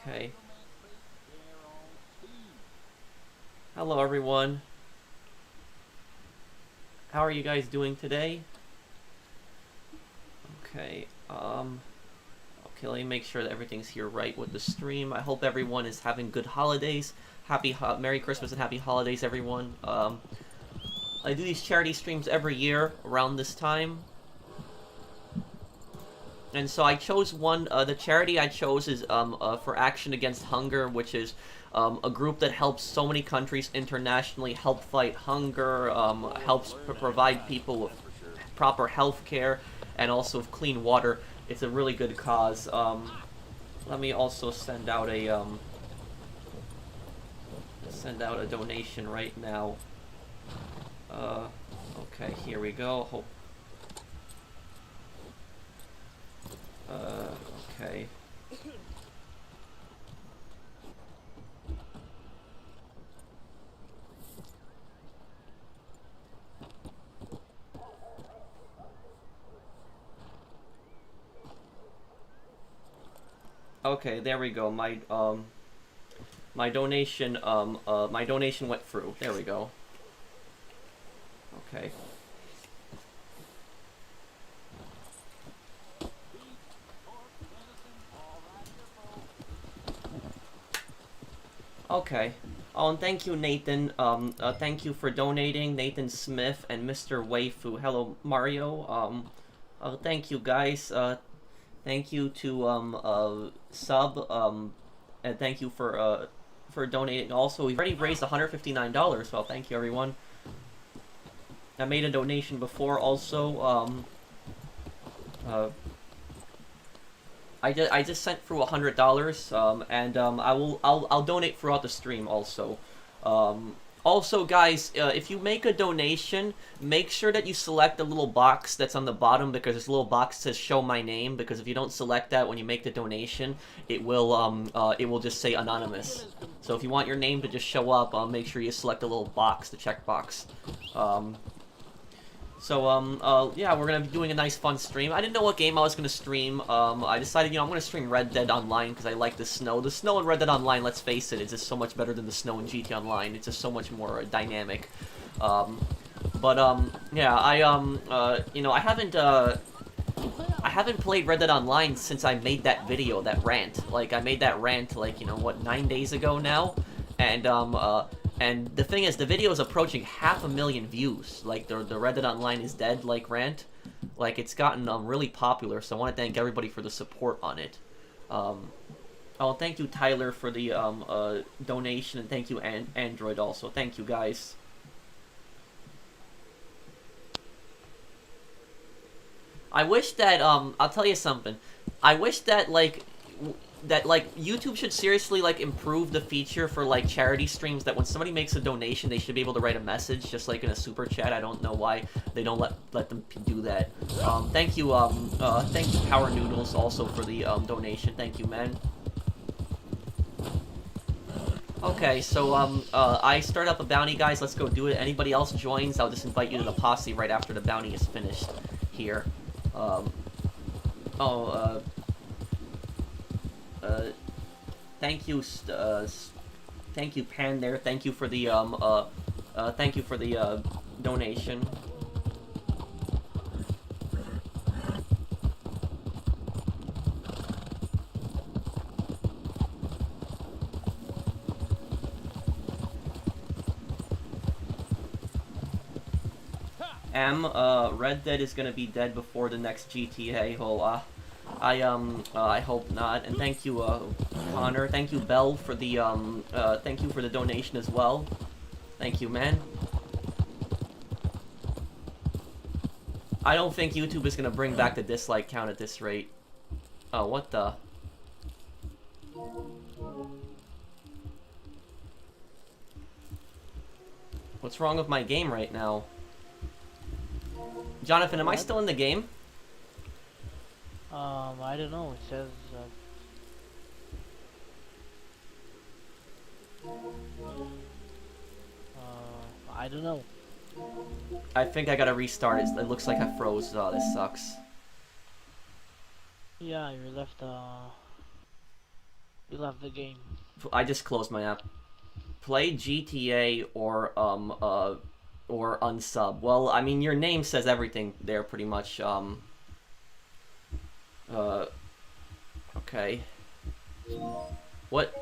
Okay. Hello everyone. How are you guys doing today? Okay, okay, let me make sure that everything's here right with the stream. I hope everyone is having good holidays. Merry Christmas and Happy Holidays, everyone. I do these charity streams every year around this time. And so I chose one, the charity I chose is for Action Against Hunger, which is a group that helps so many countries internationally help fight hunger, helps provide people with proper health care, and also with clean water. It's a really good cause. Let me also send out a donation right now. Okay, here we go. Okay. Okay, there we go. My donation went through. There we go. Okay. Okay. Oh, and thank you, Nathan. Thank you for donating, Nathan Smith and Mr. Waifu. Hello, Mario. Thank you, guys. Thank you to Sub. And thank you for donating. Also, we've already raised $159. Well, thank you, everyone. I made a donation before. Also, I just sent through $100, and I'll donate throughout the stream also. Also, guys, if you make a donation, make sure that you select the little box that's on the bottom, because there's a little box that says "Show my name." Because if you don't select that when you make the donation, it will just say anonymous. So if you want your name to just show up, make sure you select the little box, the check box. Yeah, we're gonna be doing a nice fun stream. I didn't know what game I was gonna stream. I decided, I'm gonna stream Red Dead Online because I like the snow. The snow in Red Dead Online, let's face it, is just so much better than the snow in GT Online. It's just so much more dynamic. Yeah, I haven't played Red Dead Online since I made that video, that rant. Like, I made that rant, like, what, 9 days ago now? And the thing is, the video is approaching 500,000 views. Like, the Red Dead Online is dead, like, rant. Like, it's gotten really popular, so I want to thank everybody for the support on it. Oh, thank you, Tyler, for the donation, and thank you, Android, also. Thank you, guys. I wish that, I'll tell you something. I wish that, YouTube should seriously, improve the feature for, charity streams, that when somebody makes a donation, they should be able to write a message, just like in a super chat. I don't know why they don't let them do that. Thank you, Power Noodles, also, for the, donation. Thank you, man. Okay, so, I start up a bounty, guys. Let's go do it. Anybody else joins, I'll just invite you to the posse right after the bounty is finished here. Thank you, Pan there. Thank you for the, donation. Red Dead is gonna be dead before the next GTA. I hope not. And thank you, Connor. Thank you, Bell, for the, thank you for the donation as well. Thank you, man. I don't think YouTube is gonna bring back the dislike count at this rate. Oh, what the? What's wrong with my game right now? Jonathan, am I still in the game? I don't know. It says. I don't know. I think I gotta restart it. It looks like I froze. Oh, this sucks. Yeah, you left. You love the game. I just closed my app. Play GTA or unsub. Well, I mean, your name says everything there, pretty much. Okay. What?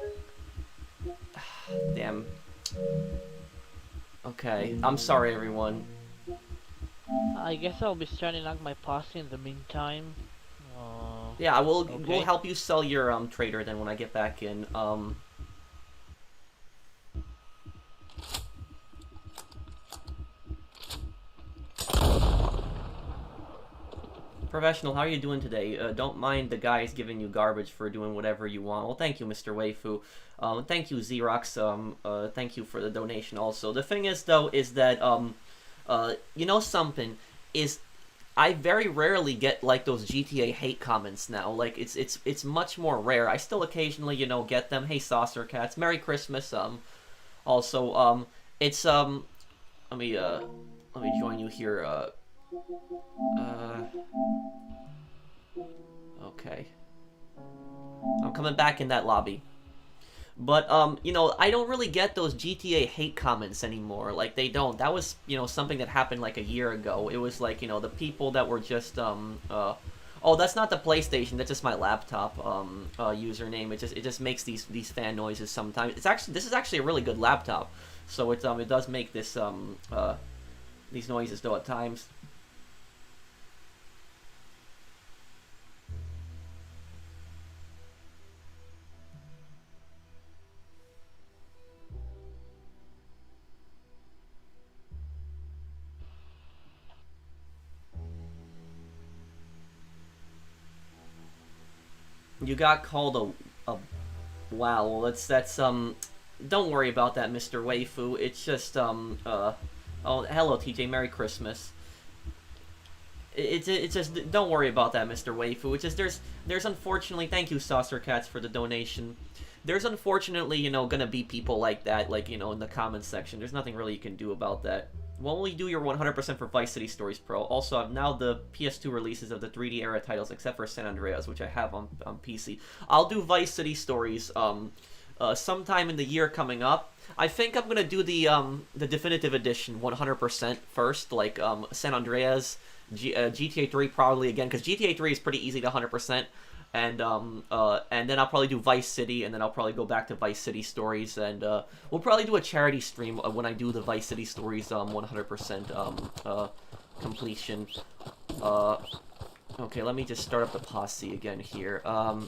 Damn. Okay, I'm sorry, everyone. I guess I'll be starting out my posse in the meantime. Yeah, we'll Okay. help you sell your trader then when I get back in. Professional, how are you doing today? Don't mind the guys giving you garbage for doing whatever you want. Well, thank you, Mr. Waifu. Thank you, Xerox. Thank you for the donation also. The thing is, though, is that, you know something? Is I very rarely get, like, those GTA hate comments now. Like, it's much more rare. I still occasionally, you know, get them. Hey, Saucer Cats, Merry Christmas. Also, it's, let me join you here, okay. I'm coming back in that lobby. But, you know, I don't really get those GTA hate comments anymore. Like, they don't. That was, you know, something that happened like a year ago. It was like, you know, the people that were just, oh, that's not the PlayStation. That's just my laptop, username. It just makes these fan noises sometimes. This is actually a really good laptop. So it does make this, these noises, though, at times. You got called a wow. Well, that's don't worry about that, Mr. Waifu. It's just oh, hello, TJ. Merry Christmas. It's just don't worry about that, Mr. Waifu. It's just there's unfortunately, thank you, Saucer Cats, for the donation. There's unfortunately, you know, gonna be people like that, like, you know, in the comments section. There's nothing really you can do about that. We'll only do your 100% for Vice City Stories Pro. Also, I've now the PS2 releases of the 3D era titles, except for San Andreas, which I have on PC. I'll do Vice City Stories sometime in the year coming up. I think I'm gonna do the definitive edition 100% first, like San Andreas, GTA 3 probably again, because GTA 3 is pretty easy to 100%. And then I'll probably do Vice City, and then I'll probably go back to Vice City Stories, and we'll probably do a charity stream when I do the Vice City Stories 100% completion. Okay, let me just start up the posse again here. Oh,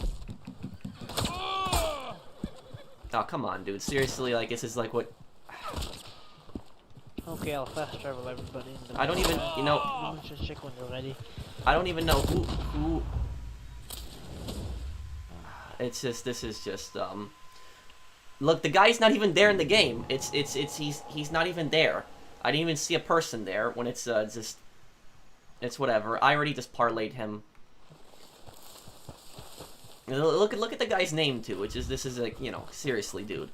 come on, dude. Seriously, like, this is like what... Okay, I'll fast travel everybody. In the I don't even, you know... Just check when you're ready. I don't even know who... It's just, this is just, look, the guy's not even there in the game. He's not even there. I didn't even see a person there when it's, just, it's whatever. I already just parlayed him. Look at the guy's name, too, which is, this is, like, you know, seriously, dude.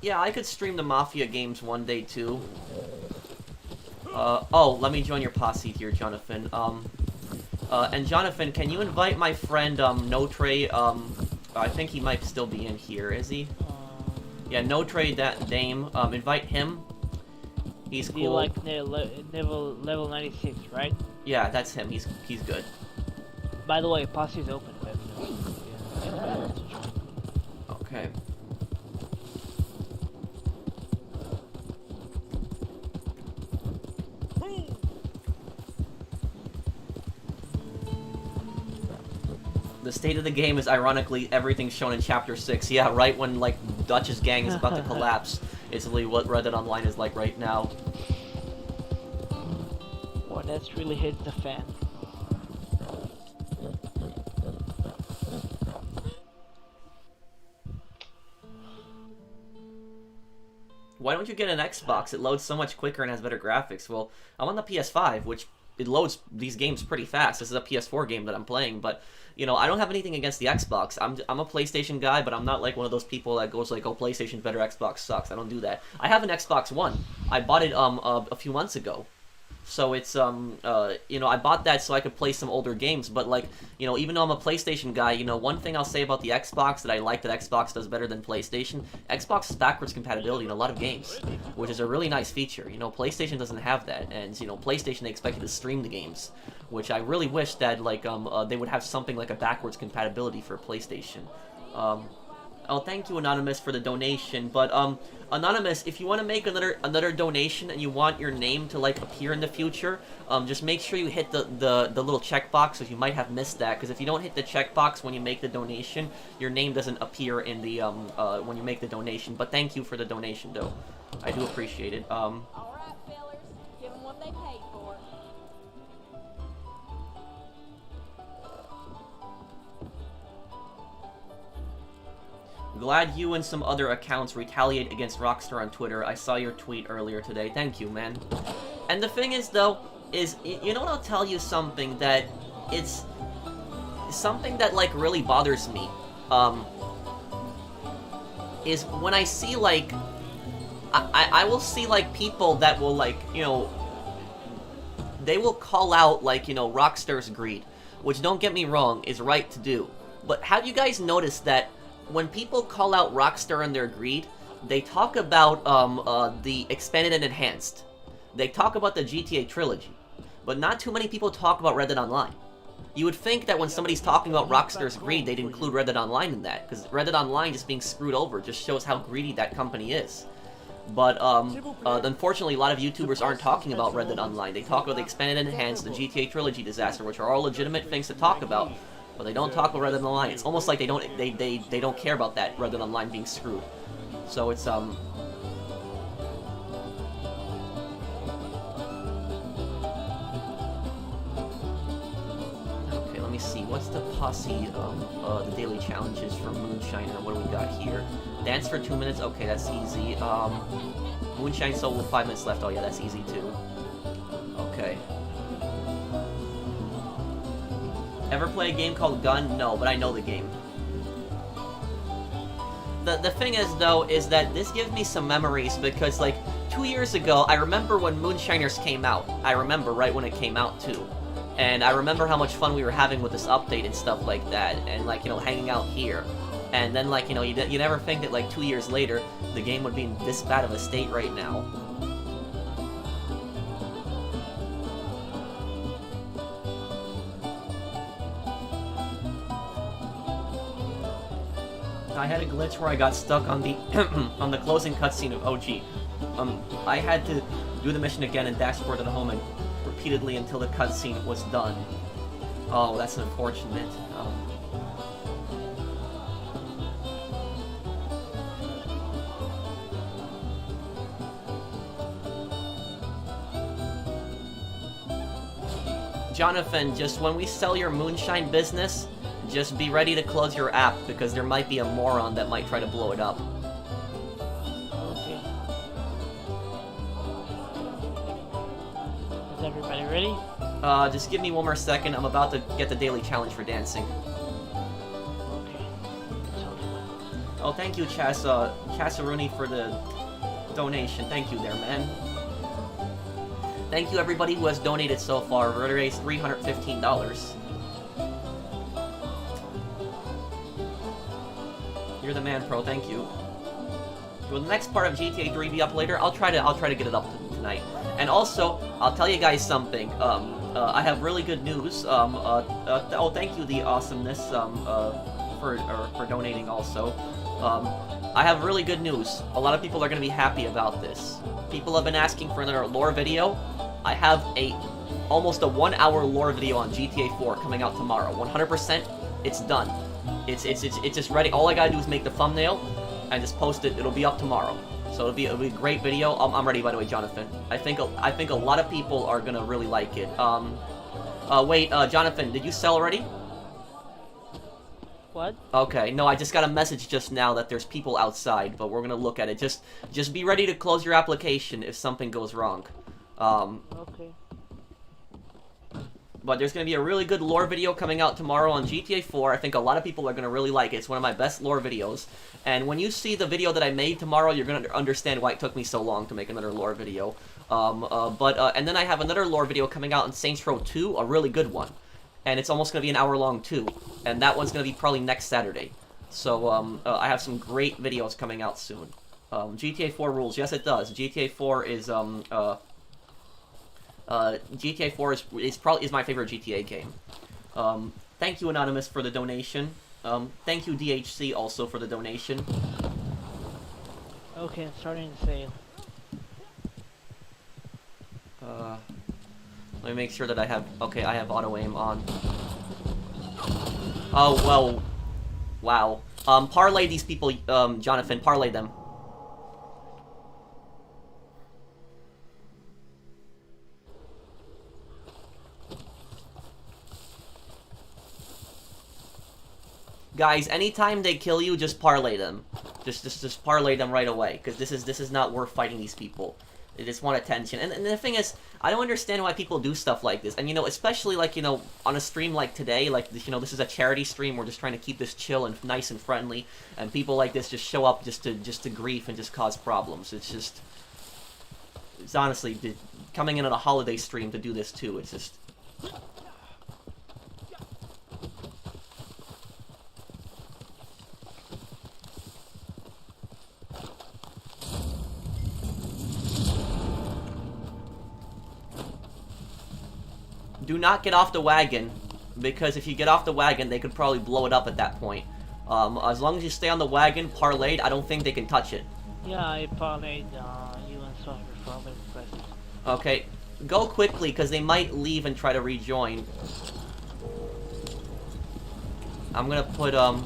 Yeah, I could stream the Mafia games one day, too. Oh, let me join your posse here, Jonathan. And Jonathan, can you invite my friend, Notre, I think he might still be in here, is he? Yeah, Notre, that Dame, invite him. He's cool. You like level 96, right? Yeah, that's him, he's good. By the way, posse's open, baby. Yeah. Okay. The state of the game is ironically everything shown in Chapter 6. Yeah, right when, like, Dutch's gang is about to collapse. It's really what Reddit Online is like right now. Well, that's really hit the fan. Why don't you get an Xbox? It loads so much quicker and has better graphics. Well, I'm on the PS5, which it loads these games pretty fast. This is a PS4 game that I'm playing, but you know, I don't have anything against the Xbox. I'm a PlayStation guy, but I'm not like one of those people that goes like, oh, PlayStation's better, Xbox sucks. I don't do that. I have an Xbox One. I bought it a few months ago. So it's, you know, I bought that so I could play some older games, but, like, you know, even though I'm a PlayStation guy, you know, one thing I'll say about the Xbox that I like that Xbox does better than PlayStation, Xbox is backwards compatibility in a lot of games, which is a really nice feature. You know, PlayStation doesn't have that, and, you know, PlayStation, they expect you to stream the games, which I really wish that, like, they would have something like a backwards compatibility for PlayStation. Oh, thank you, Anonymous, for the donation. But, Anonymous, if you want to make another donation and you want your name to, like, appear in the future, just make sure you hit the little checkbox, because you might have missed that. Because if you don't hit the checkbox when you make the donation, your name doesn't appear in the, when you make the donation. But thank you for the donation, though. I do appreciate it. Alright, fellas. Give them what they paid for. Glad you and some other accounts retaliate against Rockstar on Twitter. I saw your tweet earlier today. Thank you, man. And the thing is, though, is, you know what, I'll tell you something that, it's something that, like, really bothers me, is when I see, like, I will see, like, people that will, like, you know, they will call out, like, you know, Rockstar's greed, which, don't get me wrong, is right to do. But have you guys noticed that when people call out Rockstar and their greed, they talk about the expanded and enhanced. They talk about the GTA trilogy, but not too many people talk about Red Dead Online. You would think that when somebody's talking about Rockstar's greed, they'd include Red Dead Online in that, because Red Dead Online just being screwed over just shows how greedy that company is. But, unfortunately, a lot of YouTubers aren't talking about Red Dead Online. They talk about the expanded and enhanced, the GTA trilogy disaster, which are all legitimate things to talk about. But they don't talk about Red Dead Online. It's almost like they don't care about that Red Dead Online being screwed. So it's Okay, let me see. What's the posse the daily challenges for Moonshiner? What do we got here? Dance for 2 minutes. Okay, that's easy. Moonshine Soul with 5 minutes left. Oh yeah, that's easy too. Okay. Ever play a game called Gun? No, but I know the game. The thing is, though, is that this gives me some memories because, like, 2 years ago, I remember when Moonshiners came out. I remember right when it came out, too. And I remember how much fun we were having with this update and stuff like that, and, like, you know, hanging out here. And then, like, you know, you never think that, like, 2 years later, the game would be in this bad of a state right now. I had a glitch where I got stuck on the on the closing cutscene of OG. I had to do the mission again and dashboard at home and repeatedly until the cutscene was done. Oh, that's unfortunate. Jonathan, just when we sell your moonshine business, just be ready to close your app, because there might be a moron that might try to blow it up. Okay. Is everybody ready? Just give me one more second. I'm about to get the daily challenge for dancing. Okay. Oh, thank you, Chasaruni, for the donation. Thank you there, man. Thank you, everybody who has donated so far. We're raised $315. You're the man, Pro. Thank you. Will the next part of GTA 3 be up later? I'll try to get it up tonight. And also, I'll tell you guys something. I have really good news. Oh, thank you, the awesomeness, for donating also. I have really good news. A lot of people are gonna be happy about this. People have been asking for another lore video. I have almost a 1 hour lore video on GTA 4 coming out tomorrow. 100%, it's done. It's just ready. All I gotta do is make the thumbnail and just post it. It'll be up tomorrow. So it'll be a great video. I'm ready, by the way, Jonathan. I think a lot of people are gonna really like it. Wait, Jonathan, did you sell already? What? Okay, no, I just got a message just now that there's people outside, but we're gonna look at it. Just be ready to close your application if something goes wrong. Okay. But there's going to be a really good lore video coming out tomorrow on GTA 4. I think a lot of people are going to really like it. It's one of my best lore videos. And when you see the video that I made tomorrow, you're going to understand why it took me so long to make another lore video. And then I have another lore video coming out in Saints Row 2, a really good one. And it's almost going to be an hour long too. And that one's going to be probably next Saturday. So I have some great videos coming out soon. GTA 4 rules. Yes, it does. GTA 4 is GTA 4 is my favorite GTA game. Thank you, Anonymous, for the donation. Thank you, DHC, also for the donation. Okay, I'm starting to save. Let me make sure that I have... Okay, I have auto-aim on. Oh, well... Wow. Parlay these people, Jonathan. Parlay them. Guys, anytime they kill you, just parlay them. Just parlay them right away, because this is not worth fighting these people. They just want attention. And the thing is, I don't understand why people do stuff like this. And, you know, especially, like, you know, on a stream like today, like, you know, this is a charity stream. We're just trying to keep this chill and nice and friendly. And people like this just show up just to grief and just cause problems. It's honestly, coming in on a holiday stream to do this, too. It's just... Do not get off the wagon, because if you get off the wagon, they could probably blow it up at that point. As long as you stay on the wagon, parlayed, I don't think they can touch it. Yeah, I parlayed you and Software for other requests. Okay, go quickly, because they might leave and try to rejoin. I'm gonna put, yeah.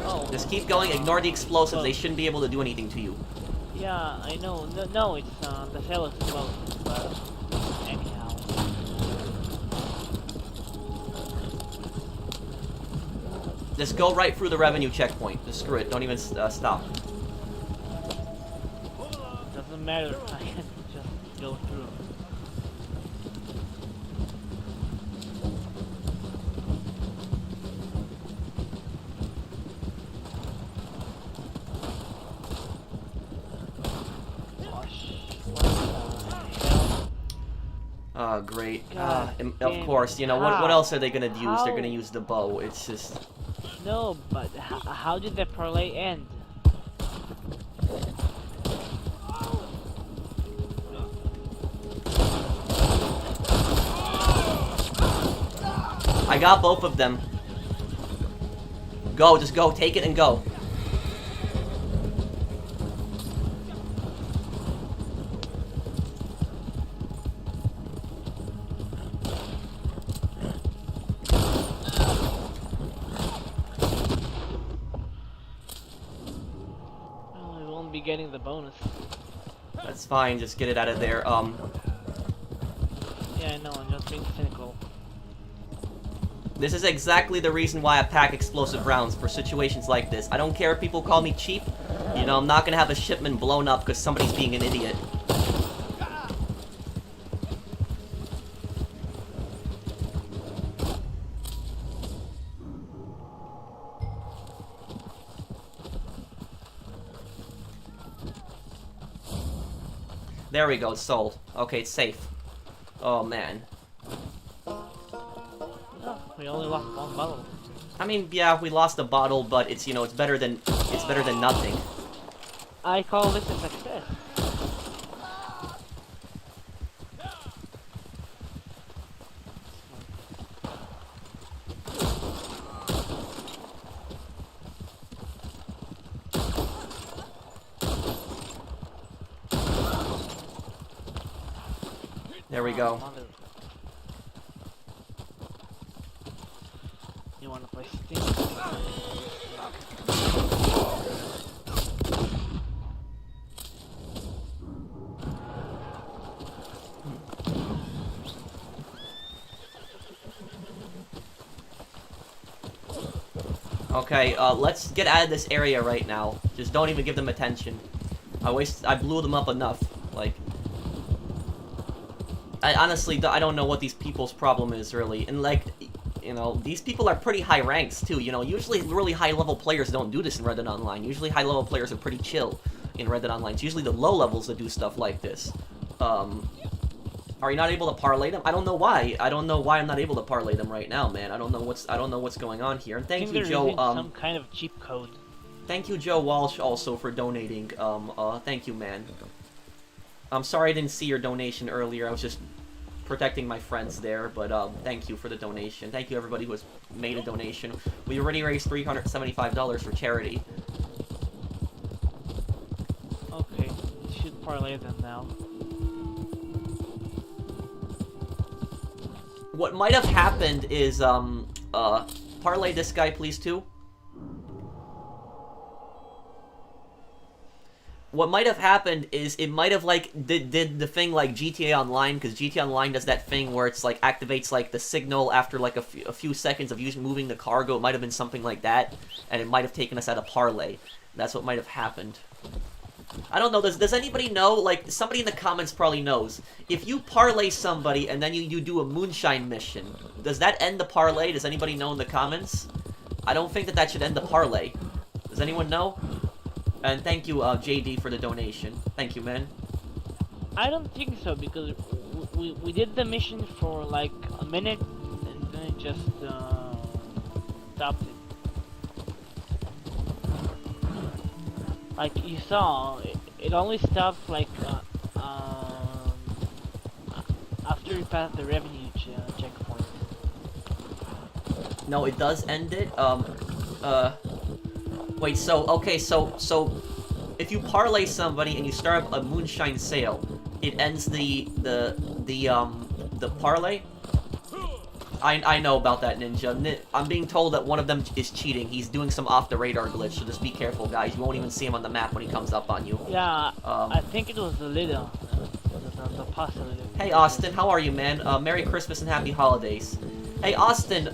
Oh. Just keep going, ignore the explosives, they shouldn't be able to do anything to you. Yeah, I know. No, it's, the cell is closed, but anyhow. Just go right through the revenue checkpoint. Just screw it. Don't even stop. Doesn't matter. I can just go through. Great. God Of course, you know, what else are they gonna use? They're gonna use the bow. It's just... No, but how did the parlay end? I got both of them. Go, just go. Take it and go. Getting the bonus. That's fine, just get it out of there. Yeah, I know, I'm just being cynical. This is exactly the reason why I pack explosive rounds for situations like this. I don't care if people call me cheap. You know, I'm not gonna have a shipment blown up because somebody's being an idiot. There we go, it's sold. Okay, it's safe. Oh, man. Oh, we only lost one bottle. I mean, yeah, we lost a bottle, but it's, you know, it's better than nothing. I call this a success. There we go. You wanna play Steam? Okay, let's get out of this area right now. Just don't even give them attention. I blew them up enough. Like... I honestly, I don't know what these people's problem is, really. And, like, you know, these people are pretty high ranks, too. You know, usually really high-level players don't do this in Red Dead Online. Usually high-level players are pretty chill in Red Dead Online. It's usually the low levels that do stuff like this. Are you not able to parlay them? I don't know why. I don't know why I'm not able to parlay them right now, man. I don't know what's going on here. And thank you, Joe. Some kind of cheap code. Thank you, Joe Walsh, also for donating. Thank you, man. I'm sorry I didn't see your donation earlier. I was just protecting my friends there, but thank you for the donation. Thank you, everybody who has made a donation. We already raised $375 for charity. Okay, you should parlay them now. What might have happened is, parlay this guy, please, too. What might have happened is it might have, like, did the thing like GTA Online, because GTA Online does that thing where it's, like, activates, like, the signal after, like, a few seconds of moving the cargo. It might have been something like that, and it might have taken us out of parlay. That's what might have happened. I don't know, does anybody know? Like, somebody in the comments probably knows. If you parlay somebody and then you do a moonshine mission, does that end the parlay? Does anybody know in the comments? I don't think that should end the parlay. Does anyone know? And thank you, JD, for the donation. Thank you, man. I don't think so, because we did the mission for like a minute and then it just stopped it. Like you saw, it only stopped like after you pass the revenue checkpoint. No, it does end it. Wait, so, okay, so, if you parlay somebody and you start up a moonshine sale, it ends the parlay? I know about that, Ninja. I'm being told that one of them is cheating. He's doing some off-the-radar glitch, so just be careful, guys. You won't even see him on the map when he comes up on you. Yeah, I think it was the little, the possibility. Hey, Austin, how are you, man? Merry Christmas and Happy Holidays. Hey, Austin,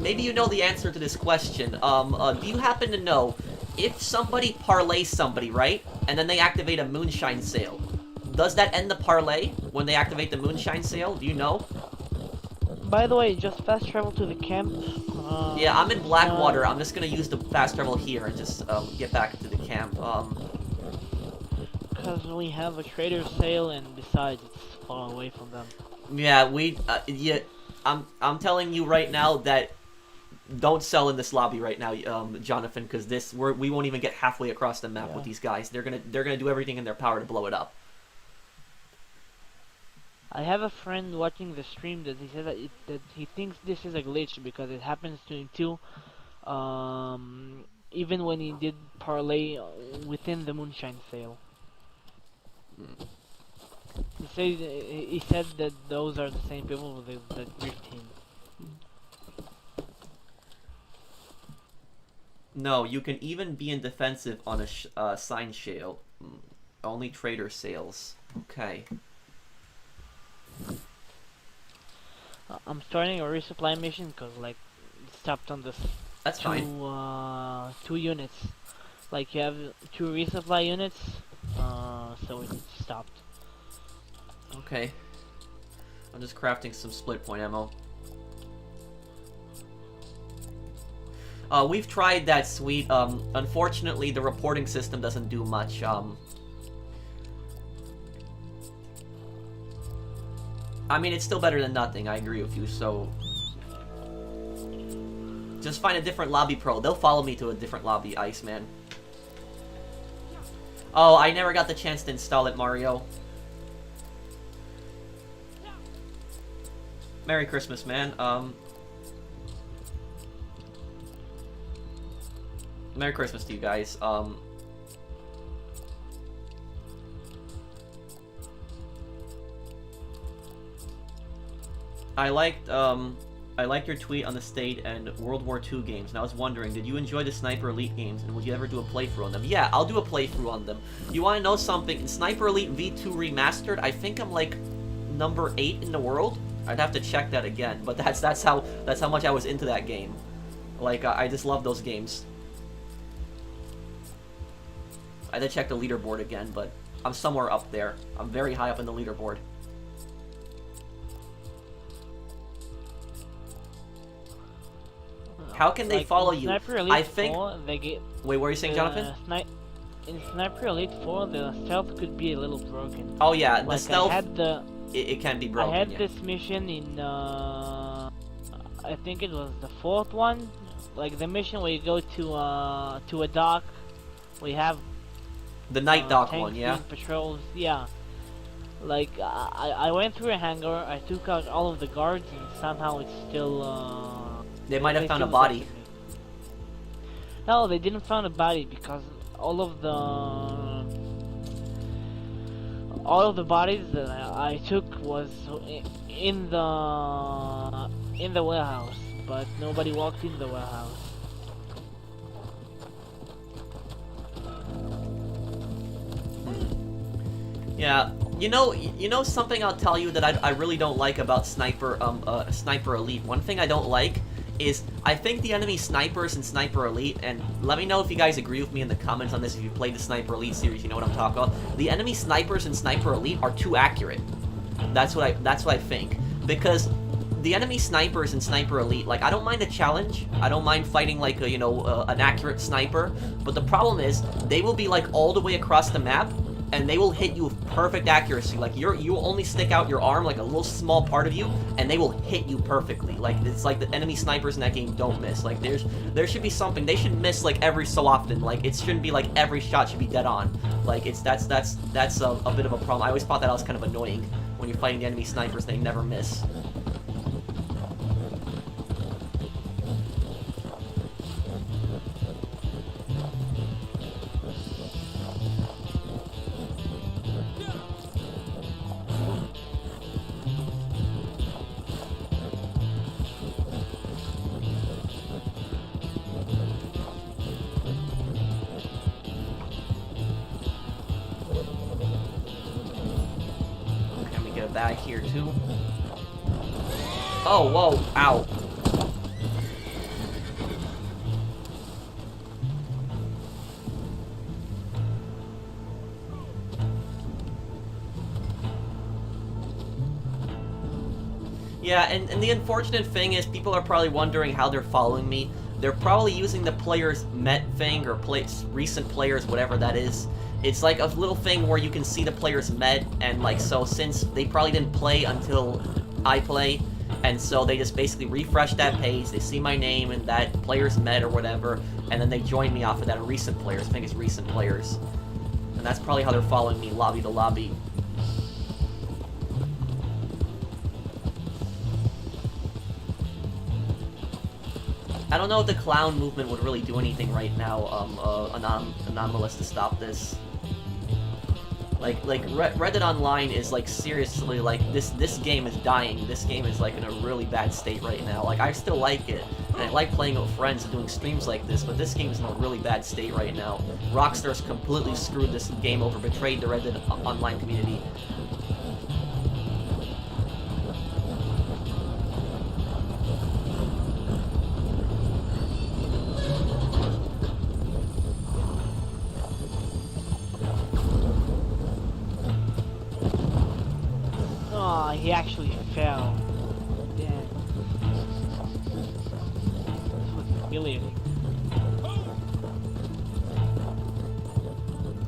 maybe you know the answer to this question. Do you happen to know, if somebody parlays somebody, right, and then they activate a moonshine sale, does that end the parlay when they activate the moonshine sale? Do you know? By the way, just fast travel to the camp. Yeah, I'm in Blackwater. I'm just gonna use the fast travel here and just get back to the camp. Because we have a trader sale, and besides, it's far away from them. Yeah, yeah, I'm telling you right now that don't sell in this lobby right now, Jonathan, because we won't even get halfway across the map with these guys. They're gonna do everything in their power to blow it up. I have a friend watching the stream that he said that he thinks this is a glitch because it happens to him too. Even when he did parlay within the moonshine sale. He said that those are the same people that griefed him. No, you can even be in defensive on a sign sale. Only trader sales. Okay. I'm starting a resupply mission because like it stopped on this. That's fine. 2 units. Like you have 2 resupply units, so it stopped. Okay. I'm just crafting some split point ammo. We've tried that suite. Unfortunately, the reporting system doesn't do much. I mean, it's still better than nothing, I agree with you, so... Just find a different lobby pro. They'll follow me to a different lobby, Iceman. Oh, I never got the chance to install it, Mario. Merry Christmas, man. Merry Christmas to you guys. I liked your tweet on the State and World War II games, and I was wondering, did you enjoy the Sniper Elite games, and would you ever do a playthrough on them? Yeah, I'll do a playthrough on them. You want to know something? In Sniper Elite V2 Remastered, I think I'm like number 8 in the world. I'd have to check that again, but that's how much I was into that game. Like, I just love those games. I had to check the leaderboard again, but I'm somewhere up there. I'm very high up in the leaderboard. How can they Like, follow in you? Sniper Elite I think. 4, they get Wait, what were you saying, Jonathan? In Sniper Elite 4, the stealth could be a little broken. Oh yeah, the Like stealth. it can be broken. I had yeah. this mission in I think it was the 4th one, like the mission where you go to a dock, we have The night dock tanks one, yeah. doing patrols, yeah. Like I went through a hangar, I took out all of the guards, and somehow it's still They might have they found a still body. detected me. No, they didn't find a body because all of the bodies that I took was in the warehouse, but nobody walked in the warehouse. Yeah, you know something I'll tell you that I really don't like about Sniper Elite. One thing I don't like is I think the enemy snipers in Sniper Elite, and let me know if you guys agree with me in the comments on this if you played the Sniper Elite series, you know what I'm talking about. The enemy snipers in Sniper Elite are too accurate. That's what I think. Because the enemy snipers in Sniper Elite, like, I don't mind a challenge. I don't mind fighting like a, an accurate sniper, but the problem is they will be like all the way across the map and they will hit you with perfect accuracy. Like, you will only stick out your arm, like a little small part of you, and they will hit you perfectly. Like, it's like the enemy snipers in that game don't miss. Like, there should be something. They should miss, like, every so often. Like, it shouldn't be, like, every shot should be dead on. Like, that's a bit of a problem. I always thought that was kind of annoying when you're fighting the enemy snipers, they never miss. Bag here too. Oh, whoa, ow. Yeah, and the unfortunate thing is people are probably wondering how they're following me. They're probably using the players met thing or recent players, whatever that is. It's like a little thing where you can see the players met, and like, so since they probably didn't play until I play, and so they just basically refresh that page, they see my name and that players met or whatever, and then they join me off of that recent players. I think it's recent players. And that's probably how they're following me, lobby to lobby. I don't know if the clown movement would really do anything right now, Anomalous, to stop this. Like Red Dead Online is like seriously like this game is dying. This game is like in a really bad state right now. Like I still like it, and I like playing with friends and doing streams like this, but this game is in a really bad state right now. Rockstar's completely screwed this game over, betrayed the Red Dead Online community. He actually fell. Damn. This was humiliating.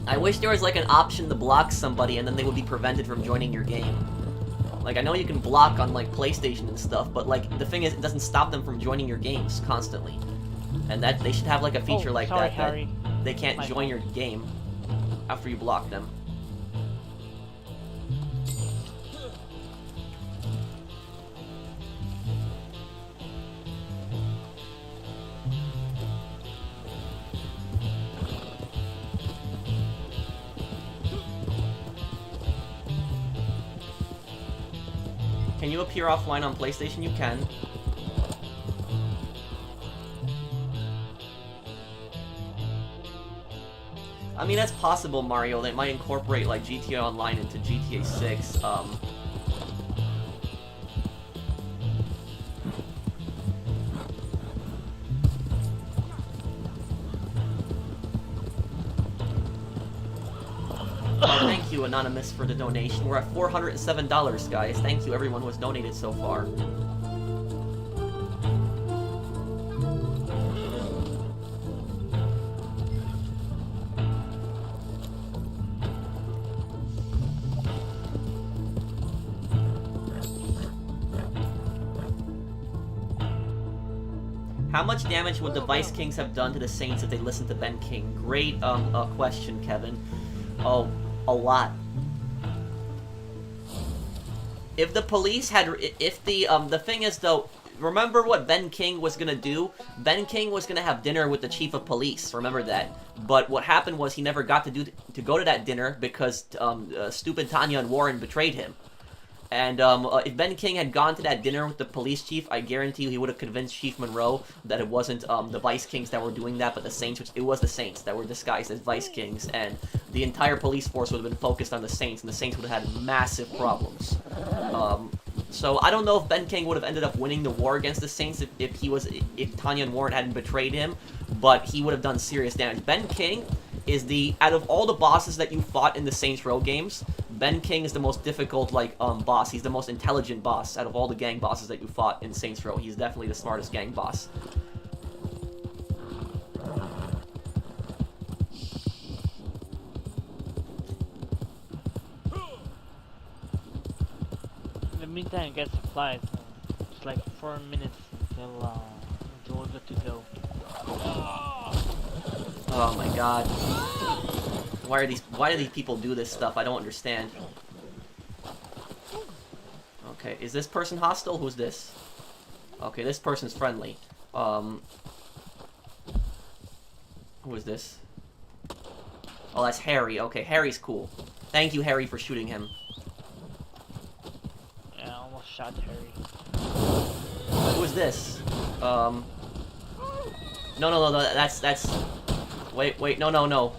I wish there was like an option to block somebody and then they would be prevented from joining your game. Like, I know you can block on like PlayStation and stuff, but like the thing is, it doesn't stop them from joining your games constantly. And that they should have like a feature like sorry, that Harry. they can't My join your game after you block them. Can you appear offline on PlayStation? You can. I mean, that's possible, Mario. They might incorporate, like, GTA Online into GTA 6, Thank you, Anonymous, for the donation. We're at $407, guys. Thank you, everyone who has donated so far. How much damage would the Vice Kings have done to the Saints if they listened to Ben King? Great question, Kevin. Oh, a lot. If the police had, if the thing is though, remember what Ben King was gonna do? Ben King was gonna have dinner with the chief of police. Remember that. But what happened was he never got to go to that dinner because stupid Tanya and Warren betrayed him. And if Ben King had gone to that dinner with the police chief, I guarantee you he would have convinced Chief Monroe that it wasn't the Vice Kings that were doing that, but the Saints, which it was the Saints that were disguised as Vice Kings, and the entire police force would have been focused on the Saints, and the Saints would have had massive problems. So I don't know if Ben King would have ended up winning the war against the Saints if Tanya and Warren hadn't betrayed him, but he would have done serious damage. Ben King is out of all the bosses that you fought in the Saints Row games, Ben King is the most difficult, boss. He's the most intelligent boss out of all the gang bosses that you fought in Saints Row. He's definitely the smartest gang boss. In the meantime, get supplies. It's like 4 minutes until we're good to go. Oh my god. Why do these people do this stuff? I don't understand. Okay, is this person hostile? Who's this? Okay, this person's friendly. Who is this? Oh, that's Harry. Okay, Harry's cool. Thank you, Harry, for shooting him. Yeah, I almost shot Harry. Who is this? No, that's... Wait, no.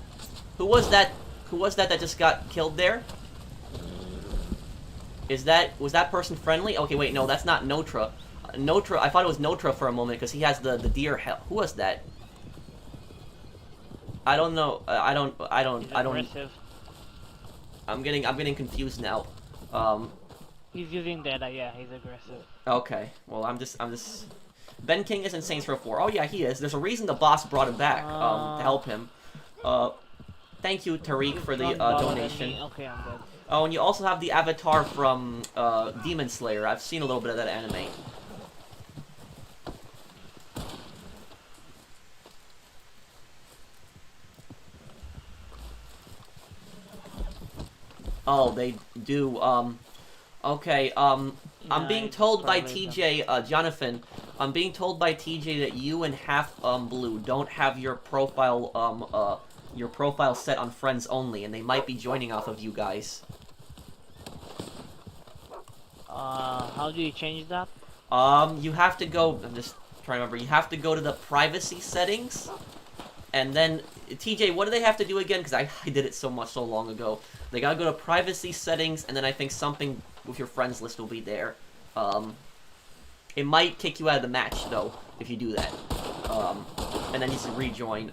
Who was that that just got killed there? Was that person friendly? Okay, wait, no, that's not Notra. Notra, I thought it was Notra for a moment because he has the deer hell. Who was that? I don't know. I don't. Aggressive. I'm getting confused now. He's using data, yeah, he's aggressive. Okay, well, I'm just... Ben King is in Saints Row 4. Oh, yeah, he is. There's a reason the boss brought him back, to help him. Thank you, Tariq, for the, donation. Okay, I'm good. Oh, and you also have the avatar from, Demon Slayer. I've seen a little bit of that anime. Oh, they do, okay, I'm being told by TJ, Jonathan, I'm being told by TJ that you and Half Blue don't have your profile set on friends only, and they might be joining off of you guys. How do you change that? You have to go, I'm just trying to remember, you have to go to the privacy settings, and then, TJ, what do they have to do again? Because I did it so long ago. They gotta go to privacy settings, and then I think something with your friends list will be there. It might kick you out of the match, though, if you do that. And then you can rejoin.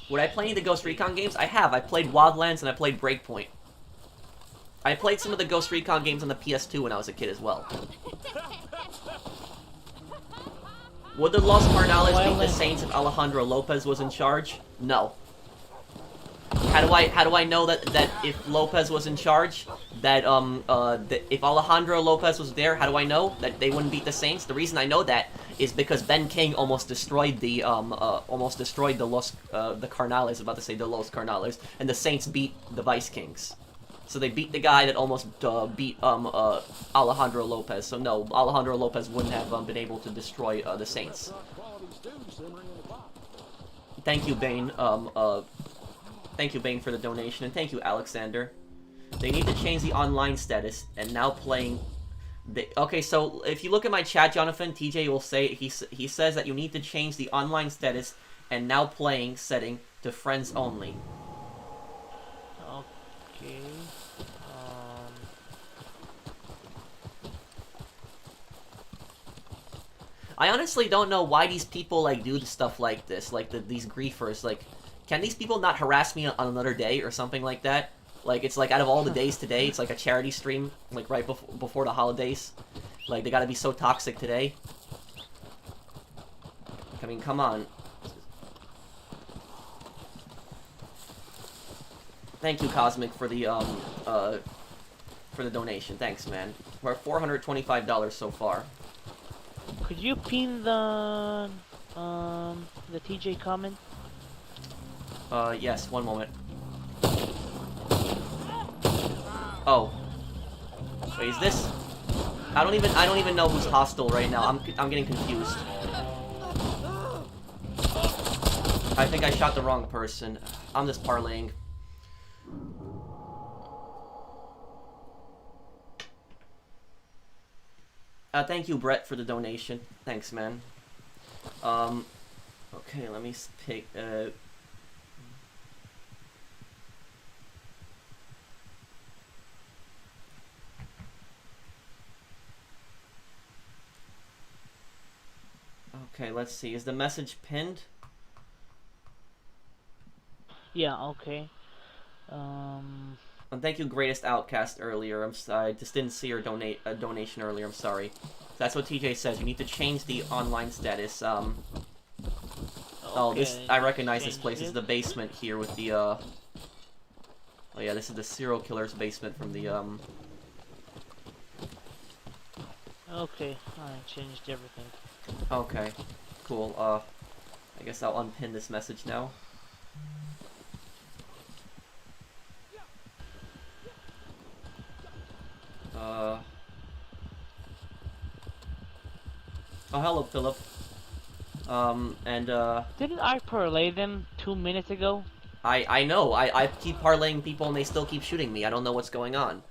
Would I play any of the Ghost Recon games? I have. I played Wildlands and I played Breakpoint. I played some of the Ghost Recon games on the PS2 when I was a kid as well. Would the Los Carnales beat the Saints if Alejandro Lopez was in charge? No. How do I know that if Lopez was in charge, that if Alejandro Lopez was there, how do I know that they wouldn't beat the Saints? The reason I know that is because Ben King almost destroyed the Carnales, about to say the Los Carnales, and the Saints beat the Vice Kings. So they beat the guy that almost beat Alejandro Lopez. So no, Alejandro Lopez wouldn't have been able to destroy the Saints. Thank you, Bane. Thank you, Bane, for the donation, and thank you, Alexander. They need to change the online status, and now playing... Okay, so if you look at my chat, Jonathan, TJ will say, he says that you need to change the online status and now playing setting to friends only. Okay. I honestly don't know why these people, do stuff like this, these griefers, can these people not harass me on another day or something like that? It's out of all the days today, it's like a charity stream, right before the holidays. They gotta be so toxic today. I mean, come on. Thank you, Cosmic, for the donation. Thanks, man. We're at $425 so far. Could you pin the TJ comment? Yes, one moment. Oh. Wait, is this? I don't even know who's hostile right now. I'm getting confused. I think I shot the wrong person. I'm just parlaying. Thank you, Brett, for the donation. Thanks, man. Okay, let me pick, okay, let's see. Is the message pinned? Yeah, okay. And thank you, Greatest Outcast, earlier. I just didn't see your donation earlier. I'm sorry. That's what TJ says. You need to change the online status. Oh, this, I recognize this place. This is the basement here with the, oh yeah, this is the serial killer's basement from the, Okay, I changed everything. Okay, cool. I guess I'll unpin this message now. Oh, hello, Philip. Didn't I parlay them 2 minutes ago? I know. I keep parlaying people and they still keep shooting me. I don't know what's going on.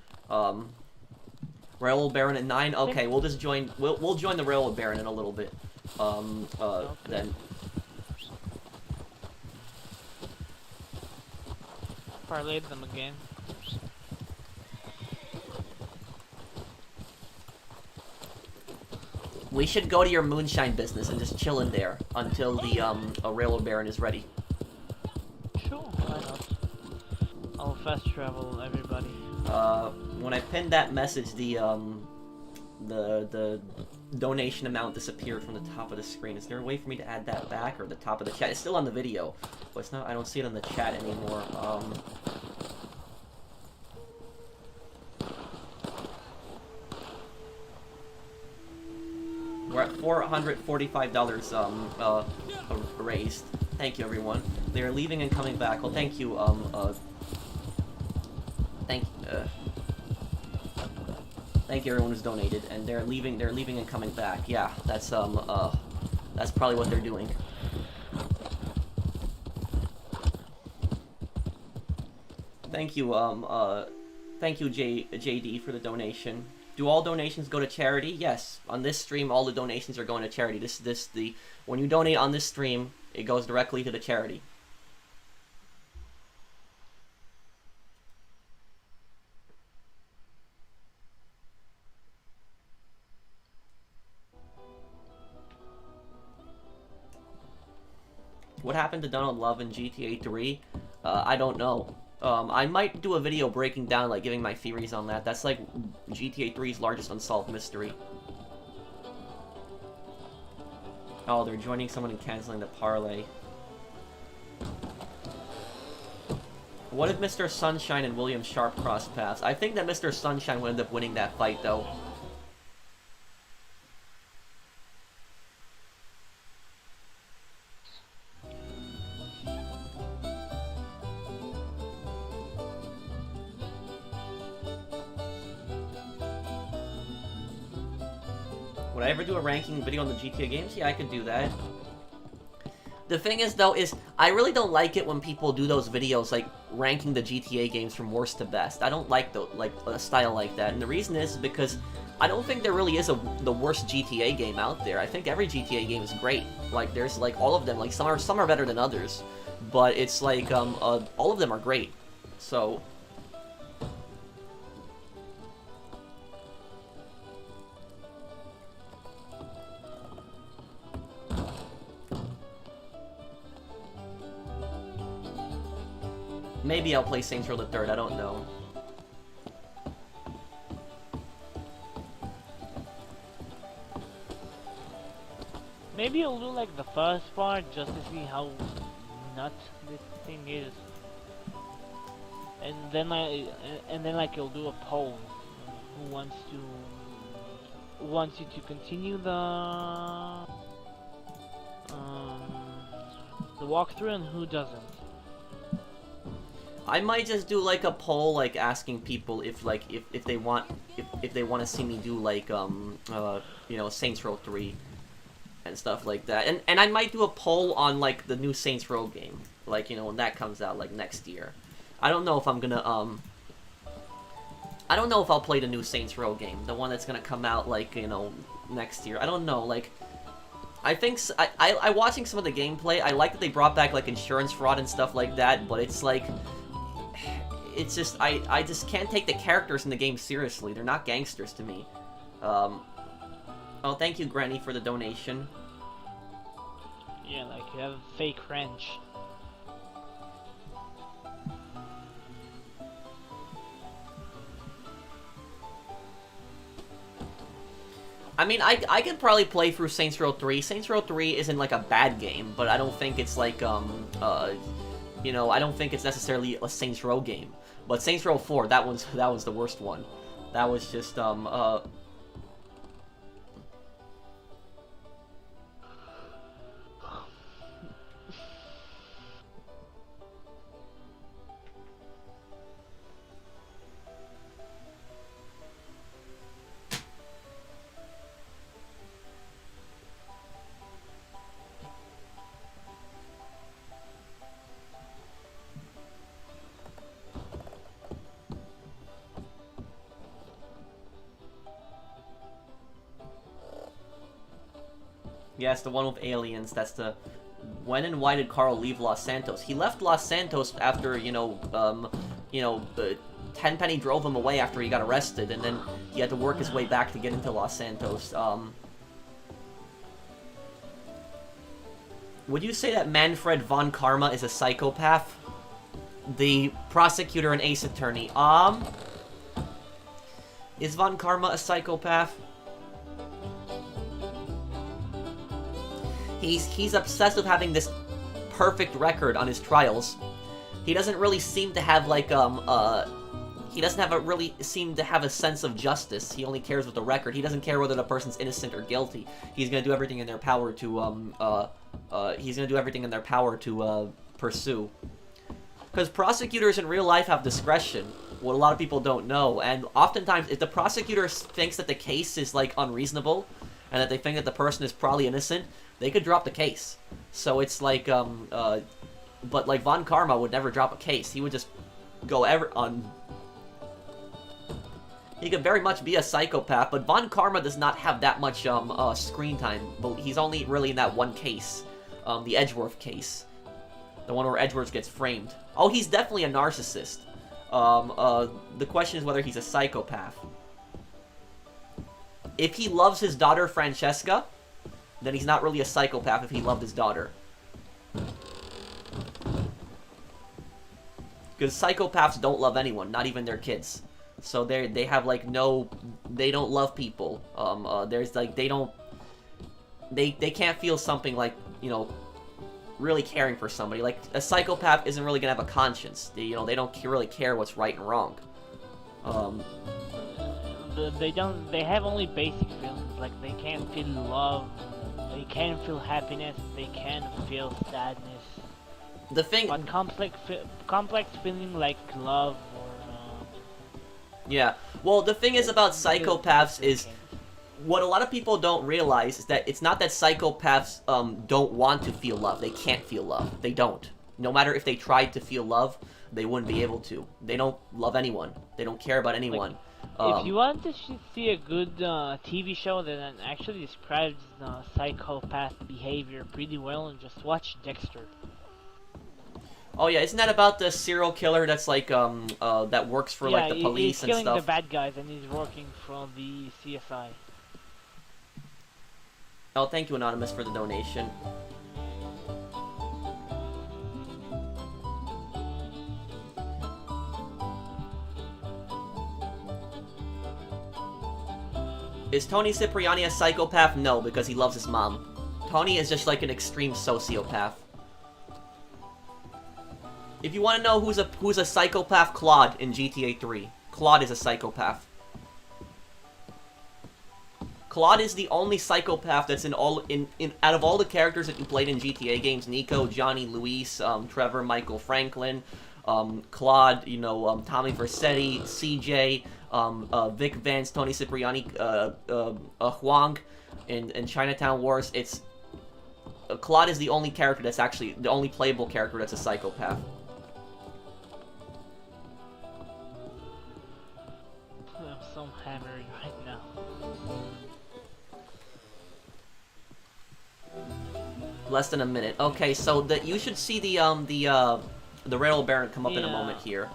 Railroad Baron at 9. Okay, we'll just join. We'll join the Railroad Baron in a little bit. Okay. Then. Parlayed them again. We should go to your moonshine business and just chill in there until the Railroad Baron is ready. Sure, why not? I'll fast travel everybody. When I pinned that message, the donation amount disappeared from the top of the screen. Is there a way for me to add that back, or the top of the chat? It's still on the video, but it's not. I don't see it on the chat anymore. We're at $445 raised. Thank you, everyone. They are leaving and coming back. Well, thank you. Thank you, everyone who's donated, and they're leaving. They're leaving and coming back. Yeah, that's probably what they're doing. Thank you, thank you, JD, for the donation. Do all donations go to charity? Yes. On this stream, all the donations are going to charity. When you donate on this stream, it goes directly to the charity. What happened to Donald Love in GTA 3? I don't know. I might do a video breaking down, like, giving my theories on that. That's, like, GTA 3's largest unsolved mystery. Oh, they're joining someone and canceling the parlay. What if Mr. Sunshine and William Sharp cross paths? I think that Mr. Sunshine would end up winning that fight, though. Would I ever do a ranking video on the GTA games? Yeah, I could do that. The thing is, though, is I really don't like it when people do those videos, like, ranking the GTA games from worst to best. I don't like a style like that, and the reason is because I don't think there really is the worst GTA game out there. I think every GTA game is great. Like, there's, like, all of them. Like, some are better than others, but it's like, all of them are great. So... maybe I'll play Saints Row the Third, I don't know. Maybe I'll do like the first part just to see how nuts this thing is, and then like I'll do a poll who wants to wants you to continue the walkthrough and who doesn't. I might just do like a poll, like asking people if like if they want if they want to see me do like you know, Saints Row 3 and stuff like that. And I might do a poll on like the new Saints Row game, like, you know, when that comes out like next year. I don't know if I'm gonna I don't know if I'll play the new Saints Row game, the one that's gonna come out like, you know, next year. I don't know, like, I think I watching some of the gameplay. I like that they brought back like insurance fraud and stuff like that, but it's like, it's just I just can't take the characters in the game seriously. They're not gangsters to me. Oh, thank you, Granny, for the donation. Yeah, like you have a fake wrench. I mean, I could probably play through Saints Row 3. Saints Row 3 isn't like a bad game, but I don't think it's like you know, I don't think it's necessarily a Saints Row game. But Saints Row 4, that was the worst one. That was just yes, the one with aliens. That's the... When and why did Carl leave Los Santos? He left Los Santos after, Tenpenny drove him away after he got arrested, and then he had to work his way back to get into Los Santos. Would you say that Manfred von Karma is a psychopath? The prosecutor and Ace Attorney. Is von Karma a psychopath? He's obsessed with having this perfect record on his trials. He doesn't really seem to have like he doesn't really seem to have a sense of justice. He only cares with the record. He doesn't care whether the person's innocent or guilty. He's gonna do everything in their power to pursue. Because prosecutors in real life have discretion, what a lot of people don't know, and oftentimes if the prosecutor thinks that the case is like unreasonable and that they think that the person is probably innocent, they could drop the case. So it's like, but like Von Karma would never drop a case. He would just go he could very much be a psychopath, but Von Karma does not have that much screen time. But he's only really in that one case, the Edgeworth case, the one where Edgeworth gets framed. Oh, he's definitely a narcissist. The question is whether he's a psychopath. If he loves his daughter Francesca, then he's not really a psychopath if he loved his daughter. Because psychopaths don't love anyone, not even their kids. So they have like they don't love people. There's like they can't feel something like, you know, really caring for somebody. Like a psychopath isn't really gonna have a conscience. They don't really care what's right and wrong. They have only basic feelings, like they can't feel love, they can't feel happiness, they can't feel sadness. The thing... But complex feeling like love or... Yeah, well, the thing is about psychopaths is... What a lot of people don't realize is that it's not that psychopaths don't want to feel love. They can't feel love. They don't. No matter if they tried to feel love, they wouldn't be able to. They don't love anyone. They don't care about anyone. If you want to see a good TV show that actually describes psychopath behavior pretty well, and just watch Dexter. Oh yeah, isn't that about the serial killer that's like that works for like the police and stuff? He's killing the bad guys and he's working for the CSI. Oh, thank you, Anonymous, for the donation. Is Tony Cipriani a psychopath? No, because he loves his mom. Tony is just like an extreme sociopath. If you want to know who's a psychopath, Claude in GTA 3. Claude is a psychopath. Claude is the only psychopath that's in out of all the characters that you played in GTA games, Nico, Johnny, Luis, Trevor, Michael, Franklin, Claude, you know, Tommy Vercetti, CJ, Vic Vance, Tony Cipriani, Huang in Chinatown Wars. It's Claude is the only character that's actually the only playable character that's a psychopath. I'm so hammered right now. Less than a minute. Okay, so you should see the Railroad Baron come up in a moment here.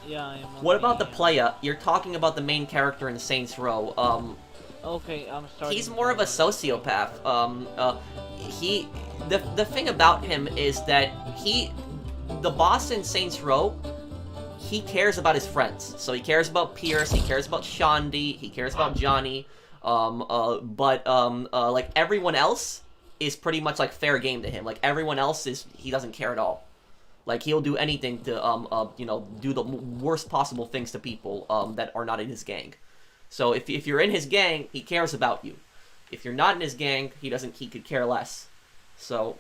Yeah, I am. What about the playa? You're talking about the main character in Saints Row. Okay, I'm starting. He's more of a sociopath. The thing about him is that the boss in Saints Row, he cares about his friends. So he cares about Pierce, he cares about Shaundi, he cares about Johnny, but like everyone else is pretty much like fair game to him. Like everyone else he doesn't care at all. Like he'll do anything to you know, do the worst possible things to people that are not in his gang. So if you're in his gang, he cares about you. If you're not in his gang, he could care less. So,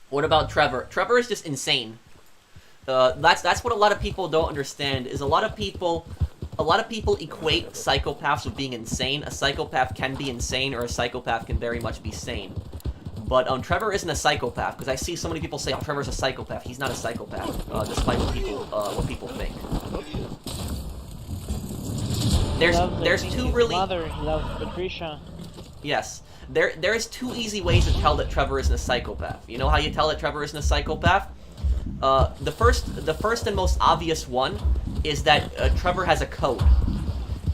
what about Trevor? Trevor is just insane. That's what a lot of people don't understand. Is a lot of people equate psychopaths with being insane. A psychopath can be insane, or a psychopath can very much be sane. But Trevor isn't a psychopath, because I see so many people say, "Oh, Trevor's a psychopath." He's not a psychopath, despite what people think. There's two really. Mother, he loves Patricia. Yes. There's two easy ways to tell that Trevor isn't a psychopath. You know how you tell that Trevor isn't a psychopath? The first and most obvious one is that Trevor has a code.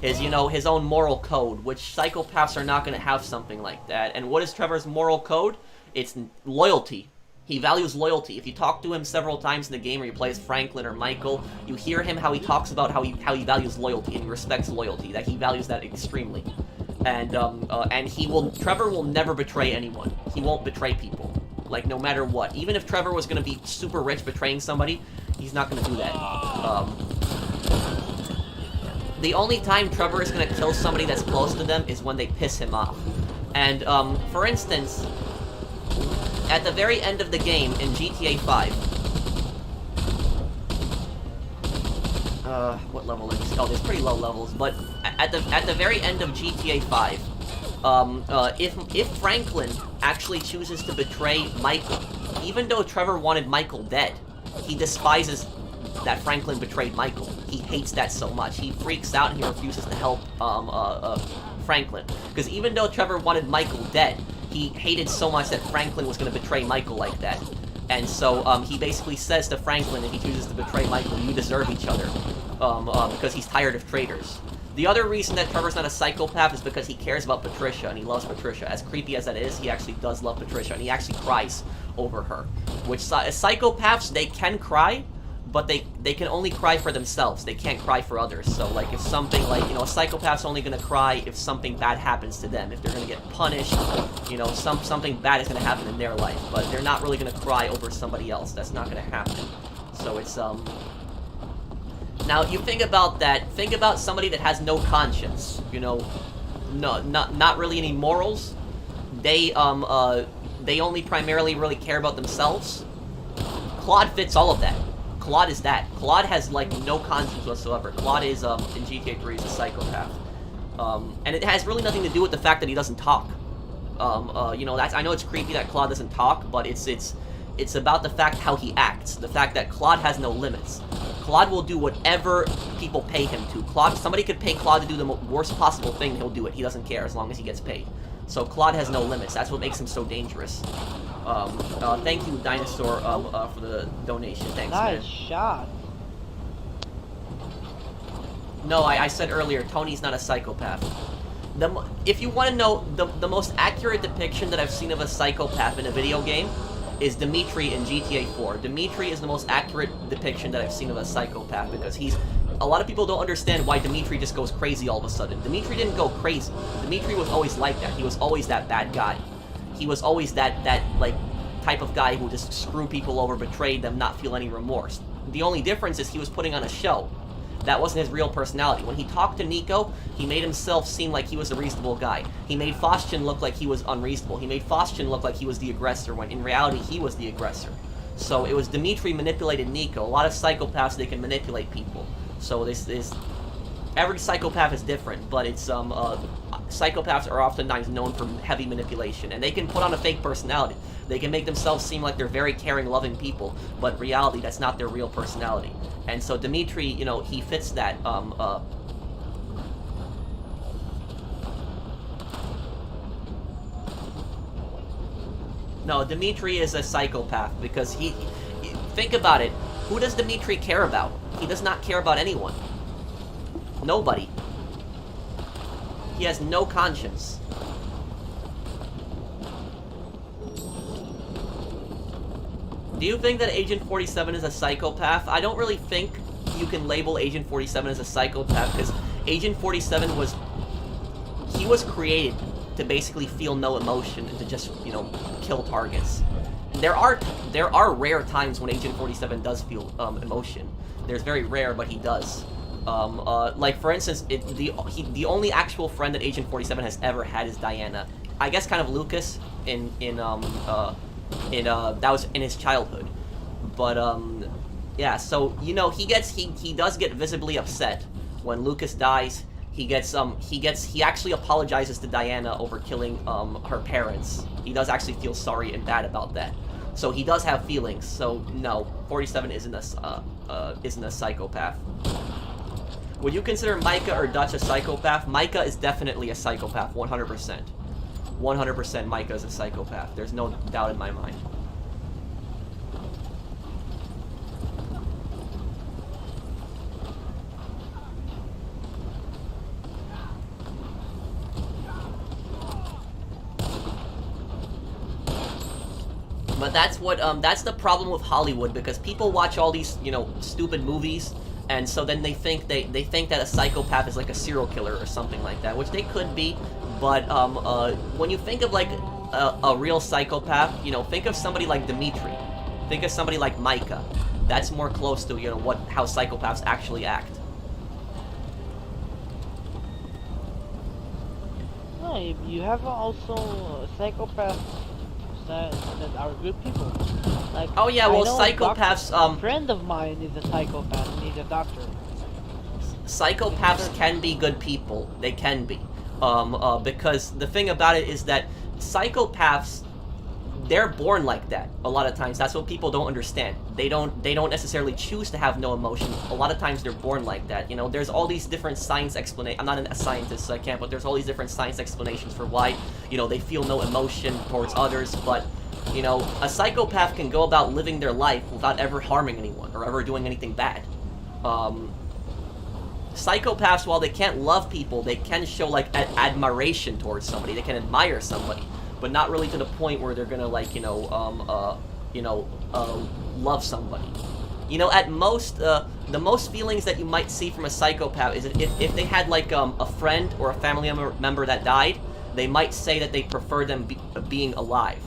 His own moral code, which psychopaths are not going to have something like that. And what is Trevor's moral code? It's loyalty. He values loyalty. If you talk to him several times in the game, or you play as Franklin or Michael, you hear him how he talks about how he values loyalty and he respects loyalty. That he values that extremely. And Trevor will never betray anyone. He won't betray people. Like, no matter what. Even if Trevor was going to be super rich betraying somebody, he's not going to do that. The only time Trevor is going to kill somebody that's close to them is when they piss him off. And, for instance, at the very end of the game in GTA 5... what level is this? Oh, there's pretty low levels, but at the very end of GTA 5, if Franklin actually chooses to betray Michael, even though Trevor wanted Michael dead, he despises that Franklin betrayed Michael. He hates that so much. He freaks out and he refuses to help Franklin. Because even though Trevor wanted Michael dead, he hated so much that Franklin was going to betray Michael like that. And so he basically says to Franklin, if he chooses to betray Michael, you deserve each other. Because he's tired of traitors. The other reason that Trevor's not a psychopath is because he cares about Patricia, and he loves Patricia. As creepy as that is, he actually does love Patricia, and he actually cries over her. Which, psychopaths, they can cry, but they can only cry for themselves. They can't cry for others. So, like, if something, like, you know, a psychopath's only gonna cry if something bad happens to them. If they're gonna get punished, you know, something bad is gonna happen in their life. But they're not really gonna cry over somebody else. That's not gonna happen. So it's, Now, you think about that. Think about somebody that has no conscience. You know, not really any morals. They only primarily really care about themselves. Claude fits all of that. Claude is that. Claude has, like, no conscience whatsoever. Claude is, in GTA 3, is a psychopath. And it has really nothing to do with the fact that he doesn't talk. You know, I know it's creepy that Claude doesn't talk, but it's about the fact how he acts. The fact that Claude has no limits. Claude will do whatever people pay him to. Somebody could pay Claude to do the worst possible thing, he'll do it. He doesn't care as long as he gets paid. So Claude has no limits. That's what makes him so dangerous. Thank you, Dinosaur, for the donation. Thanks, Nice man. shot. No, I said earlier, Tony's not a psychopath. If you want to know, the most accurate depiction that I've seen of a psychopath in a video game is Dimitri in GTA 4. Dimitri is the most accurate depiction that I've seen of a psychopath, because a lot of people don't understand why Dimitri just goes crazy all of a sudden. Dimitri didn't go crazy. Dimitri was always like that. He was always that bad guy. He was always that like, type of guy who just screw people over, betrayed them, not feel any remorse. The only difference is he was putting on a show. That wasn't his real personality. When he talked to Nico, he made himself seem like he was a reasonable guy. He made Faustian look like he was unreasonable. He made Faustian look like he was the aggressor, when in reality he was the aggressor. So it was Dimitri manipulated Nico. A lot of psychopaths, they can manipulate people. So this is... Every psychopath is different, but it's, psychopaths are oftentimes known for heavy manipulation, and they can put on a fake personality. They can make themselves seem like they're very caring, loving people, but in reality, that's not their real personality. And so Dimitri, you know, he fits that, No, Dimitri is a psychopath, because he... Think about it. Who does Dimitri care about? He does not care about anyone. Nobody. He has no conscience. Do you think that Agent 47 is a psychopath? I don't really think you can label Agent 47 as a psychopath, because Agent 47 was... He was created to basically feel no emotion and to just, you know, kill targets. There are rare times when Agent 47 does feel emotion. There's very rare, but he does. Like for instance, the only actual friend that Agent 47 has ever had is Diana. I guess kind of Lucas that was in his childhood. But yeah, so you know, he does get visibly upset when Lucas dies. He actually apologizes to Diana over killing her parents. He does actually feel sorry and bad about that. So he does have feelings. So no, 47 isn't a psychopath. Would you consider Micah or Dutch a psychopath? Micah is definitely a psychopath, 100%. 100% Micah is a psychopath. There's no doubt in my mind. But that's the problem with Hollywood, because people watch all these, you know, stupid movies, and so then they think that a psychopath is like a serial killer or something like that, which they could be, but when you think of like a real psychopath, you know, think of somebody like Dimitri, think of somebody like Micah. That's more close to, you know, how psychopaths actually act. No, you have also psychopaths that are good people. Like, oh yeah, well, I know psychopaths. A friend of mine is a psychopath and he's a doctor. Psychopaths can be good people. They can be, because the thing about it is that psychopaths, they're born like that. A lot of times, that's what people don't understand. They don't necessarily choose to have no emotion. A lot of times, they're born like that. You know, there's all these different science explanations. I'm not a scientist, so I can't. But there's all these different science explanations for why, you know, they feel no emotion towards others. But, you know, a psychopath can go about living their life without ever harming anyone or ever doing anything bad. Psychopaths, while they can't love people, they can show like admiration towards somebody. They can admire somebody, but not really to the point where they're gonna, like, love somebody. You know, at most, the most feelings that you might see from a psychopath is if they had, like, a friend or a family member that died, they might say that they prefer them being alive.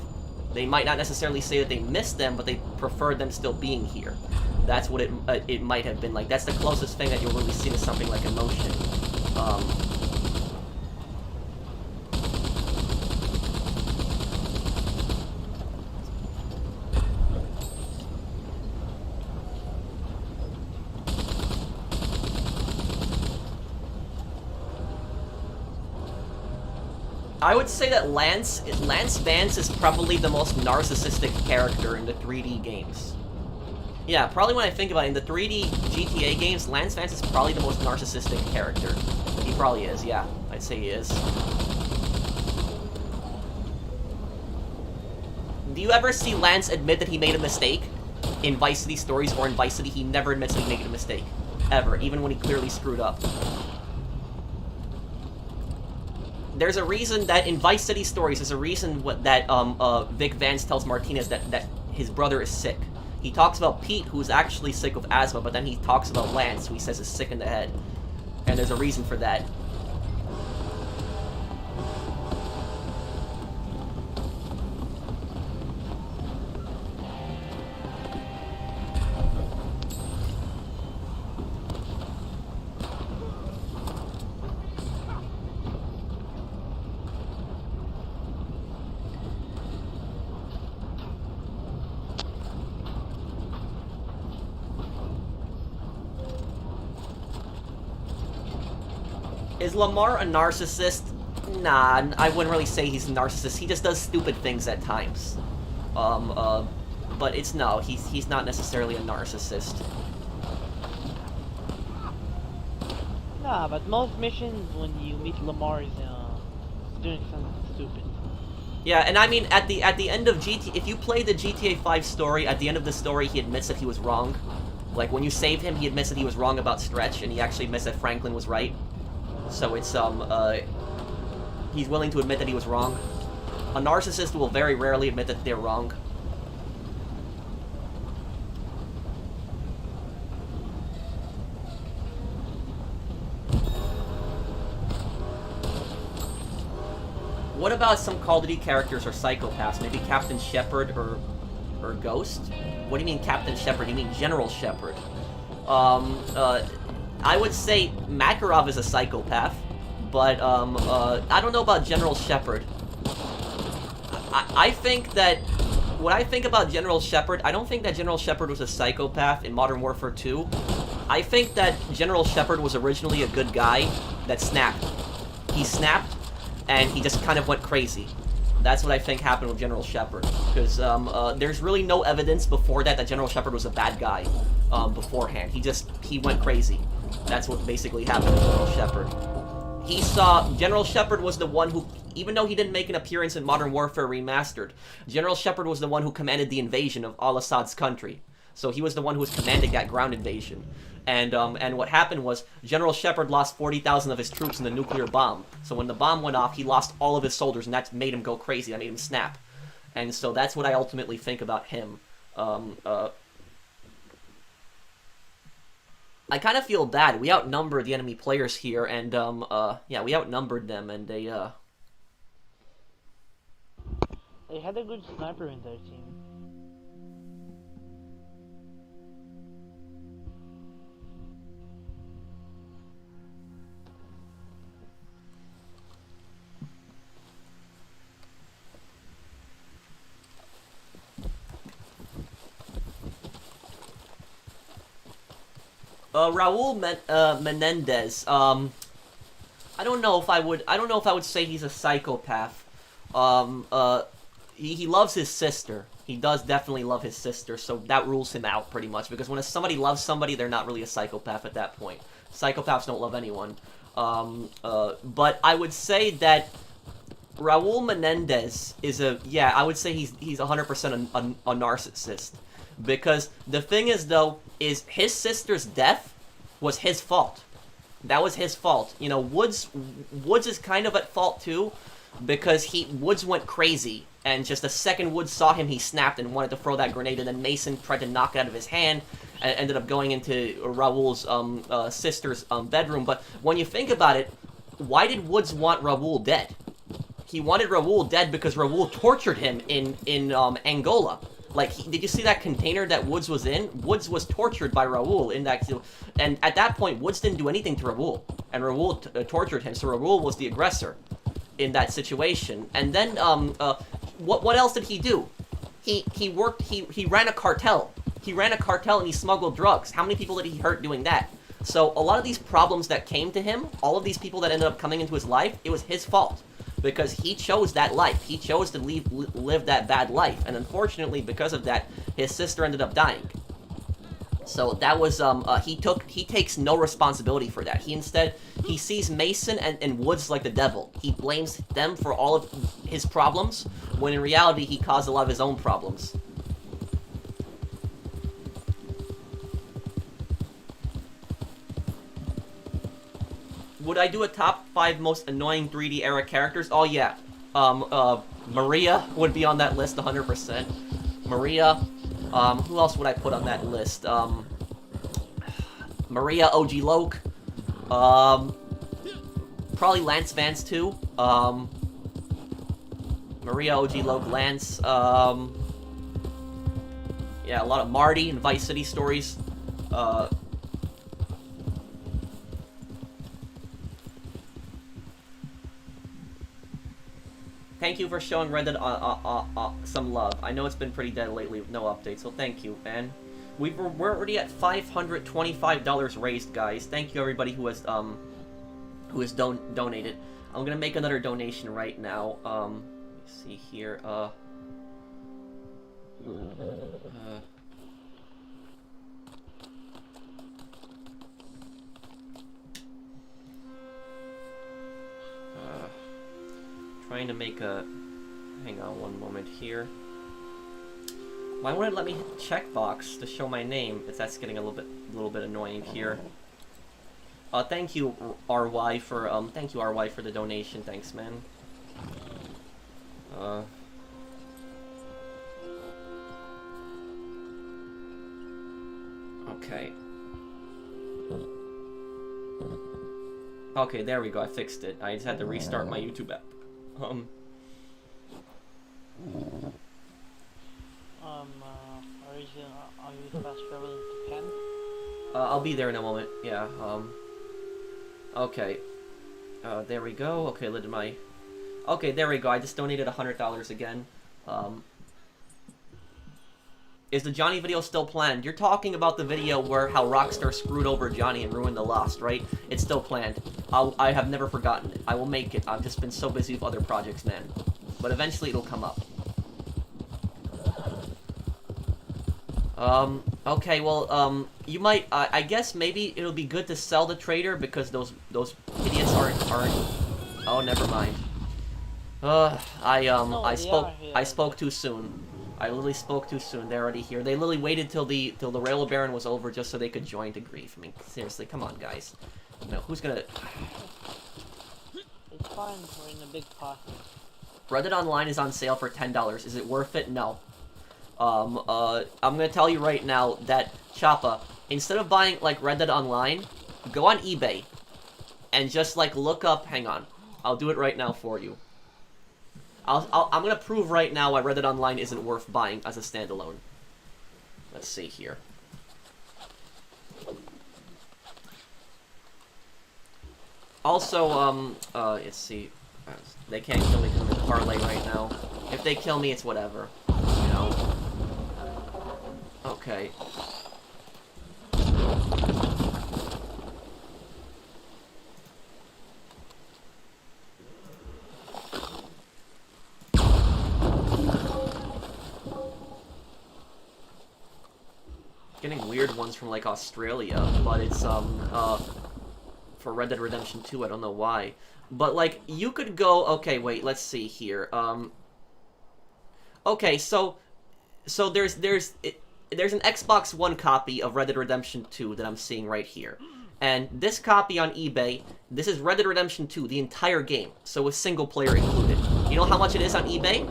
They might not necessarily say that they miss them, but they prefer them still being here. That's what it might have been like. That's the closest thing that you'll really see to something like emotion. I would say that Lance Vance is probably the most narcissistic character in the 3D games. Yeah, probably when I think about it, in the 3D GTA games, Lance Vance is probably the most narcissistic character. He probably is, yeah. I'd say he is. Do you ever see Lance admit that he made a mistake in Vice City Stories, or in Vice City he never admits that he made a mistake? Ever, even when he clearly screwed up. There's a reason that in Vice City Stories, there's a reason that Vic Vance tells Martinez that his brother is sick. He talks about Pete, who's actually sick with asthma, but then he talks about Lance, who he says is sick in the head. And there's a reason for that. Is Lamar a narcissist? Nah, I wouldn't really say he's a narcissist. He just does stupid things at times. But no, he's not necessarily a narcissist. Nah, but most missions when you meet Lamar is doing something stupid. Yeah, and I mean, at the end of if you play the GTA 5 story, at the end of the story, he admits that he was wrong. Like, when you save him, he admits that he was wrong about Stretch, and he actually admits that Franklin was right. So it's, he's willing to admit that he was wrong. A narcissist will very rarely admit that they're wrong. What about some Call of Duty characters or psychopaths? Maybe Captain Shepard or Ghost? What do you mean Captain Shepard? You mean General Shepard? I would say Makarov is a psychopath, but I don't know about General Shepard. I think that when I think about General Shepard, I don't think that General Shepard was a psychopath in Modern Warfare 2. I think that General Shepard was originally a good guy that snapped. He snapped, and he just kind of went crazy. That's what I think happened with General Shepard. Because there's really no evidence before that General Shepard was a bad guy beforehand. He went crazy. That's what basically happened with General Shepard. General Shepard was the one who, even though he didn't make an appearance in Modern Warfare Remastered, General Shepard was the one who commanded the invasion of al-Assad's country. So he was the one who was commanding that ground invasion. And what happened was, General Shepard lost 40,000 of his troops in the nuclear bomb. So when the bomb went off, he lost all of his soldiers, and that made him go crazy. That made him snap. And so that's what I ultimately think about him. I kind of feel bad. We outnumbered the enemy players here, and, yeah, we outnumbered them, and they had a good sniper in their team. Raul Menendez, I don't know if I would say he's a psychopath. He loves his sister. He does definitely love his sister, so that rules him out pretty much, because when somebody loves somebody, they're not really a psychopath at that point. Psychopaths don't love anyone. But I would say that Raul Menendez is I would say he's 100% a narcissist. Because the thing is, though, is his sister's death was his fault. That was his fault. You know, Woods is kind of at fault, too, because Woods went crazy, and just the second Woods saw him, he snapped and wanted to throw that grenade, and then Mason tried to knock it out of his hand, and ended up going into Raul's sister's bedroom. But when you think about it, why did Woods want Raul dead? He wanted Raul dead because Raul tortured him in Angola. Like, did you see that container that Woods was in? Woods was tortured by Raul in that, and at that point, Woods didn't do anything to Raul, and Raul tortured him, so Raul was the aggressor in that situation. And then, what else did he do? He ran a cartel. He ran a cartel and he smuggled drugs. How many people did he hurt doing that? So, a lot of these problems that came to him, all of these people that ended up coming into his life, it was his fault. Because he chose that life. He chose to live that bad life. And unfortunately, because of that, his sister ended up dying. So that was, he takes no responsibility for that. He sees Mason and Woods like the devil. He blames them for all of his problems, when in reality, he caused a lot of his own problems. Would I do a top 5 most annoying 3D era characters? Oh yeah. Maria would be on that list 100%. Maria. Who else would I put on that list? Maria, OG Loke. Probably Lance Vance too. Maria, OG Loke, Lance. Yeah, a lot of Marty and Vice City stories. Thank you for showing Red Dead some love. I know it's been pretty dead lately with no updates, so thank you, man. We're already at $525 raised, guys. Thank you everybody who has who has donated. I'm gonna make another donation right now. Let me see here. Trying to make a. Hang on one moment here. Why won't it let me hit the checkbox to show my name? If that's getting a little bit annoying here. Thank you RY for the donation. Thanks, man. Okay. Okay, there we go. I fixed it. I just had to restart my YouTube app. Are you fast traveling to Japan? I'll be there in a moment. Yeah. Okay. There we go. Okay, Okay, there we go. I just donated $100 again. Is the Johnny video still planned? You're talking about the video where how Rockstar screwed over Johnny and ruined the Lost, right? It's still planned. I have never forgotten it. I will make it. I've just been so busy with other projects, man. But eventually it'll come up. Okay, well, you might, I guess maybe it'll be good to sell the trader because those idiots aren't, oh, never mind. I spoke too soon. I literally spoke too soon. They're already here. They literally waited till the Rail Baron was over just so they could join to grief. I mean, seriously, come on, guys. You know, who's gonna... It's fine, we're in a big pot. Reddit Online is on sale for $10. Is it worth it? No. I'm gonna tell you right now that, Choppa, instead of buying, like, Reddit Online, go on eBay and just, like, look up... Hang on. I'll do it right now for you. I'm gonna prove right now why Reddit Online isn't worth buying as a standalone. Let's see here. Also, let's see. They can't kill me because I'm in parlay right now. If they kill me, it's whatever. You know? Okay. Getting weird ones from, like, Australia, but it's, for Red Dead Redemption 2, I don't know why. But, like, you could go, okay, wait, let's see here, okay, so there's an Xbox One copy of Red Dead Redemption 2 that I'm seeing right here. And this copy on eBay, this is Red Dead Redemption 2, the entire game, so with single player included. You know how much it is on eBay?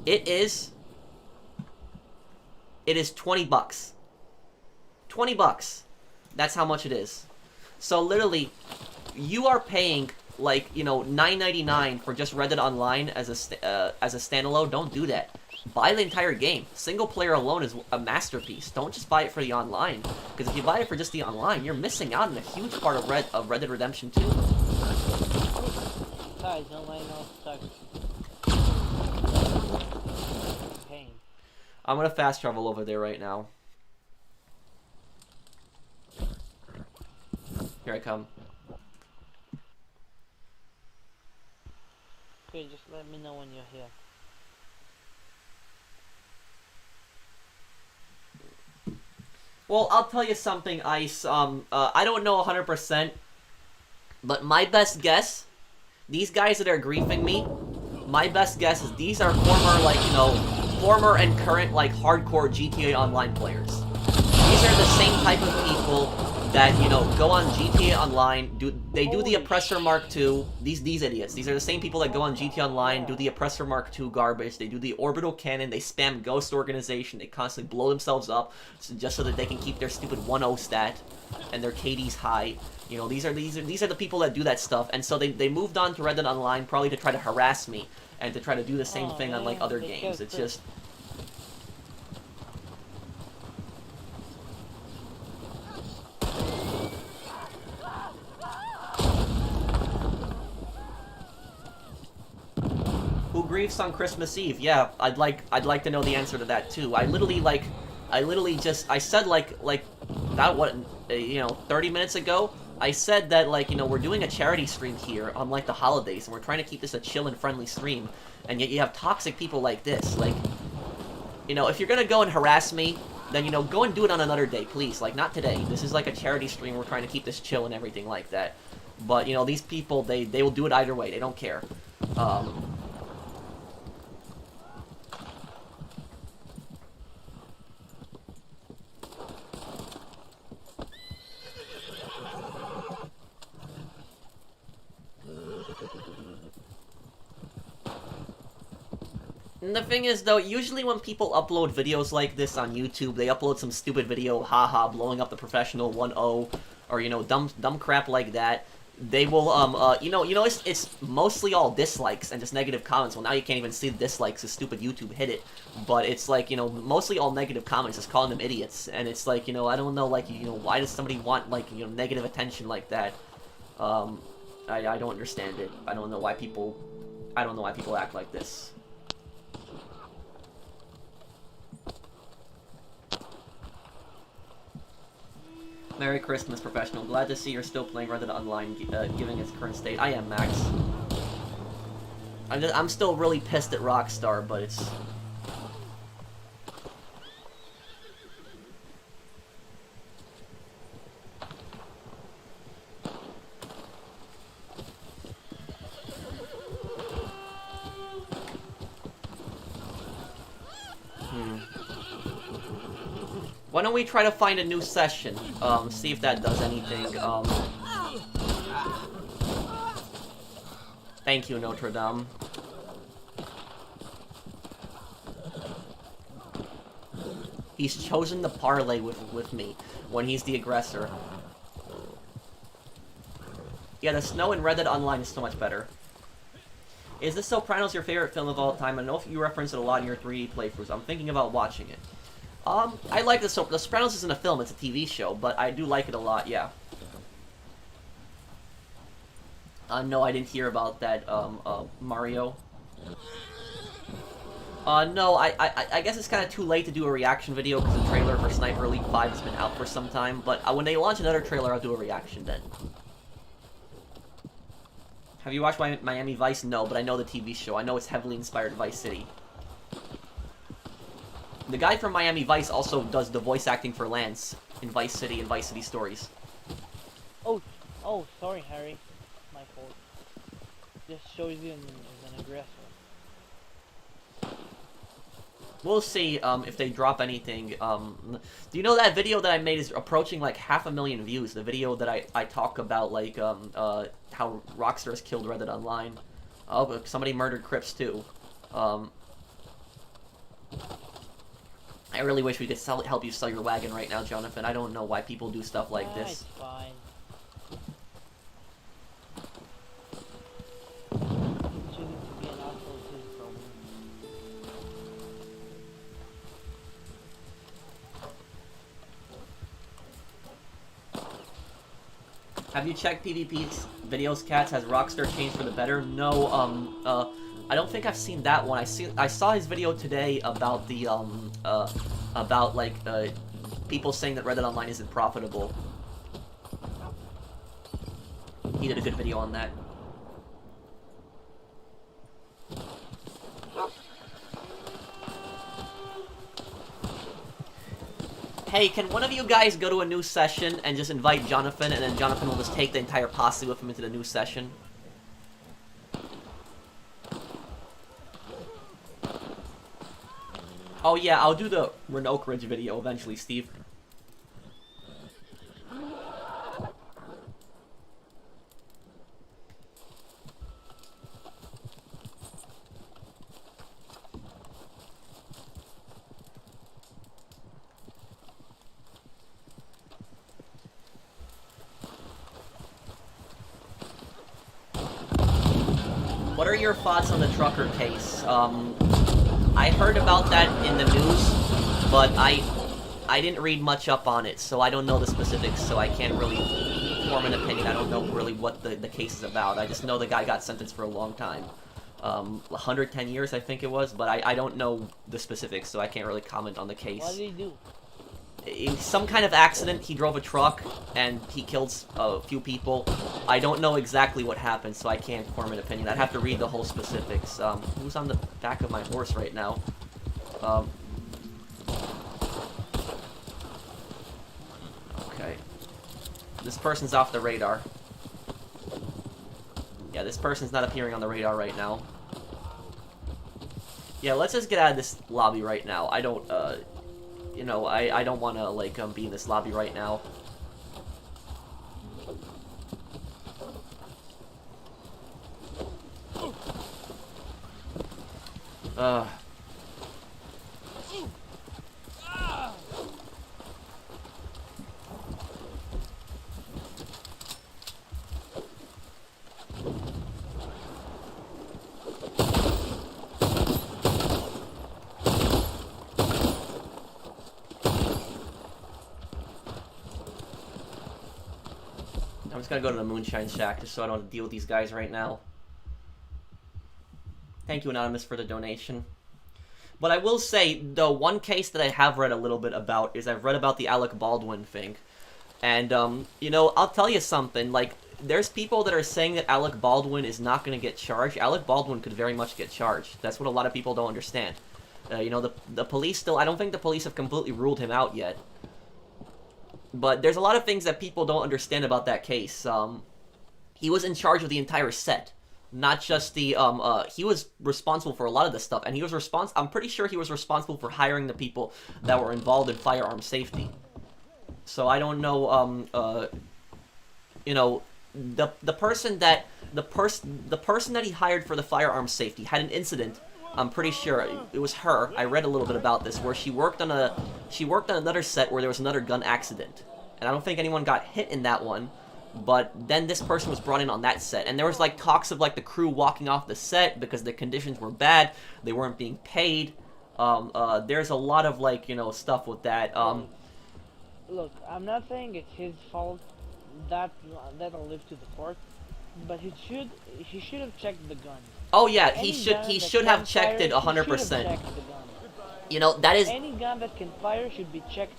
It is 20 bucks. 20 bucks. That's how much it is. So literally, you are paying, like, you know, $9.99 for just Red Dead Online as a standalone. Don't do that. Buy the entire game. Single player alone is a masterpiece. Don't just buy it for the online, because if you buy it for just the online, you're missing out on a huge part of Red Dead Redemption 2. Guys, don't mind all stuck. Pain. I'm gonna fast travel over there right now. Here I come. Okay, just let me know when you're here. Well, I'll tell you something, Ice. I don't know 100%, but my best guess, these guys that are griefing me, my best guess is these are former, like, you know, former and current, like, hardcore GTA Online players. These are the same type of people that, you know, go on GTA Online, do the Oppressor Mark II, these idiots. These are the same people that go on GTA Online, do the Oppressor Mark II garbage, they do the Orbital Cannon, they spam Ghost Organization, they constantly blow themselves up just so that they can keep their stupid 1-0 stat and their KD's high. You know, these are the people that do that stuff, and so they moved on to Red Dead Online probably to try to harass me and to try to do the same thing on, like, other games. It's just... Who griefs on Christmas Eve? Yeah, I'd like to know the answer to that too. I literally said like that, what, you know, 30 minutes ago, I said that, like, you know, we're doing a charity stream here on, like, the holidays, and we're trying to keep this a chill and friendly stream, and yet you have toxic people like this. Like, you know, if you're gonna go and harass me, then, you know, go and do it on another day, please. Like, not today. This is, like, a charity stream. We're trying to keep this chill and everything like that. But, you know, these people, they will do it either way. They don't care. And the thing is, though, usually when people upload videos like this on YouTube, they upload some stupid video, haha, blowing up the professional 1-0, or, you know, dumb crap like that. They will, it's mostly all dislikes and just negative comments. Well, now you can't even see the dislikes, the stupid YouTube hit it. But it's like, you know, mostly all negative comments, just calling them idiots. And it's like, you know, I don't know, like, you know, why does somebody want, like, you know, negative attention like that? I don't understand it. I don't know why people act like this. Merry Christmas, Professional. Glad to see you're still playing Red Dead Online, given its current state. I am, Max. I'm still really pissed at Rockstar, but it's... Why don't we try to find a new session? See if that does anything. Thank you, Notre Dame. He's chosen to parlay with me when he's the aggressor. Yeah, the snow in Red Dead Online is so much better. Is The Sopranos your favorite film of all time? I know if you reference it a lot in your 3D playthroughs. I'm thinking about watching it. I like The Sopranos isn't a film, it's a TV show, but I do like it a lot, yeah. No, I didn't hear about that, Mario. No, I guess it's kind of too late to do a reaction video because the trailer for Sniper Elite 5 has been out for some time, but when they launch another trailer, I'll do a reaction then. Have you watched Miami Vice? No, but I know the TV show. I know it's heavily inspired Vice City. The guy from Miami Vice also does the voice acting for Lance in Vice City and Vice City Stories. Oh, sorry, Harry. My fault. Just shows you as an aggressor. We'll see if they drop anything. Do you know that video that I made is approaching like 500,000 views? The video that I talk about like how Rockstar's killed Red Dead Online. Oh, but somebody murdered Crips too. I really wish we could help you sell your wagon right now, Jonathan. I don't know why people do stuff like this. It's fine. Choosing to be an asshole is his problem. Have you checked PvP's videos, Cats? Has Rockstar changed for the better? No, I don't think I've seen that one. I saw his video today about the, people saying that Red Dead Online isn't profitable. He did a good video on that. Hey, can one of you guys go to a new session and just invite Jonathan, and then Jonathan will just take the entire posse with him into the new session? Oh yeah, I'll do the Renault Ridge video eventually, Steve. What are your thoughts on the trucker case? I heard about that in the news, but I didn't read much up on it, so I don't know the specifics, so I can't really form an opinion. I don't know really what the case is about. I just know the guy got sentenced for a long time. 110 years, I think it was, but I don't know the specifics, so I can't really comment on the case. What did he do? some kind of accident. He drove a truck and he killed a few people. I don't know exactly what happened, so I can't form an opinion. I'd have to read the whole specifics. Who's on the back of my horse right now? Okay. This person's off the radar. Yeah, this person's not appearing on the radar right now. Yeah, let's just get out of this lobby right now. I don't, you know, I don't want to, like, be in this lobby right now. I'm just gonna go to the Moonshine Shack just so I don't have to deal with these guys right now. Thank you, Anonymous, for the donation. But I will say, the one case that I have read a little bit about is I've read about the Alec Baldwin thing. And, you know, I'll tell you something, like, there's people that are saying that Alec Baldwin is not going to get charged. Alec Baldwin could very much get charged. That's what a lot of people don't understand. You know, the police still, I don't think the police have completely ruled him out yet. But there's a lot of things that people don't understand about that case. He was in charge of the entire set. Not just the, he was responsible for a lot of this stuff, and he was I'm pretty sure he was responsible for hiring the people that were involved in firearm safety. So I don't know, you know, the person that he hired for the firearm safety had an incident. I'm pretty sure it was her. I read a little bit about this, where she worked on another set where there was another gun accident, and I don't think anyone got hit in that one. But then this person was brought in on that set, and there was like talks of like the crew walking off the set because the conditions were bad, they weren't being paid. There's a lot of like, you know, stuff with that. Look, I'm not saying it's his fault. That'll live to the court, but he should have checked the gun. Oh yeah, he should have checked it 100%. You know, that is any gun that can fire should be checked.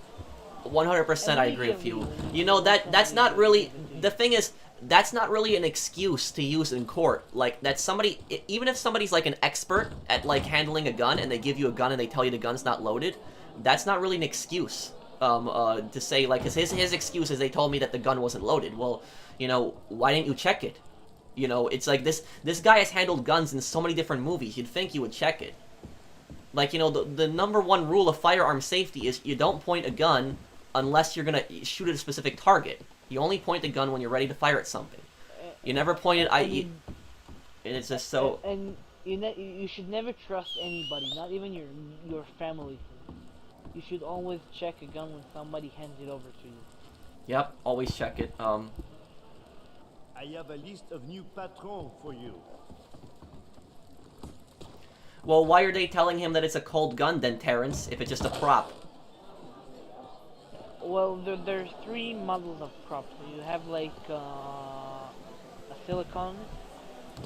100%. I agree with you. You know, that's not really, the thing is, that's not really an excuse to use in court. Like, that somebody, even if somebody's like an expert at like handling a gun and they give you a gun and they tell you the gun's not loaded, that's not really an excuse to say, like, 'cause his excuse is they told me that the gun wasn't loaded. Well, you know, why didn't you check it? You know, it's like this guy has handled guns in so many different movies, you'd think you would check it. Like, you know, the number one rule of firearm safety is you don't point a gun unless you're gonna shoot at a specific target. You only point the gun when you're ready to fire at something. You never point it, and it's just so... And you should never trust anybody, not even your family. You should always check a gun when somebody hands it over to you. Yep, always check it. I have a list of new patrons for you. Well, why are they telling him that it's a cold gun then, Terrence, if it's just a prop? Well, there's three models of props. You have like a silicone,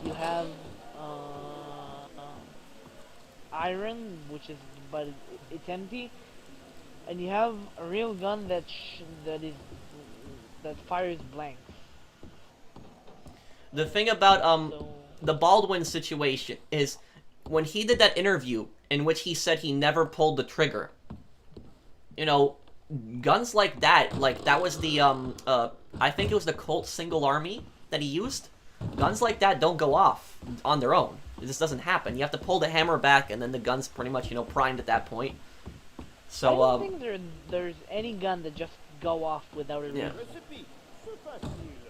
you have iron, which is but it's empty, and you have a real gun that fires blanks. The thing about So, the Baldwin situation is when he did that interview in which he said he never pulled the trigger. You know, guns like that was the I think it was the Colt single army that he used. Guns like that don't go off on their own. It just doesn't happen. You have to pull the hammer back, and then the gun's pretty much, you know, primed at that point. So I don't think there's any gun that just go off without a reason.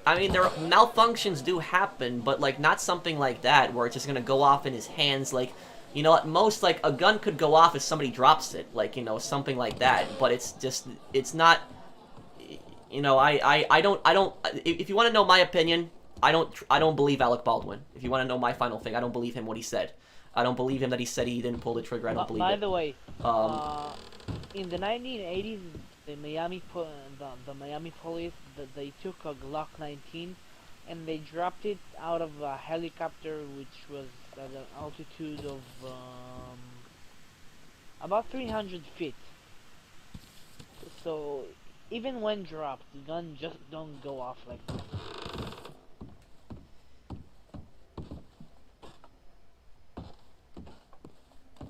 I mean, malfunctions do happen, but like not something like that where it's just gonna go off in his hands. Like, you know, at most, like a gun could go off if somebody drops it, like, you know, something like that. But it's not. You know, I don't. If you want to know my opinion, I don't believe Alec Baldwin. If you want to know my final thing, I don't believe him what he said. I don't believe him that he said he didn't pull the trigger. I don't believe it. By the way, in the 1980s, the Miami police, they took a Glock 19 and they dropped it out of a helicopter which was at an altitude of about 300 feet. So So even when dropped, the gun just don't go off like this.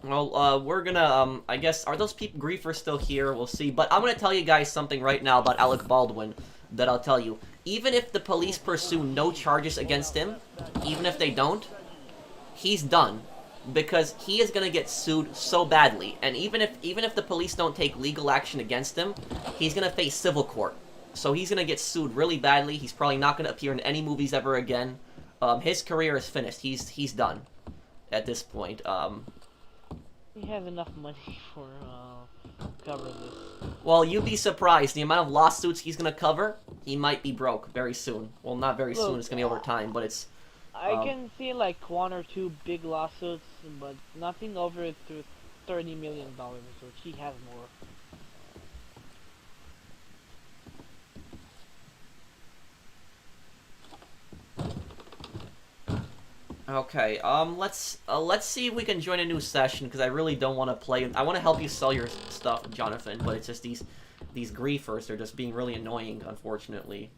Well, we're gonna, I guess, are those griefers still here? We'll see. But I'm gonna tell you guys something right now about Alec Baldwin that I'll tell you. Even if the police pursue no charges against him, even if they don't, he's done. Because he is gonna get sued so badly. And even if the police don't take legal action against him, he's gonna face civil court. So he's gonna get sued really badly. He's probably not gonna appear in any movies ever again. His career is finished. He's done at this point. He has enough money for cover this. Well, you'd be surprised. The amount of lawsuits he's gonna cover, he might be broke very soon. Well, not very soon. It's gonna be over time, but it's... I can see like 1 or 2 big lawsuits, but nothing over to $30 million, which he has more. Okay, let's see if we can join a new session, because I really don't want to play. I want to help you sell your stuff, Jonathan, but it's just these griefers, they're just being really annoying, unfortunately.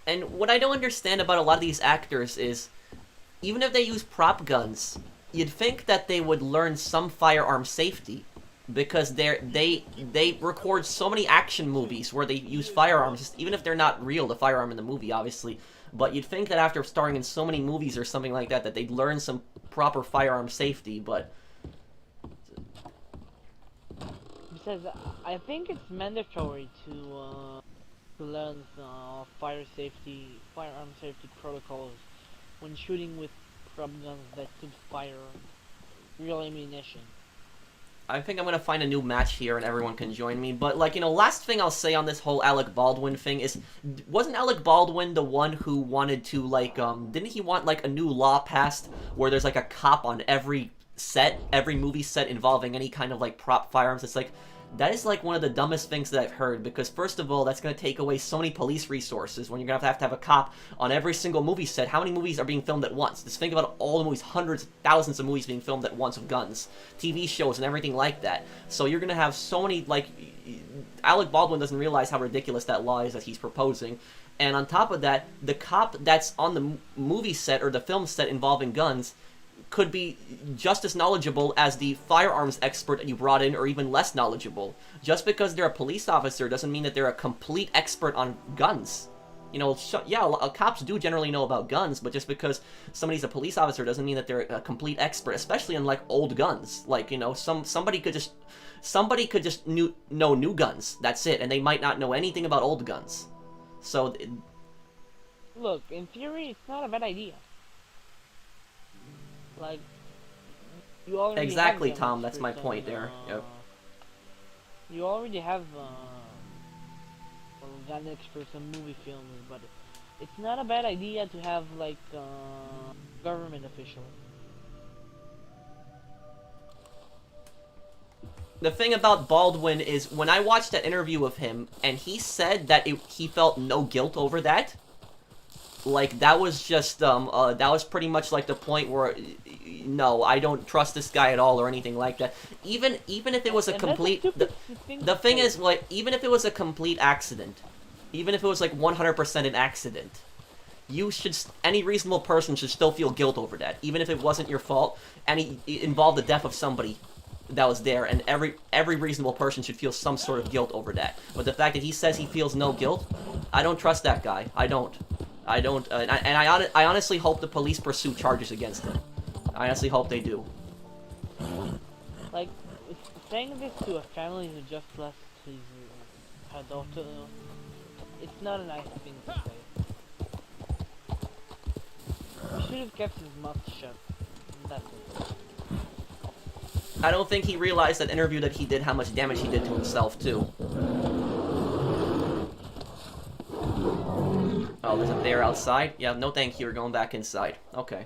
And what I don't understand about a lot of these actors is, even if they use prop guns, you'd think that they would learn some firearm safety, because they record so many action movies where they use firearms, even if they're not real, the firearm in the movie, obviously. But you'd think that after starring in so many movies or something like that, that they'd learn some proper firearm safety, but... Besides, I think it's mandatory to learn firearm safety protocols when shooting with prop guns that could fire real ammunition. I think I'm gonna find a new match here and everyone can join me, but, like, you know, last thing I'll say on this whole Alec Baldwin thing is, wasn't Alec Baldwin the one who wanted to, like, didn't he want, like, a new law passed where there's, like, a cop on every movie set involving any kind of, like, prop firearms? It's like, that is, like, one of the dumbest things that I've heard, because, first of all, that's going to take away so many police resources when you're going to have a cop on every single movie set. How many movies are being filmed at once? Just think about all the movies, hundreds, thousands of movies being filmed at once with guns, TV shows, and everything like that. So you're going to have so many, like, Alec Baldwin doesn't realize how ridiculous that law is that he's proposing. And on top of that, the cop that's on the movie set or the film set involving guns could be just as knowledgeable as the firearms expert that you brought in, or even less knowledgeable. Just because they're a police officer doesn't mean that they're a complete expert on guns. You know, yeah, cops do generally know about guns, but just because somebody's a police officer doesn't mean that they're a complete expert, especially on, like, old guns. Like, you know, somebody could just know new guns, that's it, and they might not know anything about old guns. So... Look, in theory, it's not a bad idea. Like, you already exactly, have Tom, that's my point there. Yep. You already have gun experts in movie films, but it's not a bad idea to have, like, government officials. The thing about Baldwin is, when I watched that interview of him, and he said that he felt no guilt over that, like, that was just, that was pretty much, like, the point where, no, I don't trust this guy at all, or anything like that. Even if it was a complete, the thing is, like, even if it was a complete accident, even if it was, like, 100% an accident, any reasonable person should still feel guilt over that, even if it wasn't your fault, and it involved the death of somebody that was there, and every reasonable person should feel some sort of guilt over that. But the fact that he says he feels no guilt, I don't trust that guy. I don't, and I honestly hope the police pursue charges against him. I honestly hope they do. Like, saying this to a family who just lost her daughter, it's not a nice thing to say. He should have kept his mouth shut. That's it. I don't think he realized that interview that he did how much damage he did to himself, too. Oh, there's a bear outside? Yeah, no thank you, we're going back inside. Okay.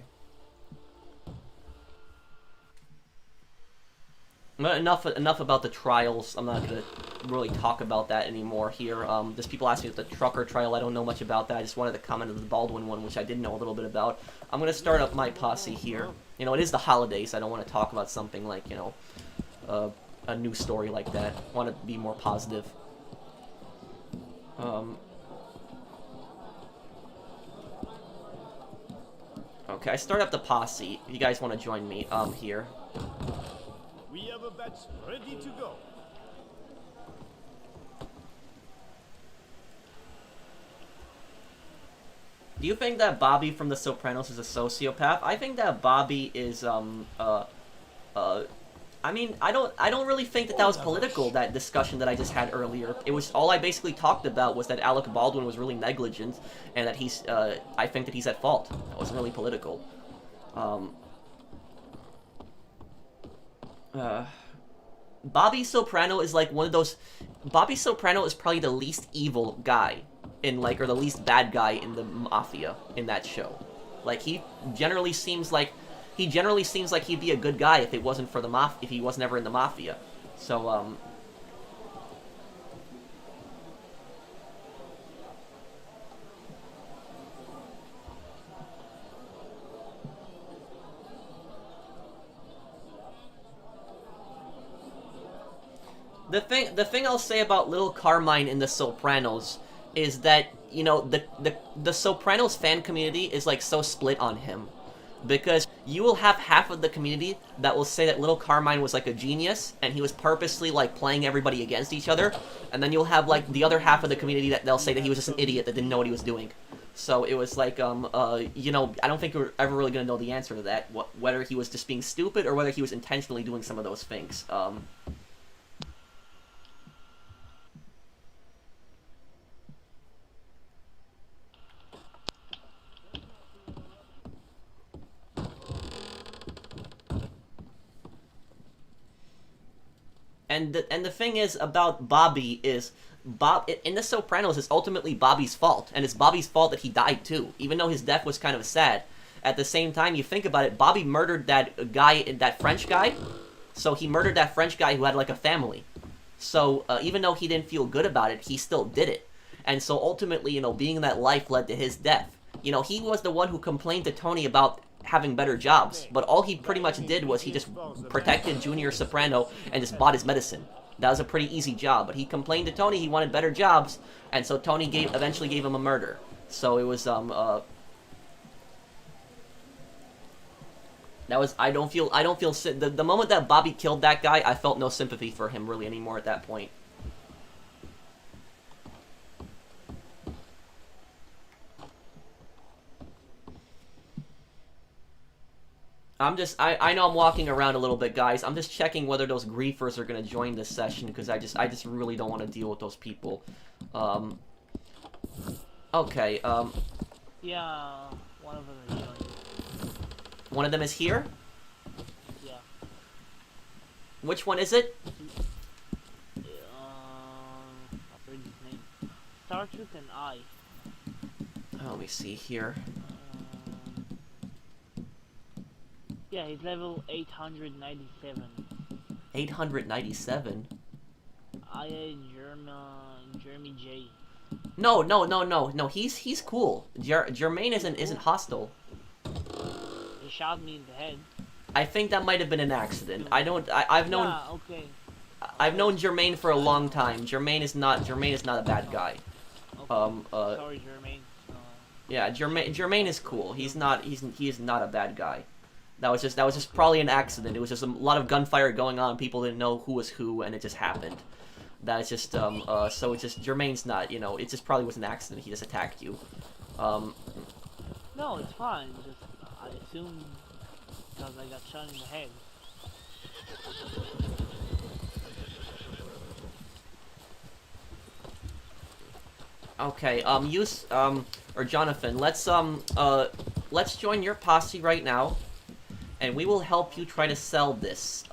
Enough about the trials. I'm not gonna really talk about that anymore here. There's people asking about the trucker trial. I don't know much about that. I just wanted to comment on the Baldwin one, which I did know a little bit about. I'm going to start up my posse here. You know, it is the holidays. I don't want to talk about something like, you know, a news story like that. I want to be more positive. Okay, I start up the posse. If you guys want to join me, here. We have a batch ready to go. Do you think that Bobby from The Sopranos is a sociopath? I think that Bobby is, I mean, I don't really think that was political, that discussion that I just had earlier. It was, all I basically talked about was that Alec Baldwin was really negligent, and that he's, I think that he's at fault. That wasn't really political. Bobby Soprano is like one of those, Bobby Soprano is probably the least evil guy in, like, or the least bad guy in the Mafia in that show. Like, he generally seems like he'd be a good guy if it wasn't for the if he wasn't ever in the Mafia. So, the thing I'll say about Little Carmine in The Sopranos is that, you know, the Sopranos fan community is, like, so split on him. Because you will have half of the community that will say that Little Carmine was, like, a genius, and he was purposely, like, playing everybody against each other. And then you'll have, like, the other half of the community that they'll say that he was just an idiot that didn't know what he was doing. So it was like, you know, I don't think we're ever really gonna know the answer to that. Whether he was just being stupid or whether he was intentionally doing some of those things. And the thing is about Bobby is, in The Sopranos, it's ultimately Bobby's fault. And it's Bobby's fault that he died too. Even though his death was kind of sad. At the same time, you think about it, Bobby murdered that guy, that French guy. So he murdered that French guy who had, like, a family. So, even though he didn't feel good about it, he still did it. And so ultimately, you know, being in that life led to his death. You know, he was the one who complained to Tony about having better jobs, but all he pretty much did was he just protected Junior Soprano and just bought his medicine. That was a pretty easy job, but he complained to Tony he wanted better jobs, and so Tony eventually gave him a murder. So it was that was, I don't feel the moment that Bobby killed that guy, I felt no sympathy for him really anymore at that point. I know I'm walking around a little bit, guys. I'm just checking whether those griefers are gonna join this session, because I just really don't want to deal with those people. Okay, Yeah, one of them is joining. one of them is here? Yeah. Which one is it? I forget his name. Starts with an I. Oh, let me see here. Yeah, he's level 897. 897? Jeremy J. No, he's cool. Jermaine isn't hostile. He shot me in the head. I think that might have been an accident. I've known Yeah, okay. I've known Jermaine for a long time. Jermaine is not a bad guy. Okay. Sorry, Jermaine. Yeah, Jermaine is cool. He is not a bad guy. That was just probably an accident. It was just a lot of gunfire going on. People didn't know who was who, and it just happened. That's just so it's just Jermaine's not, you know, it just probably was an accident. He just attacked you. No, it's fine. Just I assume because I got shot in the head. Okay, or Jonathan, let's join your posse right now, and we will help you try to sell this.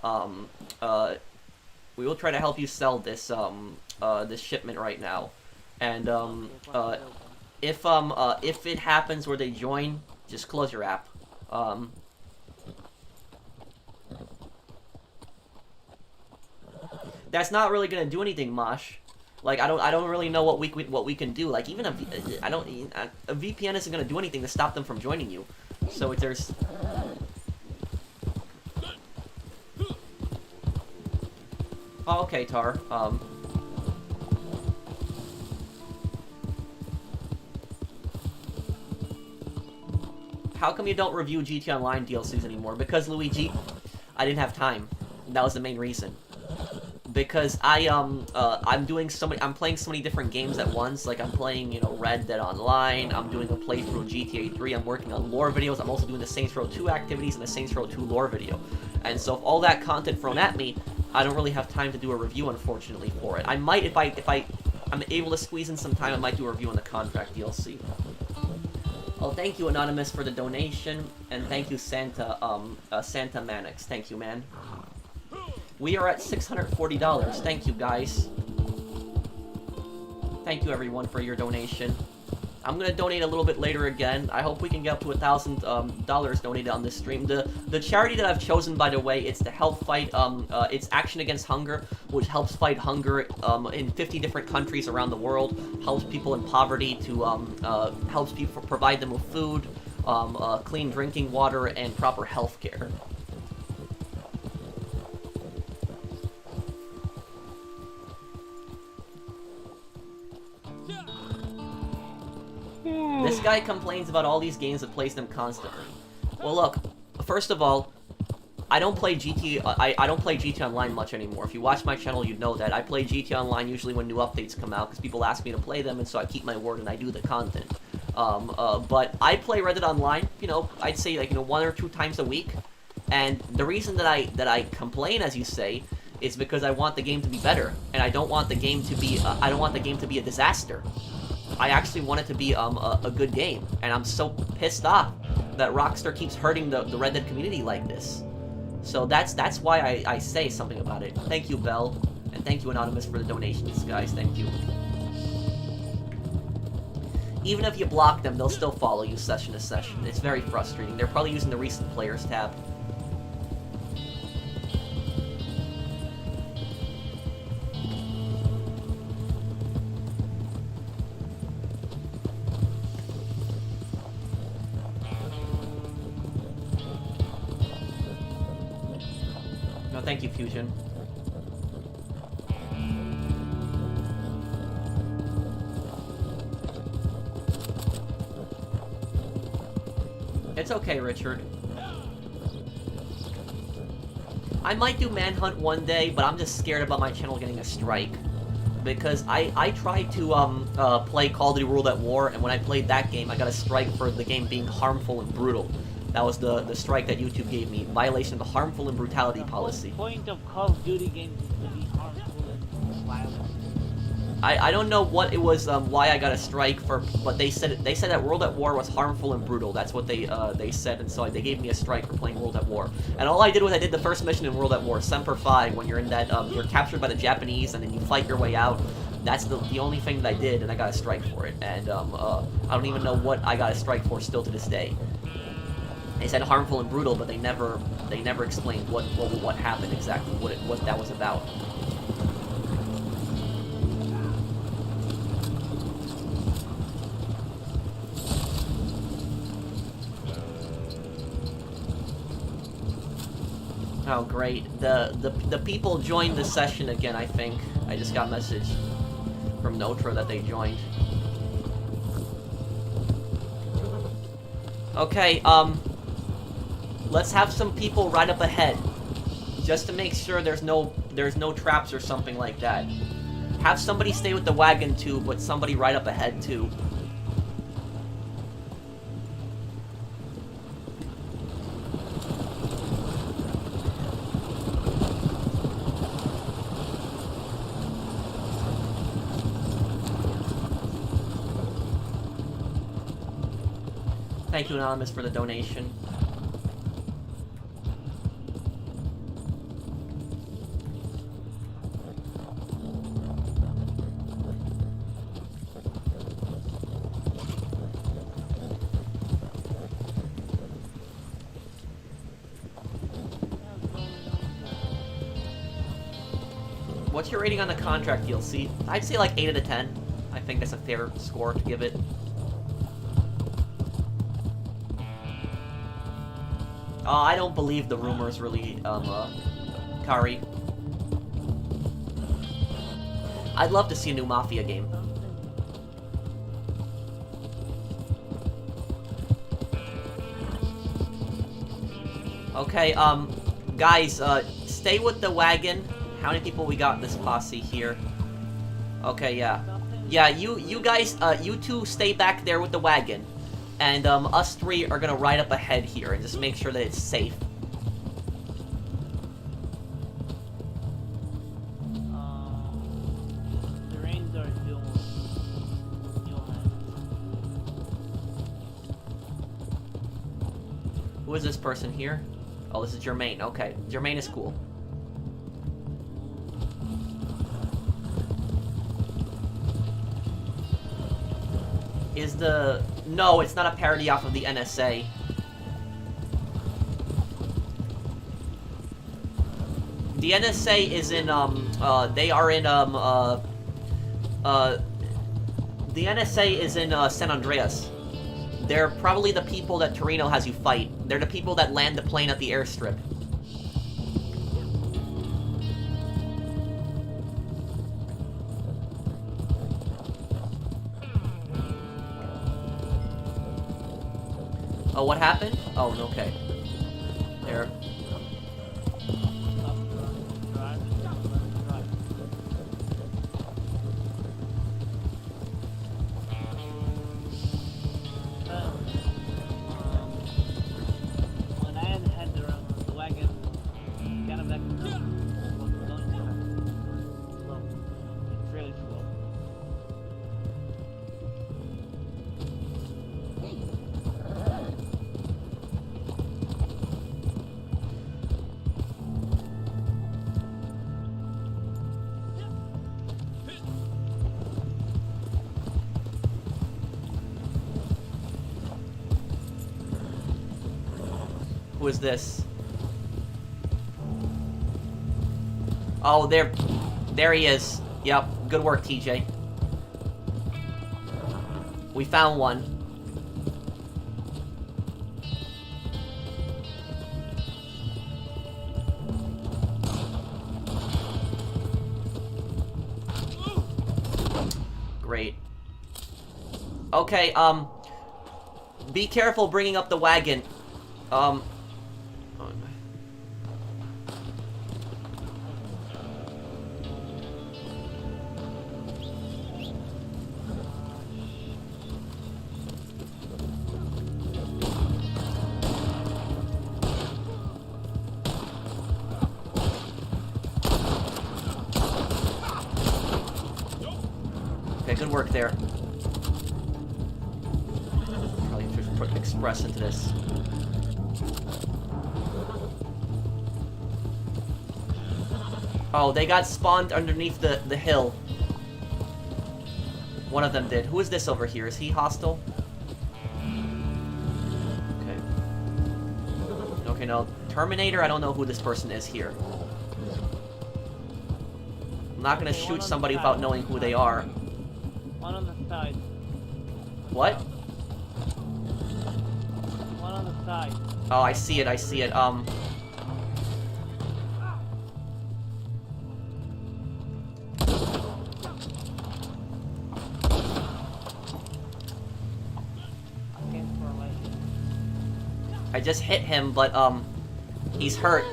We will try to help you sell this, this shipment right now. And, if it happens where they join, just close your app. that's not really gonna do anything, Mosh. Like, I don't really know what we can do. Like, even a VPN isn't gonna do anything to stop them from joining you. So there's. Oh, okay, Tar. How come you don't review GT Online DLCs anymore? Because, Luigi, I didn't have time. That was the main reason. Because I'm playing so many different games at once. Like, I'm playing, you know, Red Dead Online, I'm doing a playthrough of GTA 3, I'm working on lore videos, I'm also doing the Saints Row 2 activities and the Saints Row 2 lore video. And so, if all that content thrown at me, I don't really have time to do a review, unfortunately, for it. I might, if I'm able to squeeze in some time, I might do a review on the Contract DLC. Well, thank you, Anonymous, for the donation, and thank you, Santa Manix. Thank you, man. We are at $640. Thank you, guys. Thank you, everyone, for your donation. I'm gonna donate a little bit later again. I hope we can get up to $1,000 donated on this stream. The charity that I've chosen, by the way, it's to help fight it's Action Against Hunger, which helps fight hunger in 50 different countries around the world. Helps people in poverty to helps people provide them with food, clean drinking water, and proper health care. This guy complains about all these games that plays them constantly. Well, look, first of all, I don't play GT. I don't play GT Online much anymore. If you watch my channel, you'd know that I play GT Online usually when new updates come out because people ask me to play them, and so I keep my word and I do the content. But I play Red Dead Online. You know, I'd say like 1 or 2 times a week, and the reason that I complain, as you say, is because I want the game to be better, and I don't want the game to be a disaster. I actually want it to be a good game, and I'm so pissed off that Rockstar keeps hurting the Red Dead community like this. So that's why I say something about it. Thank you, Bell, and thank you, Anonymous, for the donations, guys. Thank you. Even if you block them, they'll still follow you session to session. It's very frustrating. They're probably using the recent players tab. Thank you, Fusion. It's okay, Richard. I might do Manhunt one day, but I'm just scared about my channel getting a strike. Because I tried to play Call of Duty World at War, and when I played that game, I got a strike for the game being harmful and brutal. That was the strike that YouTube gave me. Violation of the harmful and brutality policy. The point of Call of Duty games is to be harmful and violent. I don't know what it was, why I got a strike for, but they said that World at War was harmful and brutal. That's what they said, and so they gave me a strike for playing World at War. And all I did was I did the first mission in World at War, Semper Fi, when you're in that you're captured by the Japanese and then you fight your way out. That's the only thing that I did, and I got a strike for it. And I don't even know what I got a strike for still to this day. They said harmful and brutal, but they never explained what happened exactly, what that was about. Oh great, the people joined the session again. I think I just got a message from Notra that they joined. Okay, let's have some people right up ahead, just to make sure there's no traps or something like that. Have somebody stay with the wagon too, but somebody right up ahead too. Thank you, Anonymous, for the donation. What's your rating on the contract DLC? I'd say like 8 out of 10. I think that's a fair score to give it. I don't believe the rumors really, Kari. I'd love to see a new Mafia game. Okay, guys, stay with the wagon. How many people we got in this posse here? Okay, yeah. Yeah, you guys, you two stay back there with the wagon. And, us three are gonna ride up ahead here and just make sure that it's safe. The reins are still... Who is this person here? Oh, this is Jermaine. Okay, Jermaine is cool. Is the... No, it's not a parody off of the NSA. The NSA is in, they are in, the NSA is in, San Andreas. They're probably the people that Torino has you fight. They're the people that land the plane at the airstrip. Oh, what happened? Oh, okay. There. When I had the wagon, kind of like it's really slow. Who is this? Oh, there he is. Yep, good work, TJ. We found one. Great. Okay, be careful bringing up the wagon. Okay, good work there. Probably should put Express into this. Oh, they got spawned underneath the hill. One of them did. Who is this over here? Is he hostile? Okay. Okay, no. Terminator, I don't know who this person is here. I'm not gonna shoot somebody without knowing who they are. One on the side. What? One on the side. Oh, I see it, I see it. I just hit him, but, he's hurt.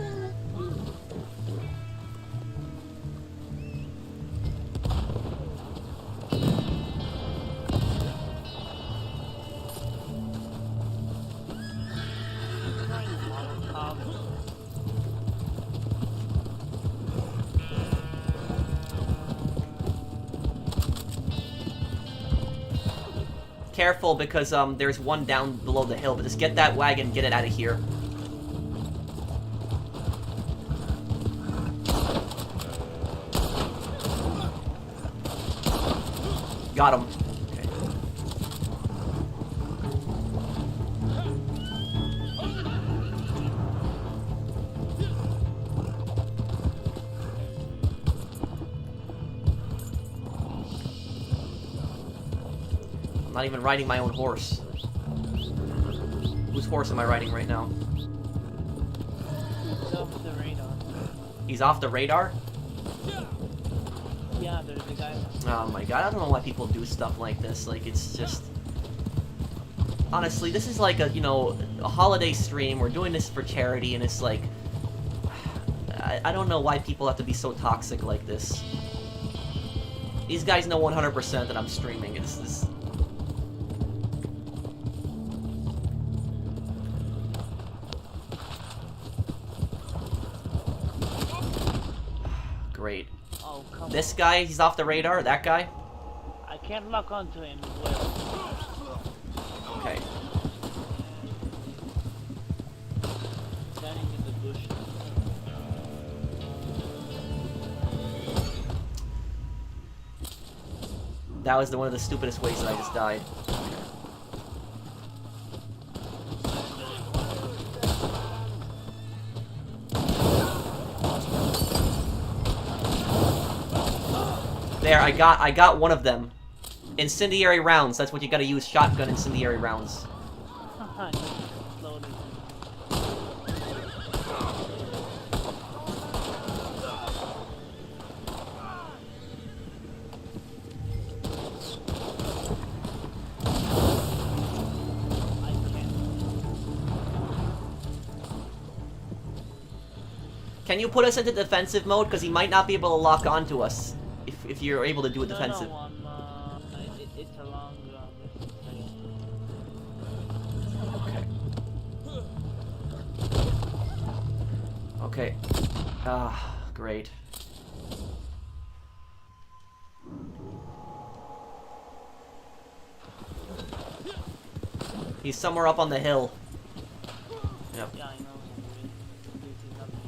Careful, because there's one down below the hill, but just get that wagon, get it out of here. Got him. Okay. not even riding my own horse. Whose horse am I riding right now? It's off the radar. He's off the radar? Yeah, there's a guy. Oh my god, I don't know why people do stuff like this. Like, it's just... Honestly, this is like a, you know, a holiday stream. We're doing this for charity, and it's like... I don't know why people have to be so toxic like this. These guys know 100% that I'm streaming. It's this... Great. Oh, come This on. guy, he's off the radar. That guy? I can't lock onto him well. Okay. Standing in the bush. That was one of the stupidest ways that I just died. There, I got one of them. Incendiary rounds, that's what you gotta use, shotgun incendiary rounds. Loading. I can't. Can you put us into defensive mode? Because he might not be able to lock onto us if you're able to do a defensive. No, it's a long distance. Okay. Ah, great. He's somewhere up on the hill. Yep. Yeah, I know. This is not enough.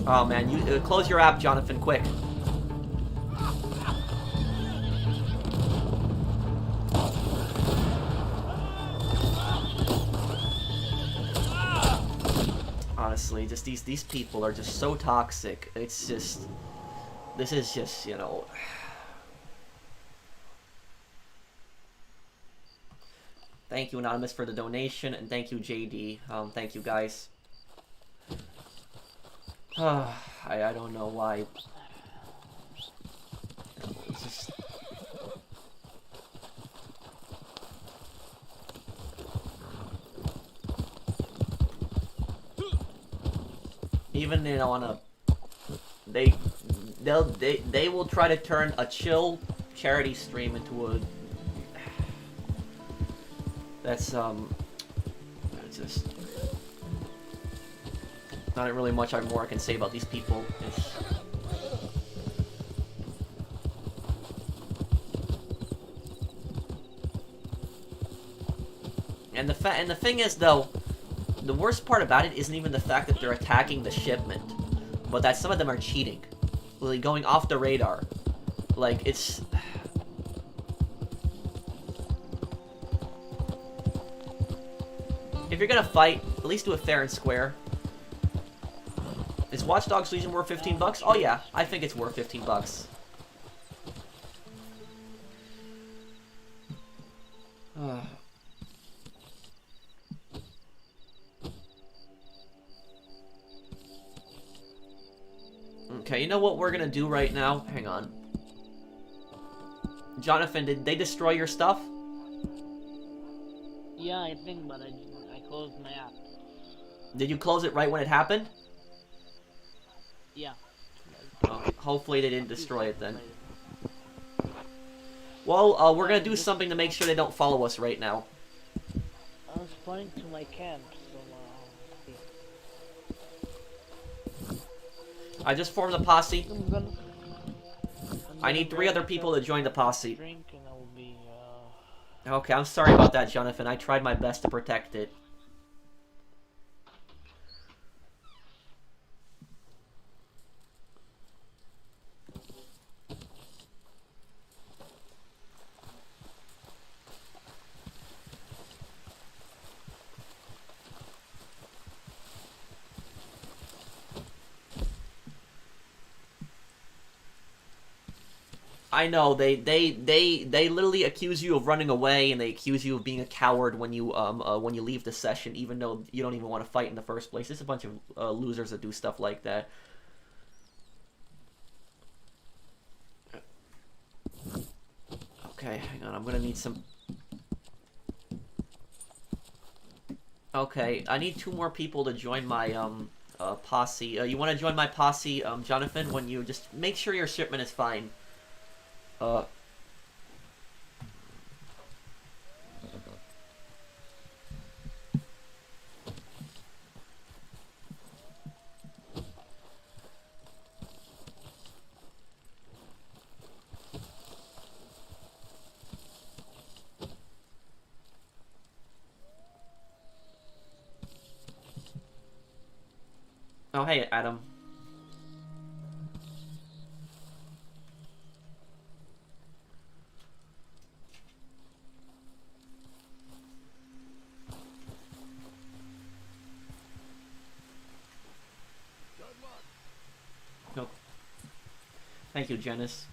Oh man, you close your app, Jonathan, quick. Honestly, just these people are just so toxic. It's just, this is just, you know. Thank you, Anonymous, for the donation, and thank you, JD. Thank you, guys. I don't know why. It's just... Even, you know, on a... They will try to turn a chill charity stream into a... That's, it's just... Not really much more I can say about these people. And the thing is, though, the worst part about it isn't even the fact that they're attacking the shipment, but that some of them are cheating, like going off the radar. Like, it's... If you're gonna fight, at least do it fair and square. Is Watch Dogs Legion worth 15 bucks? Oh yeah, I think it's worth 15 bucks. Okay, you know what we're gonna do right now? Hang on. Jonathan, did they destroy your stuff? Yeah, I think, but I closed my app. Did you close it right when it happened? Yeah. Okay, hopefully they didn't destroy it then. Well, we're gonna do something to make sure they don't follow us right now. I was pointing to my camp, so I just formed a posse. I'm gonna I need 3 other people to join the posse. drink and I will be, Okay, I'm sorry about that, Jonathan. I tried my best to protect it. I know they literally accuse you of running away, and they accuse you of being a coward when you leave the session, even though you don't even want to fight in the first place. There's a bunch of losers that do stuff like that. Okay, hang on. I'm gonna need some. Okay, I need 2 more people to join my posse. You want to join my posse, Jonathan? When you just make sure your shipment is fine. Oh, hey, Adam. No. Thank you, Janice.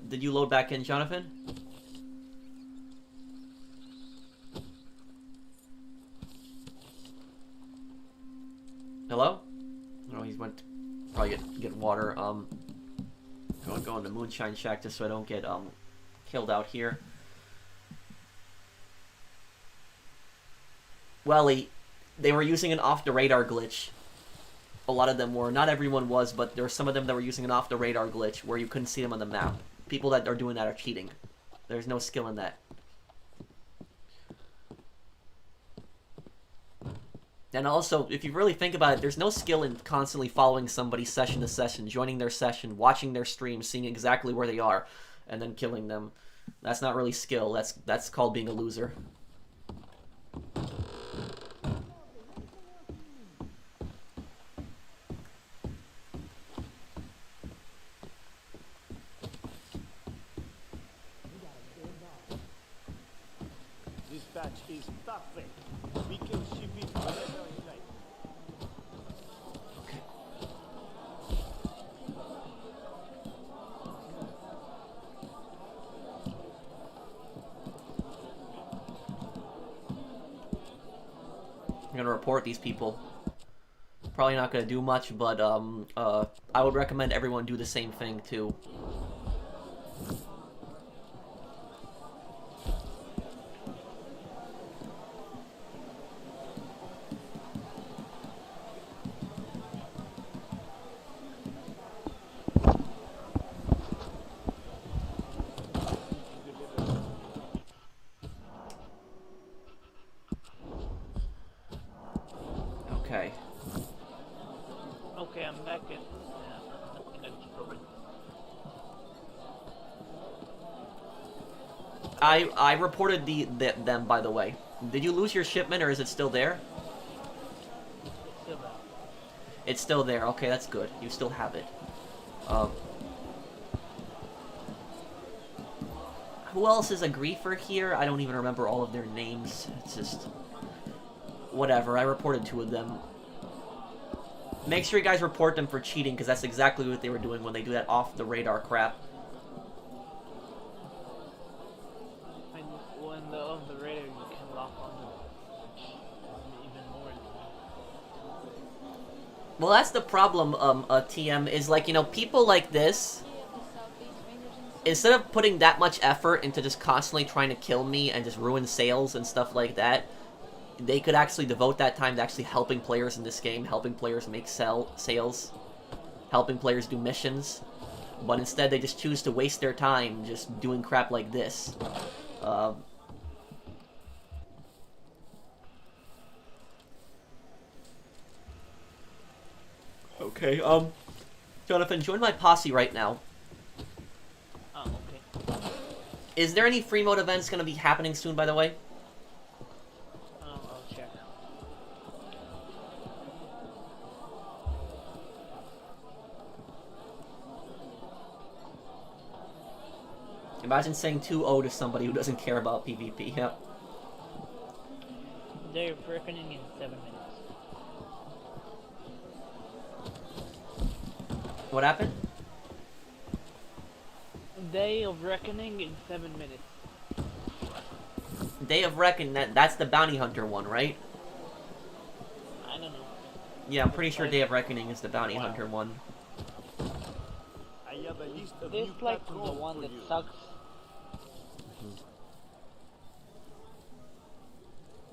Did you load back in, Jonathan? Hello? No, he's went to probably get water. Go in the moonshine shack just so I don't get killed out here. Welly, they were using an off the radar glitch. A lot of them were. Not everyone was, but there were some of them that were using an off the radar glitch where you couldn't see them on the map. People that are doing that are cheating. There's no skill in that. And also, if you really think about it, there's no skill in constantly following somebody session to session, joining their session, watching their stream, seeing exactly where they are, and then killing them. That's not really skill. That's called being a loser. This batch is perfect. We can ship it whenever you like. I'm gonna report these people. Probably not gonna do much, but I would recommend everyone do the same thing too. Okay. Okay, I'm back in. I reported them, by the way. Did you lose your shipment, or is it still there? Still back. It's still there. Okay, that's good. You still have it. Who else is a griefer here? I don't even remember all of their names. It's just... whatever, I reported 2 of them. Make sure you guys report them for cheating, because that's exactly what they were doing when they do that off-the-radar crap. When the on the radar, you can lock on even more. Well, that's the problem, TM, is like, you know, people like this, instead of putting that much effort into just constantly trying to kill me and just ruin sales and stuff like that, they could actually devote that time to actually helping players in this game, helping players make sales, helping players do missions. But instead, they just choose to waste their time just doing crap like this. Okay, Jonathan, join my posse right now. Oh, okay. Is there any free mode events going to be happening soon, by the way? I'll check. Imagine saying 2-0 to somebody who doesn't care about PvP. Yep. Day of Reckoning in 7 minutes. What happened? Day of Reckoning in 7 minutes. Day of Reckoning, that's the bounty hunter one, right? I don't know. Yeah, I'm pretty sure Day of Reckoning is the bounty hunter one. I have a list of This new like the patrons one for that you. sucks.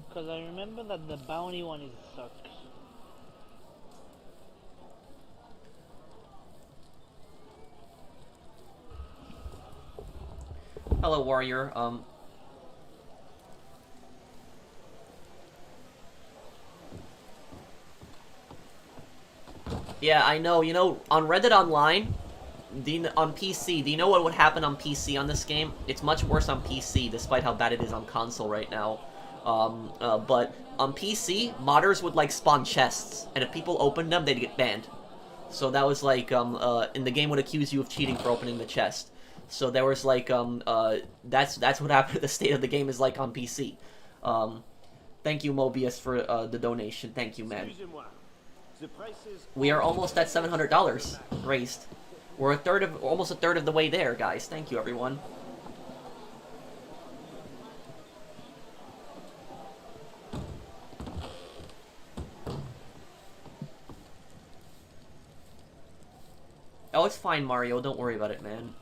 Because I remember that the bounty one is sucks. Hello, warrior. Yeah, I know. You know, on Reddit Online, on PC, do you know what would happen on PC on this game? It's much worse on PC, despite how bad it is on console right now. But on PC, modders would, like, spawn chests, and if people opened them, they'd get banned. So that was, like, and the game would accuse you of cheating for opening the chest. So there was, like, that's what happened. The state of the game is like on PC. Thank you, Mobius, for the donation. Thank you, man. Excusez-moi. The prices We are almost at $700 raised. We're almost a third of the way there, guys. Thank you, everyone. Oh, it's fine, Mario. Don't worry about it, man.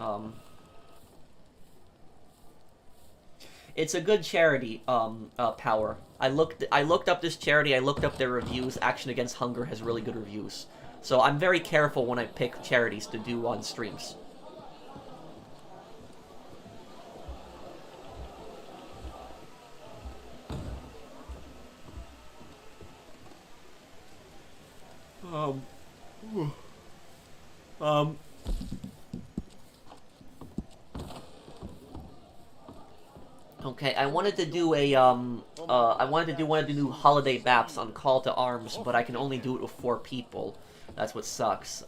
It's a good charity, Power. I looked up this charity, I looked up their reviews. Action Against Hunger has really good reviews. So I'm very careful when I pick charities to do on streams. Okay, I wanted to do a, I wanted to do one of the new holiday maps on Call to Arms, but I can only do it with 4 people. That's what sucks.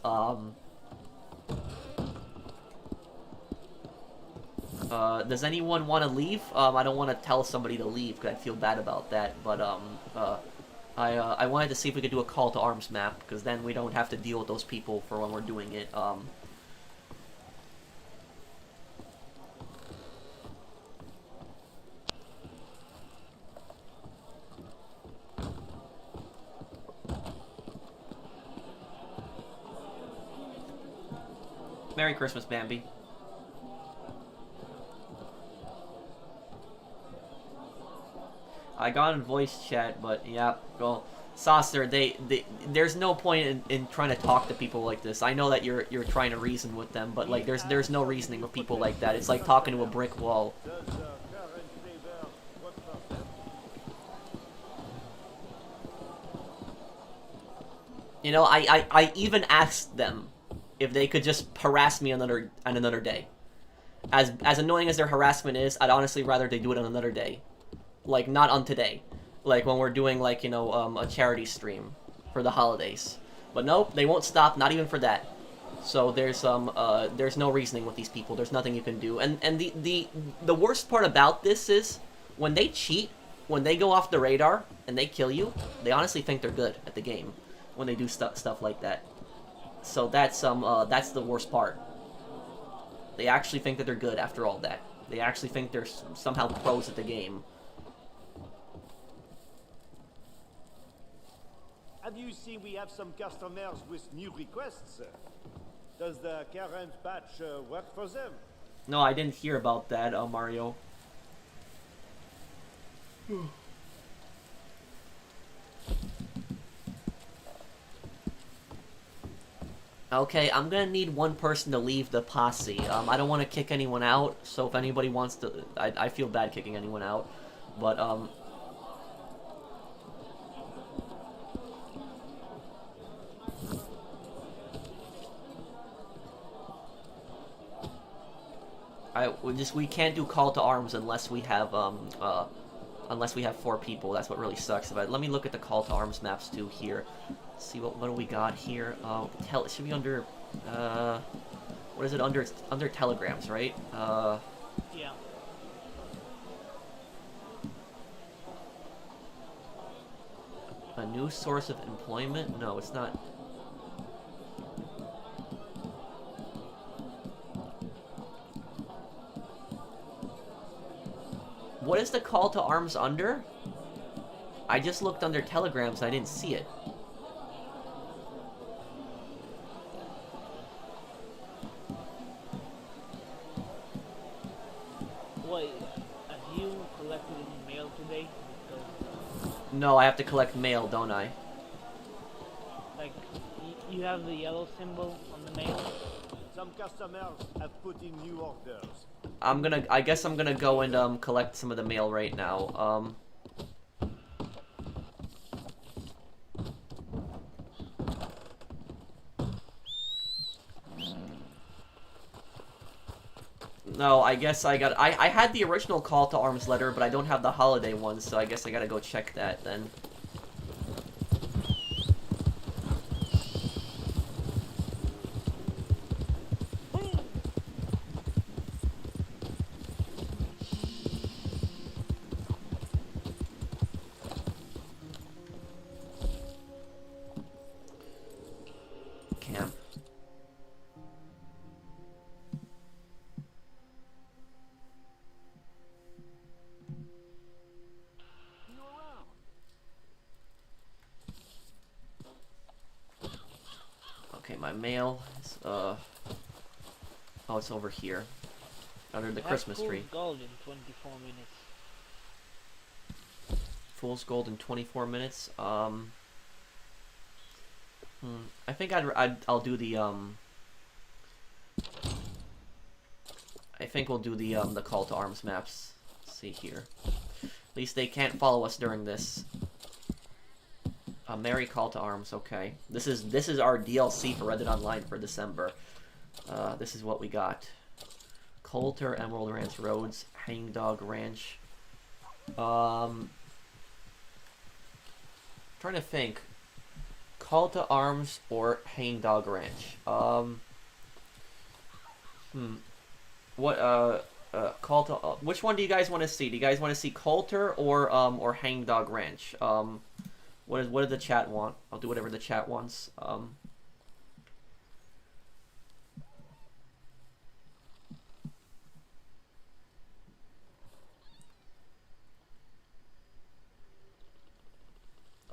Does anyone want to leave? I don't want to tell somebody to leave, because I feel bad about that, but, I wanted to see if we could do a Call to Arms map, because then we don't have to deal with those people for when we're doing it, Merry Christmas, Bambi. I got in voice chat, but yeah, well, Saucer, there's no point in trying to talk to people like this. I know that you're trying to reason with them, but like there's no reasoning with people like that. It's like talking to a brick wall. does current flavor work for them? You know, I even asked them if they could just harass me on another day. As annoying as their harassment is, I'd honestly rather they do it on another day. Like, not on today. Like, when we're doing, like, you know, a charity stream for the holidays. But nope, they won't stop, not even for that. So there's no reasoning with these people. There's nothing you can do. And the worst part about this is, when they cheat, when they go off the radar, and they kill you, they honestly think they're good at the game. When they do stuff like that. So that's the worst part. They actually think that they're good after all that. They actually think they're somehow pros at the game. Have you seen we have some customers with new requests? Does the current patch work for them? No, I didn't hear about that, Mario. Okay, I'm gonna need one person to leave the posse. I don't want to kick anyone out, so if anybody wants to... I feel bad kicking anyone out, but, we can't do Call to Arms unless we have, unless we have 4 people. That's what really sucks about it. Let me look at the Call to Arms maps, too, here. See what do we got here. It should be under, what is it under? It's under telegrams, right? Yeah. A new source of employment? No, it's not. What is the call to arms under? I just looked under telegrams and I didn't see it. Wait, have you collected any mail today? Because, No, I have to collect mail, don't I? like, you have the yellow symbol on the mail? Some customers have put in new orders. I guess I'm gonna go and collect some of the mail right now. No, I guess I had the original call to arms letter, but I don't have the holiday one, so I guess I gotta go check that then. Camp. Okay, my mail is, oh, it's over here. Under the Christmas tree. Gold in 24 minutes. Fool's Gold in 24 minutes. I think I'll do the, I think we'll do the call to arms maps. Let's see here. At least they can't follow us during this. A merry call to arms, okay. This is our DLC for Red Dead Online for December. This is what we got. Coulter, Emerald Ranch Roads, Hangdog Ranch. Trying to think. Call to arms or Hangdog Ranch. What call to which one do you guys want to see? Do you guys want to see Coulter or Hangdog Ranch? What does the chat want? I'll do whatever the chat wants.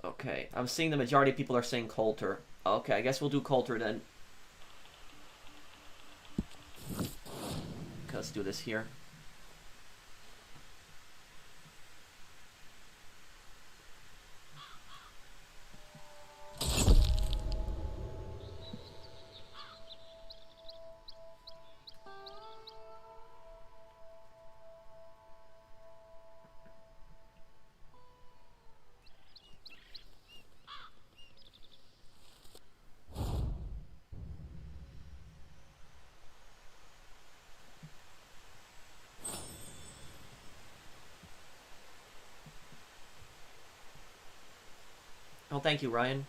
Okay, I'm seeing the majority of people are saying Coulter. Okay, I guess we'll do Coulter then. Okay, let's do this here. Oh, thank you, Ryan.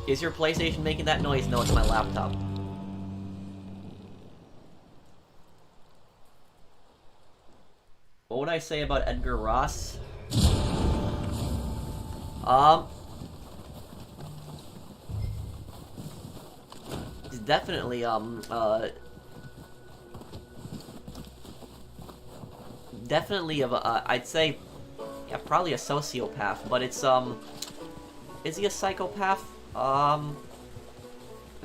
Is your PlayStation making that noise? No, it's my laptop. What would I say about Edgar Ross? He's definitely, definitely of a, I'd say, yeah, probably a sociopath, but it's, is he a psychopath? I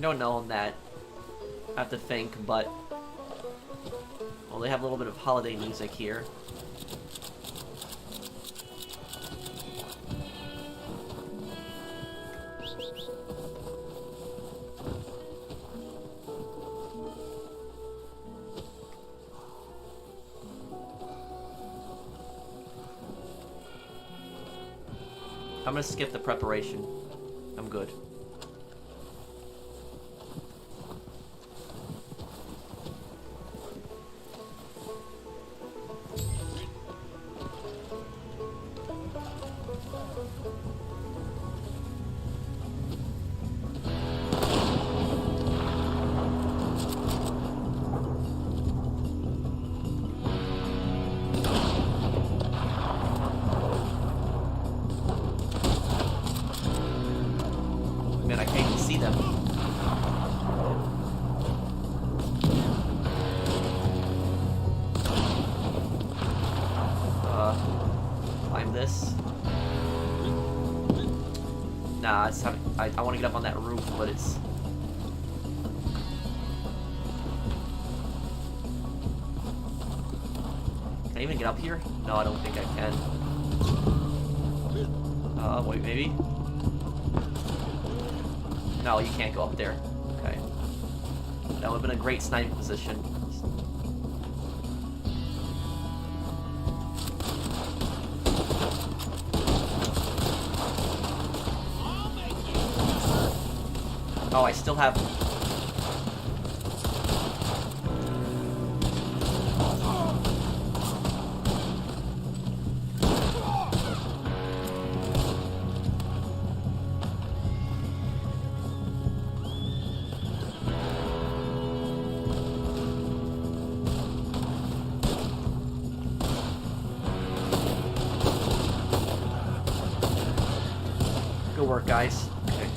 don't know on that. I have to think, but... Well, they have a little bit of holiday music here. I'm gonna skip the preparation. I'm good. Man, I can't even see them. Climb this. Nah, it's having, I want to get up on that roof, but it's... Can I even get up here? No, I don't think I can. Wait, maybe? No, you can't go up there. Okay. That would have been a great sniping position. Oh, I still have... Good work, guys. Okay.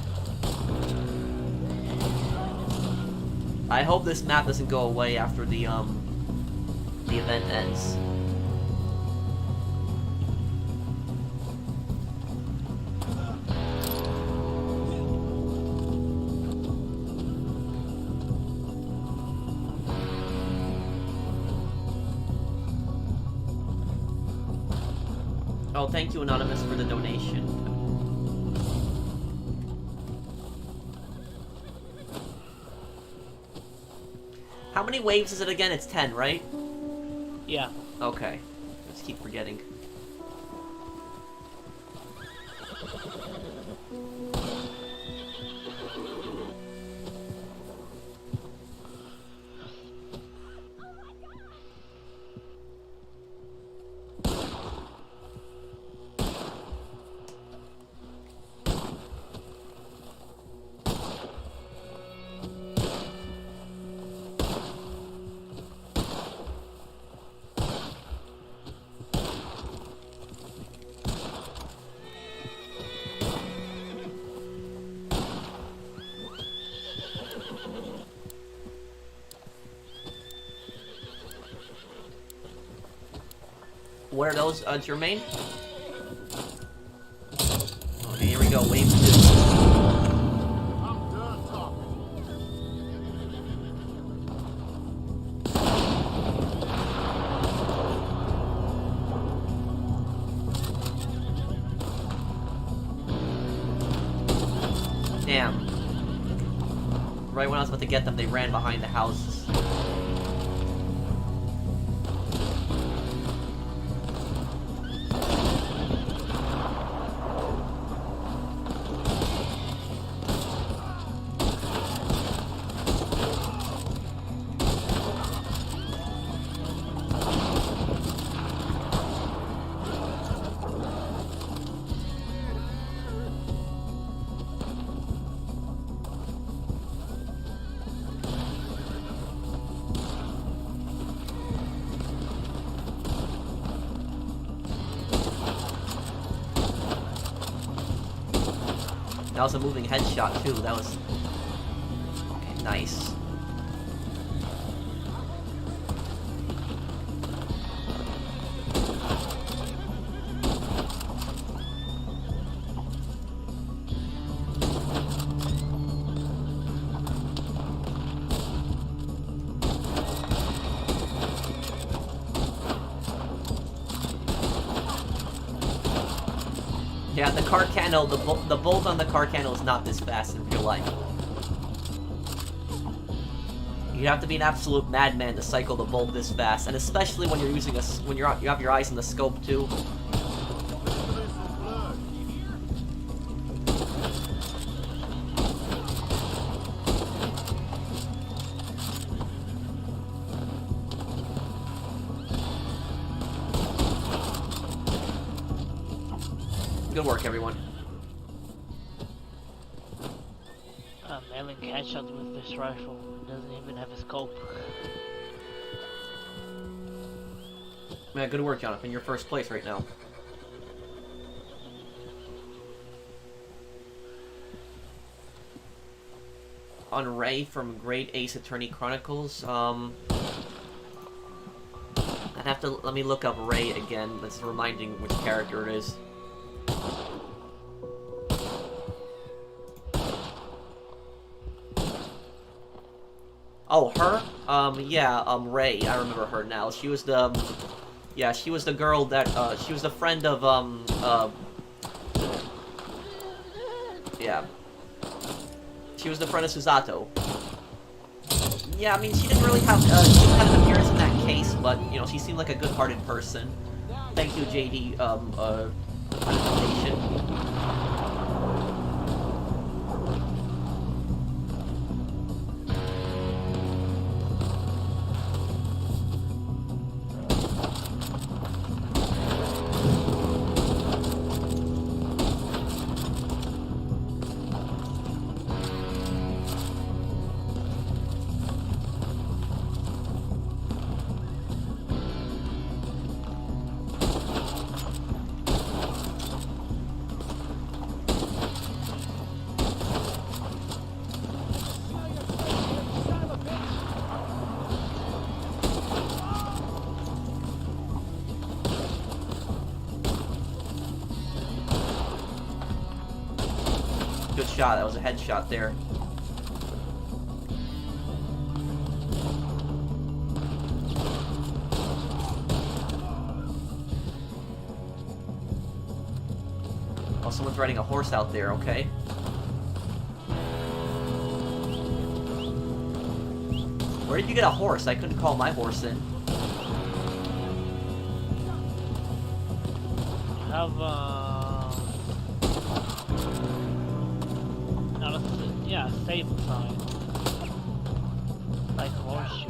I hope this map doesn't go away after the event ends. Oh, thank you, Anonymous, for the donation. How many waves is it again? It's 10, right? Yeah. Okay. Let's keep forgetting. What are those, Jermaine? Okay, here we go, wave 2. I'm done talking. Damn. Right when I was about to get them, they ran behind the houses. That was a moving headshot too. That was okay. Nice. Yeah, Yeah, the car candle, the bolt on the car candle is not this fast in real life. You have to be an absolute madman to cycle the bolt this fast, and especially when you're using you have your eyes in the scope too. Good work, everyone. I'm having headshots with this rifle. It doesn't even have a scope. Man, good work, Jonathan. You're first place right now. On Ray from Great Ace Attorney Chronicles, I'd have to, let me look up Ray again. That's reminding which character it is. Oh, her? Yeah, Ray. I remember her now. She was the, yeah, she was the girl that, she was the friend of, yeah. She was the friend of Susato. Yeah, I mean, she didn't really have, she didn't have an appearance in that case, but, you know, she seemed like a good-hearted person. Thank you, JD, recommendation. Good shot. That was a headshot there. Oh, someone's riding a horse out there, okay. Where did you get a horse? I couldn't call my horse in. Have yeah, stable sign. Like horseshoe.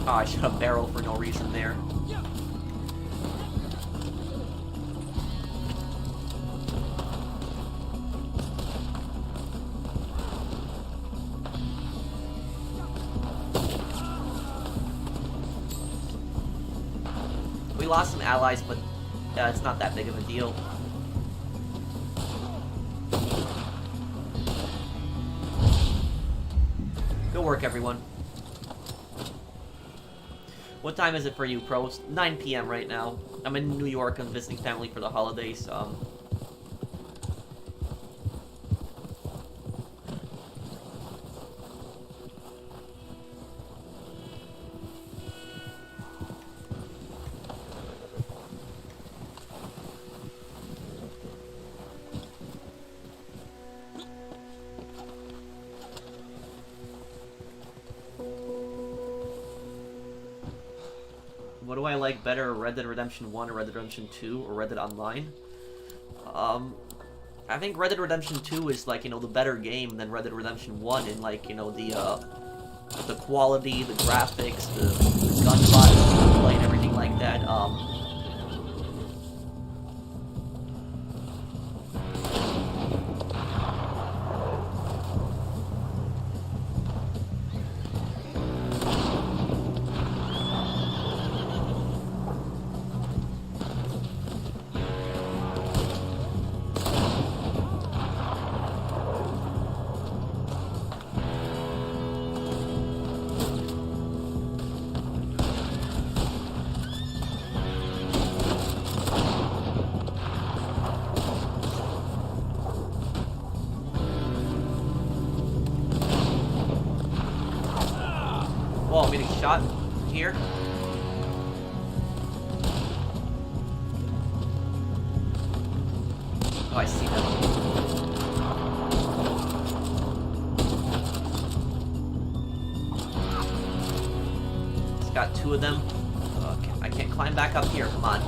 Oh, I shot a barrel for no reason there. We lost some allies, but it's not that big of a deal. Good work, everyone. What time is it for you, Pro? It's 9 p.m. right now. I'm in New York. I'm visiting family for the holidays. What do I like better, Red Dead Redemption 1 or Red Dead Redemption 2 or Red Dead Online? I think Red Dead Redemption 2 is, like, you know, the better game than Red Dead Redemption 1 in, like, you know, the quality, the graphics, the gunplay, and everything like that. Oh, I'm getting shot from here. Oh, I see them. It's got 2 of them. Okay, I can't climb back up here. Come on.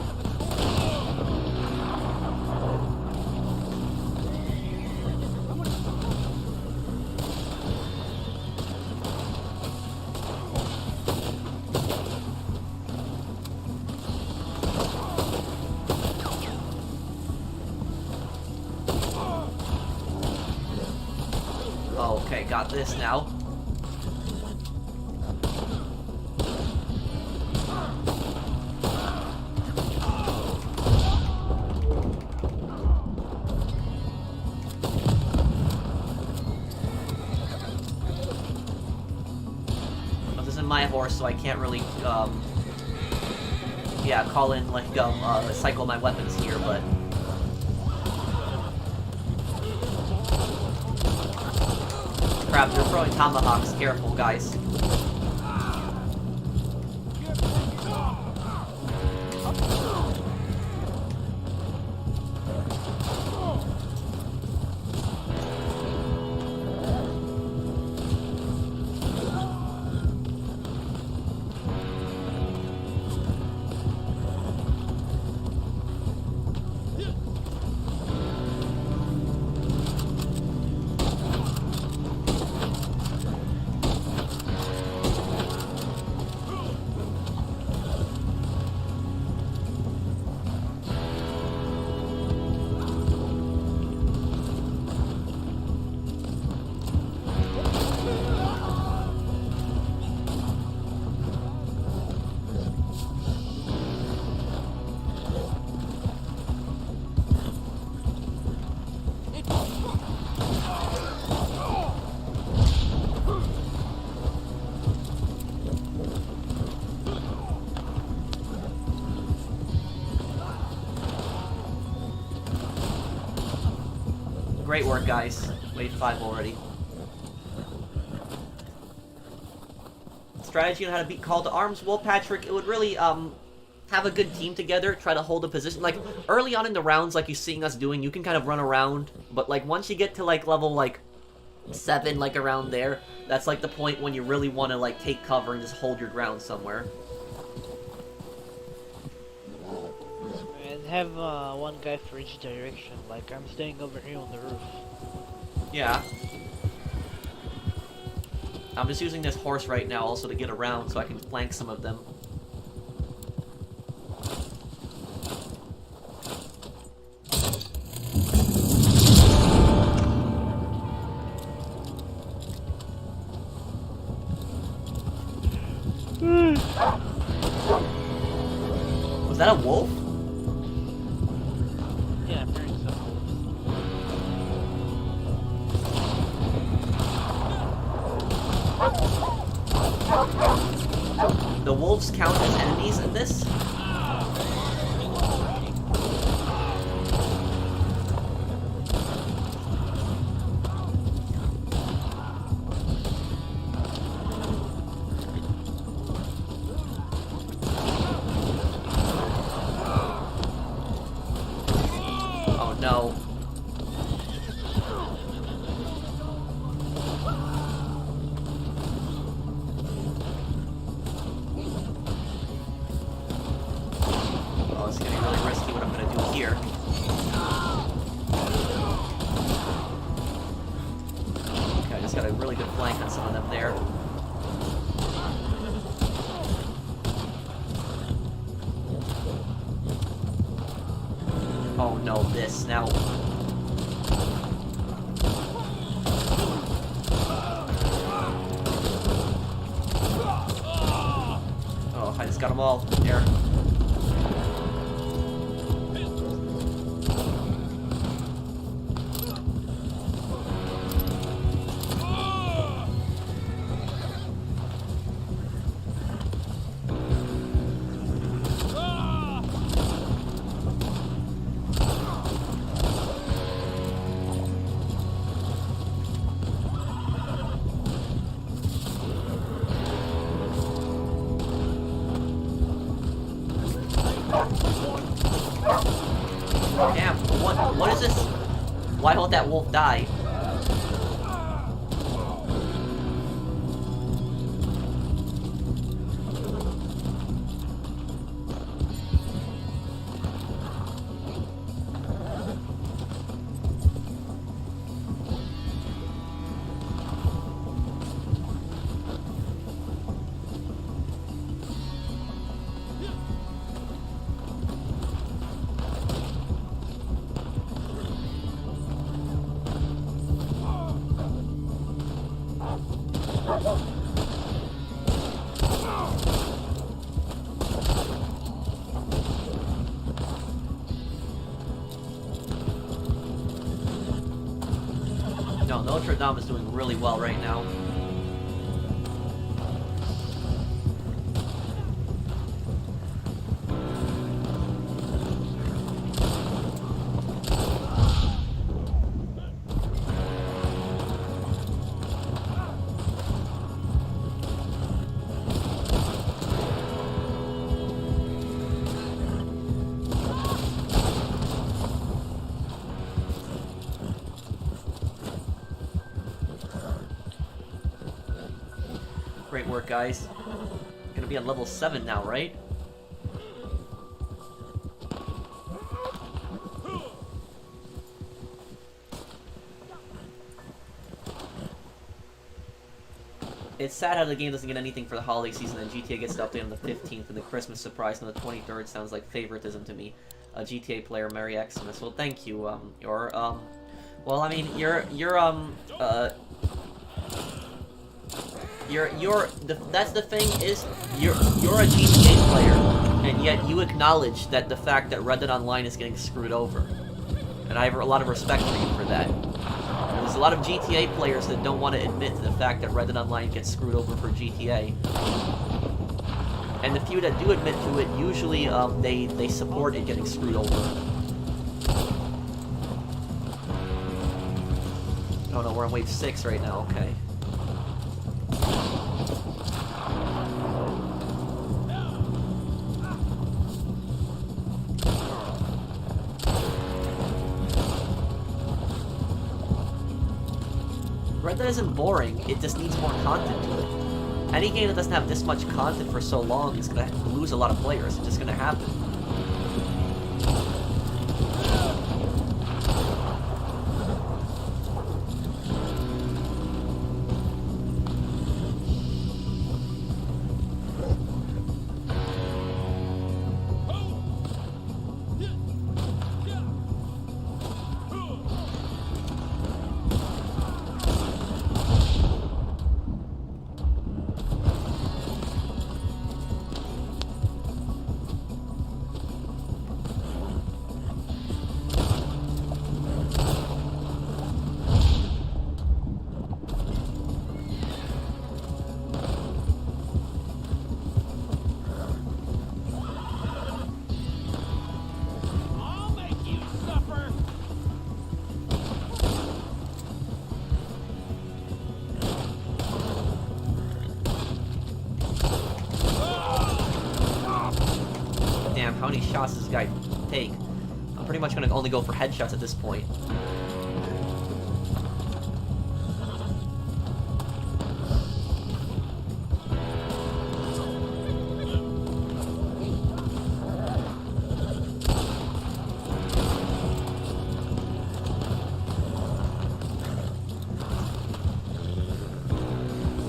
Okay, got this now. Well, this isn't my horse, so I can't really, yeah, call in, like, cycle my weapons here, but... Crap, they're throwing tomahawks. Careful, guys. Great work, guys. Wave 5 already. Strategy on how to beat Call to Arms. Well, Patrick, it would really, have a good team together, try to hold a position. Like, early on in the rounds, like you're seeing us doing, you can kind of run around. But, like, once you get to, like, level, like, 7, like, around there, that's, like, the point when you really want to, like, take cover and just hold your ground somewhere. And have one guy for each direction, like I'm staying over here on the roof. Yeah. I'm just using this horse right now also to get around so I can flank some of them. Was that a wolf? Yeah, I'm hearing some wolves. The wolves count as enemies in this? Oh no. Oh, it's getting really risky what I'm gonna do here. Okay, I just got a really good flank on some of them there. Oh no, this now. Oh, I just got them all there. What is this? Why won't that wolf die? No, Notre Dame is doing really well right now. Great work, guys. Gonna be on level 7 now, right? It's sad how the game doesn't get anything for the holiday season and GTA gets the update on the 15th and the Christmas surprise on the 23rd sounds like favoritism to me. A GTA player, Merry Xmas. Well, thank you, well, I mean, that's the thing is, you're a GTA player, and yet you acknowledge that the fact that Red Dead Online is getting screwed over. And I have a lot of respect for you for that. There's a lot of GTA players that don't want to admit to the fact that Red Dead Online gets screwed over for GTA. And the few that do admit to it, usually they support it getting screwed over. Oh no, we're on wave 6 right now, okay. Red Dead isn't boring, it just needs more content to it. Any game that doesn't have this much content for so long is gonna lose a lot of players, it's just gonna happen. How many shots does this guy take? I'm pretty much gonna only go for headshots at this point.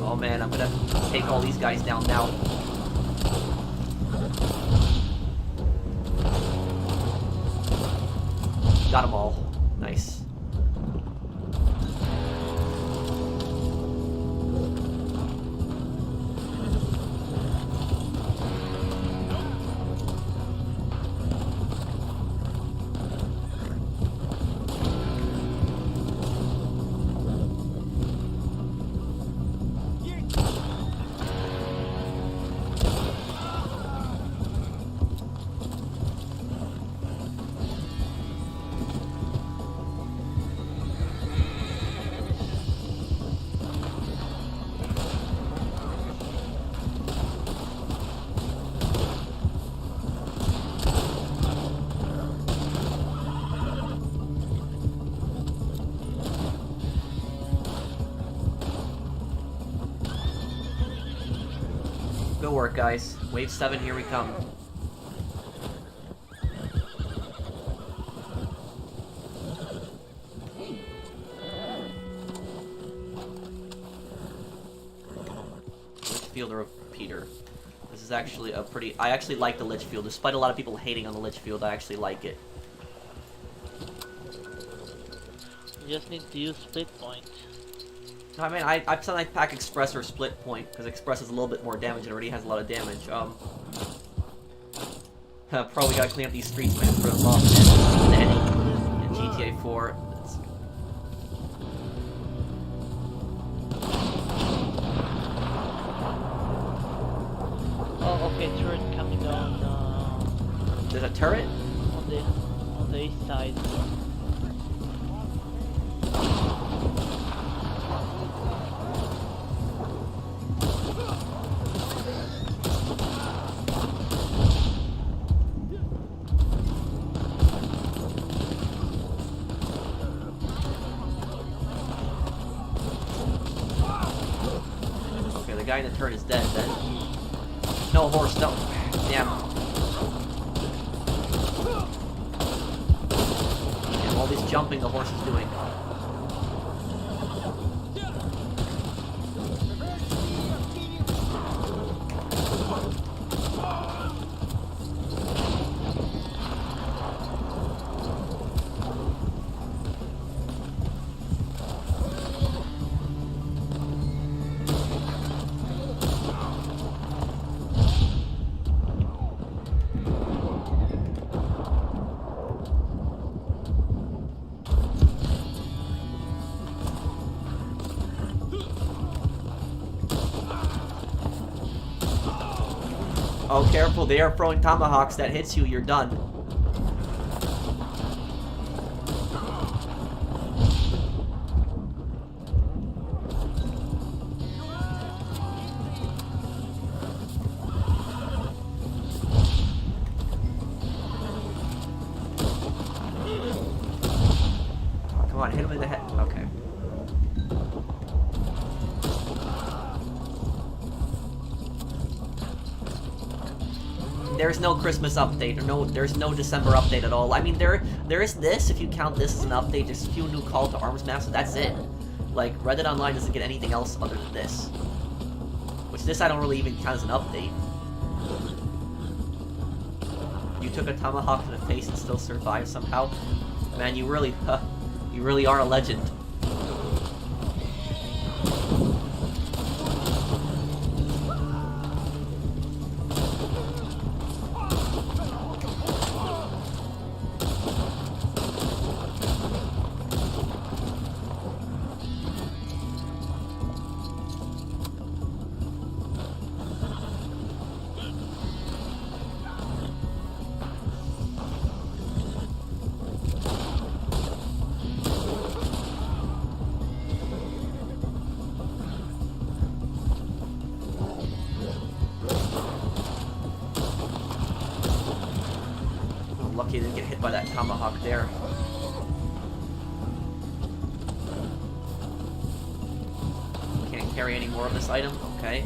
Oh man, I'm gonna take all these guys down now. Got them all. Nice. to work, guys. Wave 7, here we come. Litchfield repeater. This is actually a pretty... I actually like the Litchfield. Despite a lot of people hating on the Litchfield, I actually like it. You just need to use split point. I mean, I'd sometimes pack Express or Split Point, because Express is a little bit more damage and already has a lot of damage. Probably gotta clean up these streets, man, for the mob and Eddie in GTA 4. Oh, okay, turret coming down. There's a turret? On the east side. Okay, the guy in the turret is dead then. No horse, no. Damn. Damn, all this jumping the horse is doing. Oh, careful, they are throwing tomahawks. That hits you, you're done. Come on, hit him in the head. Okay. There's no Christmas update, or there's no December update at all. I mean, there is this, if you count this as an update, there's a few new Call to Arms maps, so that's it. Like, Red Dead Online doesn't get anything else other than this. Which this I don't really even count as an update. You took a tomahawk to the face and still survived somehow? Man, you really are a legend. Lucky I didn't get hit by that tomahawk there. Can't carry any more of this item? Okay.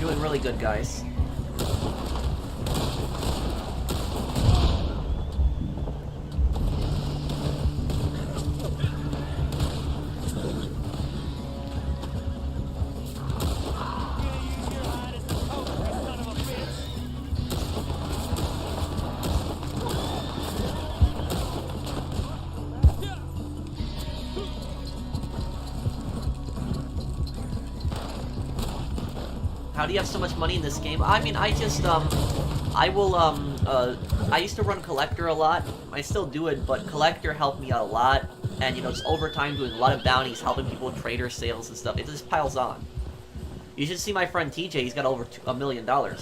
Doing really good, guys. How do you have so much money in this game? I mean, I just, I used to run Collector a lot. I still do it, but Collector helped me out a lot. And, you know, just over time doing a lot of bounties, helping people with trader sales and stuff. It just piles on. You should see my friend TJ, he's got over $1 million. I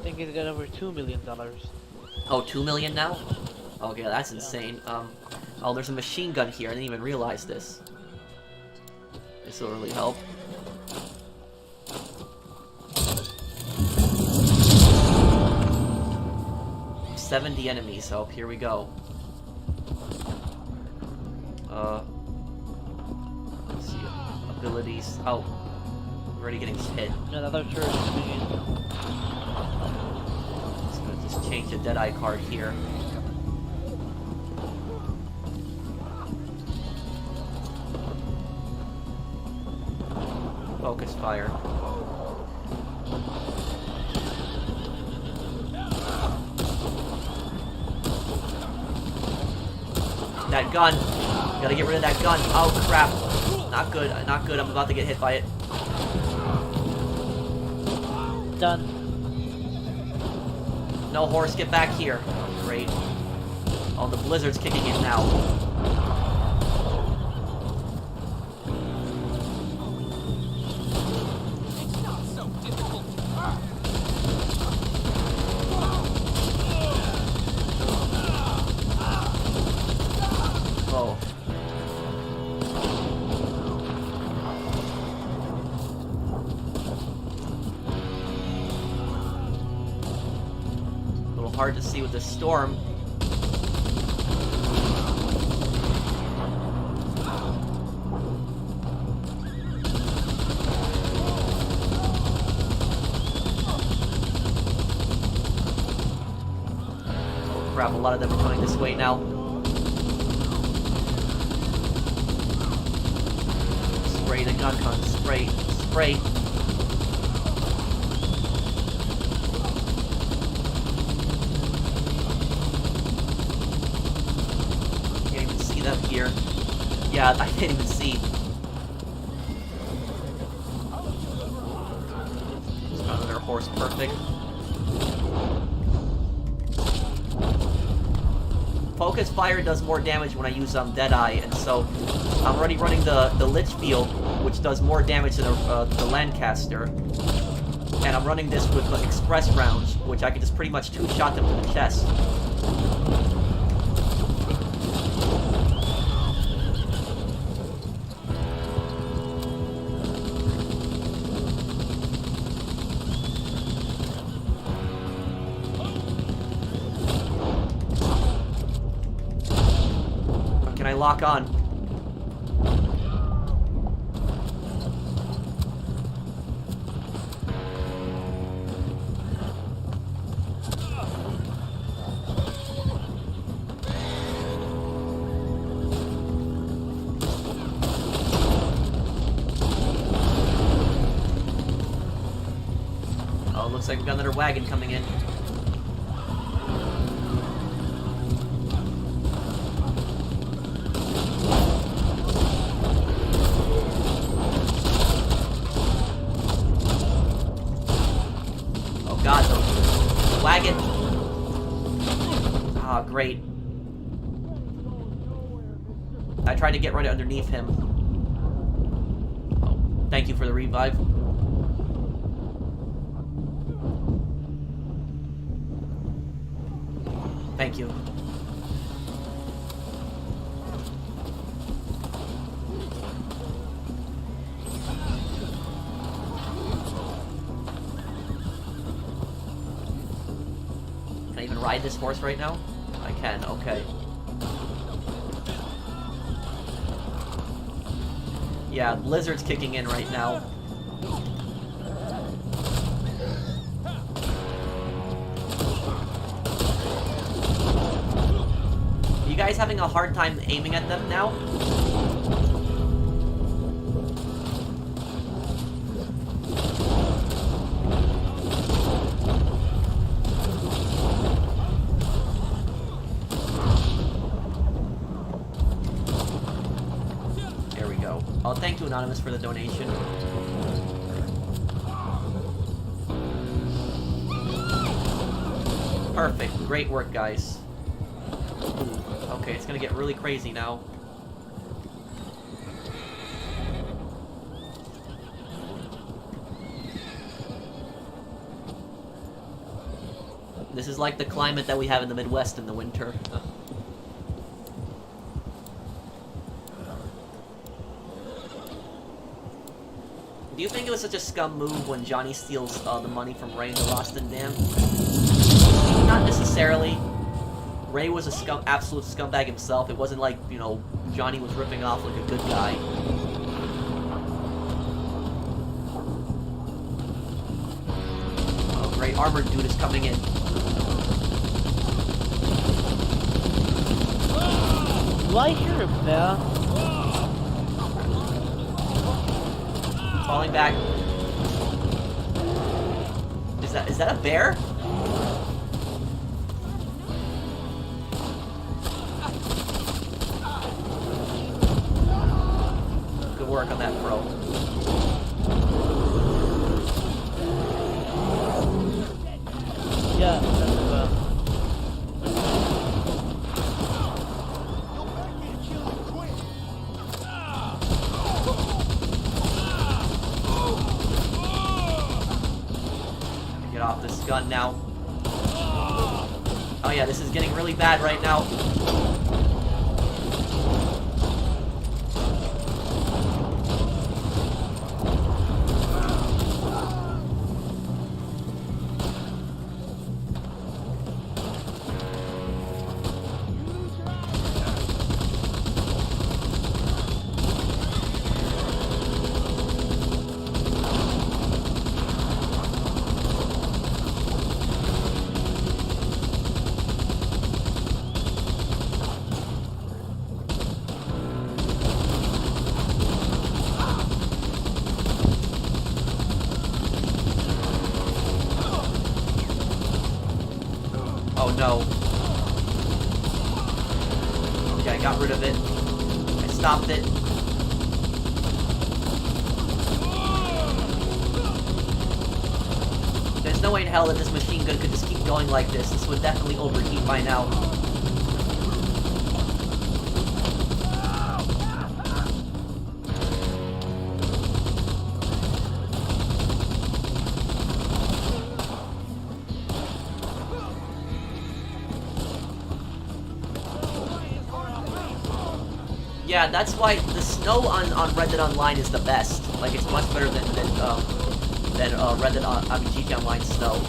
think he's got over $2 million. Oh, 2 million now? Okay, that's insane. Oh, there's a machine gun here. I didn't even realize this. This will really help. $70 enemies, so here we go. Let's see. Abilities. Oh. Already getting hit. Another turret coming in. Just change the Deadeye card here. Focus fire. That gun. Gotta get rid of that gun. Oh crap. Not good. Not good. I'm about to get hit by it. Done. No, horse, get back here. Oh, great. Oh, the blizzard's kicking in now. Oh. A little hard to see with the storm. Oh crap, a lot of them are coming this way now. Spray the gun gun. Spray. Spray. Can't even see them here. Yeah, I can't even see. Another horse, perfect. Focus fire does more damage when I use Deadeye, and so I'm already running the Lich Field, which does more damage than the Lancaster. And I'm running this with express rounds, which I can just pretty much two-shot them to the chest. Can I lock on? Oh, looks like we've got another wagon coming in. God, the wagon. Ah, great. I tried to get right underneath him. Oh, thank you for the revive. Thank you. Can I even ride this horse right now? I can, okay. Yeah, Blizzard's kicking in right now. You guys having a hard time aiming at them now? There we go. Oh, thank you, Anonymous, for the donation. Perfect. Great work, guys. Okay, it's gonna get really crazy now. This is like the climate that we have in the Midwest in the winter. Do you think it was such a scum move when Johnny steals the money from Ray in the Roston Dam? Not necessarily. Ray was a absolute scumbag himself. It wasn't like, you know, Johnny was ripping off like a good guy. Oh, great. Armored dude is coming in. Do I hear a bear? Falling back. Is that a bear? Good work on that, bro. Yeah, that's a bear. Get off this gun now. Oh yeah, this is getting really bad right now. Oh no. Okay, I got rid of it. I stopped it. There's no way in hell that this machine gun could just keep going like this. This would definitely overheat by now. Yeah, that's why the snow on Red Dead Online is the best. Like, it's much better than Red Dead GTA Online snow.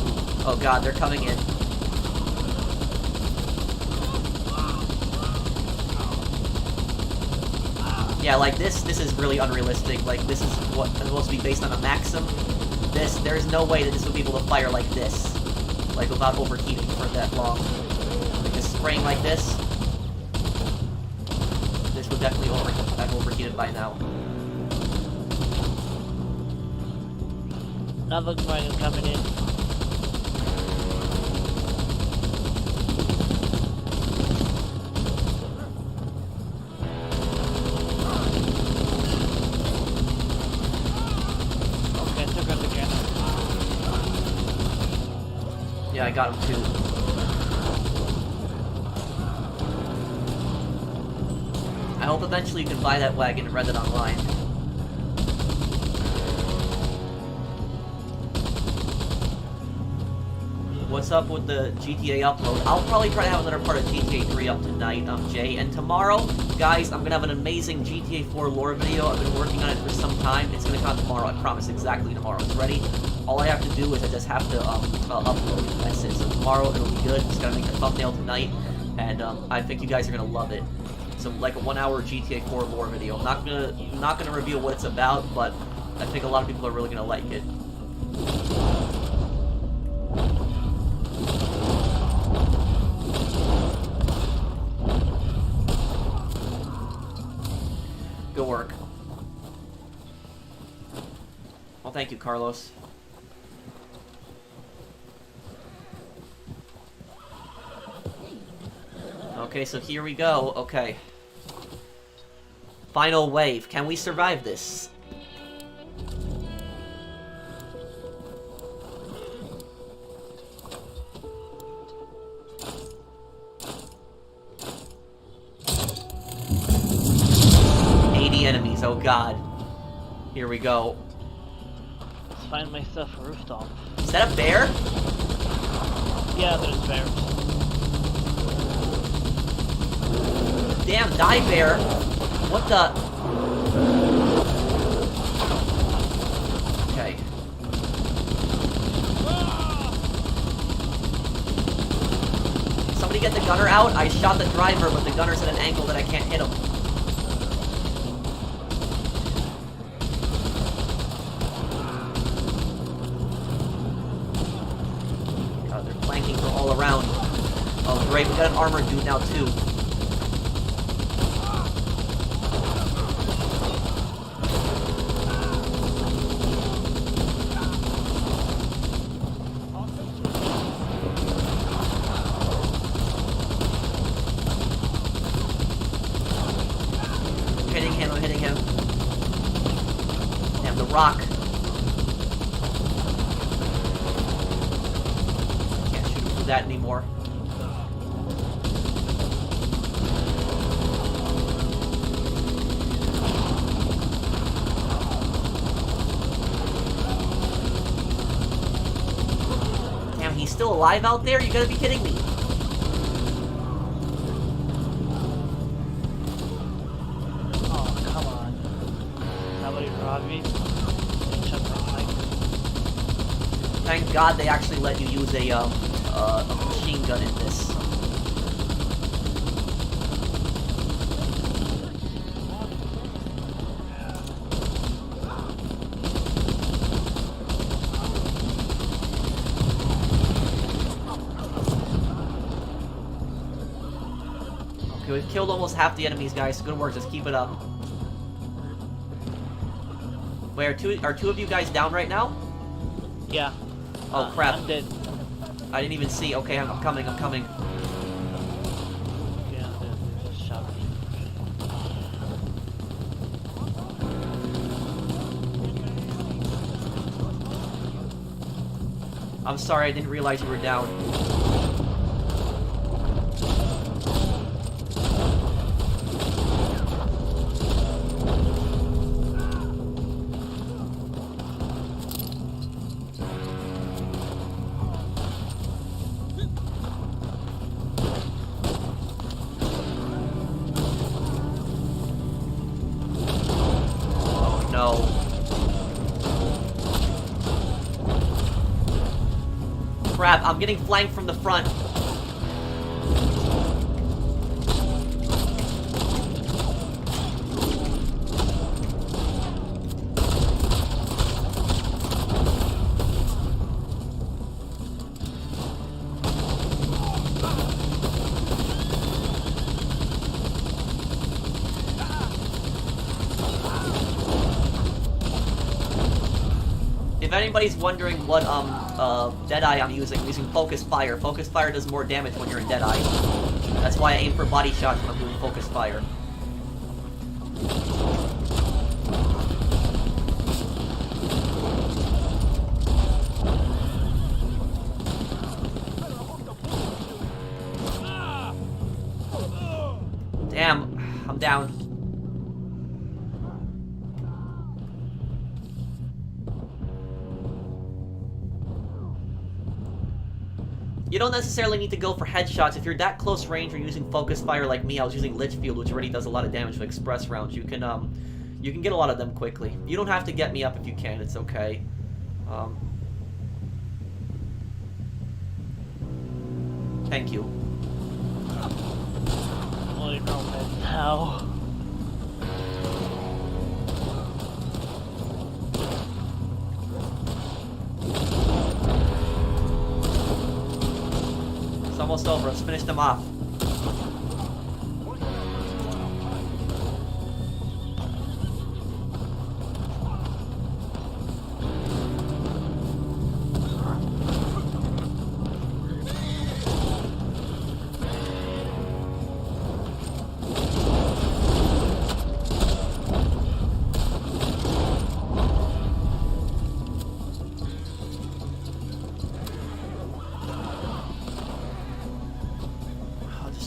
Oh god, they're coming in. Yeah, like this is really unrealistic. Like, this is what is supposed to be based on a Maxim. There's no way that this would be able to fire like this. Like, without overheating for that long. Like, just spraying like this. This would definitely have overheated by now. Another wagon coming in. Okay, took out the cannon. Yeah, I got him too. I hope eventually you can buy that wagon and Red Dead Online. What's up with the GTA upload? I'll probably try to have another part of GTA 3 up tonight, Jay. And tomorrow, guys, I'm gonna have an amazing GTA 4 lore video. I've been working on it for some time. It's gonna come out tomorrow, I promise, exactly tomorrow. It's ready. All I have to do is I just have to upload it. That's it. So tomorrow it'll be good. Just gotta make the thumbnail tonight. And I think you guys are gonna love it. So like a 1-hour GTA 4 lore video. I'm not gonna reveal what it's about, but I think a lot of people are really gonna like it. Good work. Well, thank you, Carlos. Okay, so here we go. Okay. Final wave. Can we survive this? Enemies, oh god. Here we go. Let's find myself a rooftop. Is that a bear? Yeah, there's bears. Damn, die bear. What the? Okay. Somebody get the gunner out. I shot the driver, but the gunner's at an angle that I can't hit him. God, they're flanking from all around. Oh great, we got an armored dude now too. I'm hitting him. Damn, the rock. Can't shoot him through that anymore. Damn, he's still alive out there? You gotta be kidding me. Thank God they actually let you use a machine gun in this. Okay, we've killed almost half the enemies, guys. Good work, just keep it up. Wait, are two of you guys down right now? Yeah. Oh crap. I'm dead. I didn't even see. Okay, I'm coming, I'm coming. Yeah, I'm dead. They just shot me. I'm sorry, I didn't realize you were down. No. Crap, I'm getting flanked from the front. If anybody's wondering what Deadeye I'm using Focus Fire. Focus Fire does more damage when you're in Deadeye. That's why I aim for body shots when I'm doing Focus Fire. Damn, I'm down. You don't necessarily need to go for headshots. If you're that close range or using focus fire like me, I was using Litchfield, which already does a lot of damage with express rounds. You can get a lot of them quickly. You don't have to get me up if you can, it's okay. Thank you. Only problem now. It's almost over. Let's finish them off.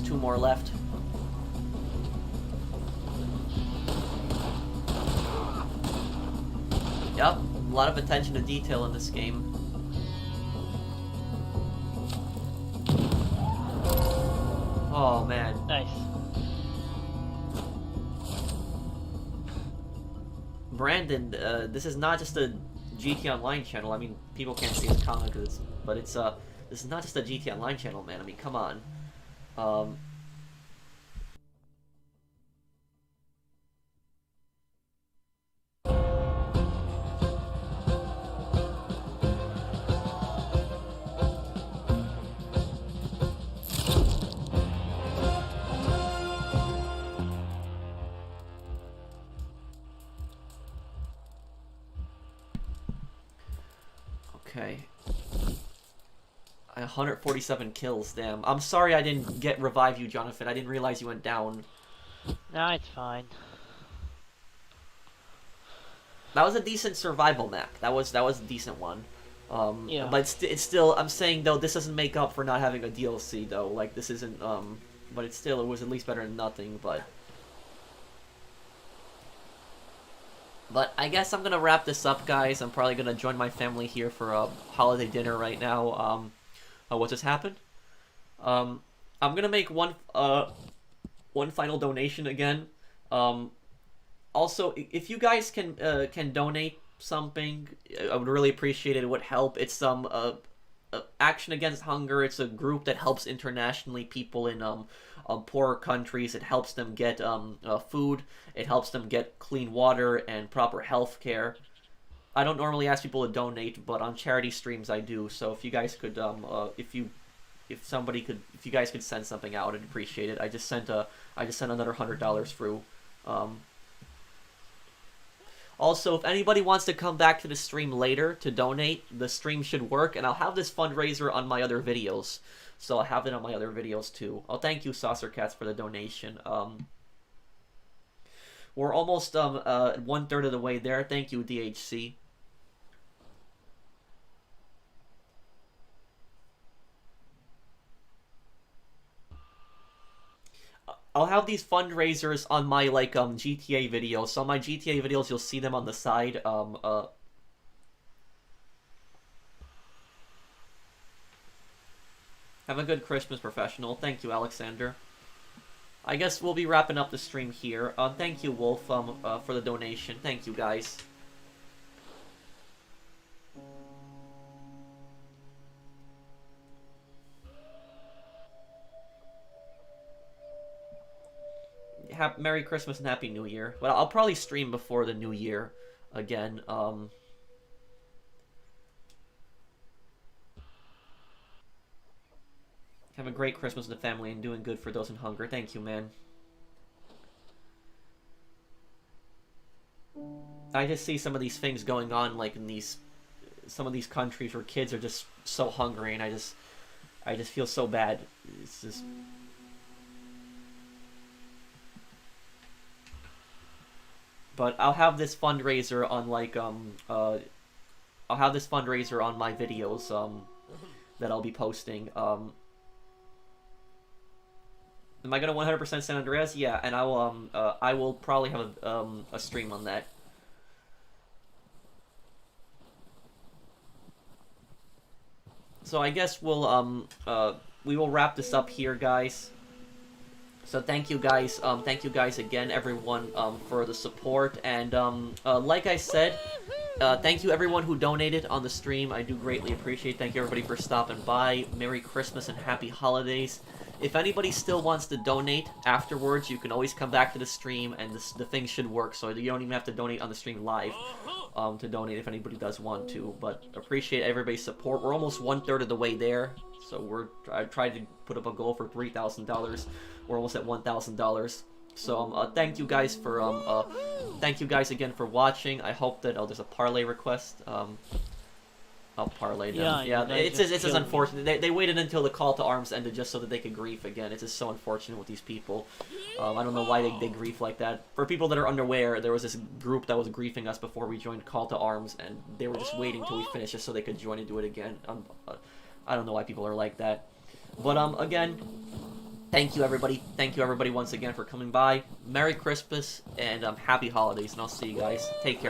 Two more left. Yep, a lot of attention to detail in this game. Oh, man. Nice. Brandon, this is not just a GT Online channel. I mean, people can't see his comment, but it's, this is not just a GT Online channel, man. I mean, come on. Okay. 147 kills, damn. I'm sorry I didn't revive you, Jonathan. I didn't realize you went down. No, it's fine. That was a decent survival map. That was a decent one. Yeah. But it's still, I'm saying though, this doesn't make up for not having a DLC though. Like this isn't, but it was at least better than nothing. But I guess I'm gonna wrap this up, guys. I'm probably gonna join my family here for a holiday dinner right now. What just happened? I'm gonna make one final donation again. Also, if you guys can donate something, I would really appreciate it. It would help. It's Action Against Hunger. It's a group that helps internationally people in poorer countries. It helps them get food. It helps them get clean water and proper health care. I don't normally ask people to donate, but on charity streams I do. So if you guys could, if you guys could send something out, I'd appreciate it. I just sent another $100 through. Also, if anybody wants to come back to the stream later to donate, the stream should work, and I'll have this fundraiser on my other videos. So I'll have it on my other videos too. Oh, thank you, Saucer Cats, for the donation. We're almost 1/3 of the way there. Thank you, DHC. I'll have these fundraisers on my GTA videos. So on my GTA videos, you'll see them on the side. Have a good Christmas, professional. Thank you, Alexander. I guess we'll be wrapping up the stream here. Thank you, Wolf, for the donation. Thank you, guys. Merry Christmas and Happy New Year. But I'll probably stream before the New Year again. Have a great Christmas with the family and doing good for those in hunger. Thank you, man. I just see some of these things going on, like in some of these countries where kids are just so hungry, and I just feel so bad. It's just. But I'll have this fundraiser on I'll have this fundraiser on my videos that I'll be posting. Am I gonna 100% San Andreas? Yeah, and I will probably have a stream on that. So I guess we will wrap this up here, guys. So thank you guys again, everyone, for the support, and like I said, thank you everyone who donated on the stream. I do greatly appreciate. Thank you everybody for stopping by. Merry Christmas and Happy Holidays. If anybody still wants to donate afterwards, you can always come back to the stream, and the thing should work. So you don't even have to donate on the stream live to donate if anybody does want to. But appreciate everybody's support. We're almost 1/3 of the way there. So I tried to put up a goal for $3,000. We're almost at $1,000. So thank you guys for thank you guys again for watching. I hope that there's a parlay request. I'll parlay them. Yeah, it's just unfortunate. They waited until the call to arms ended just so that they could grief again. It's just so unfortunate with these people. I don't know why they grief like that. For people that are unaware, there was this group that was griefing us before we joined Call to Arms, and they were just waiting till we finished just so they could join and do it again. I don't know why people are like that. But again, thank you everybody. Thank you everybody once again for coming by. Merry Christmas and Happy Holidays, and I'll see you guys. Take care.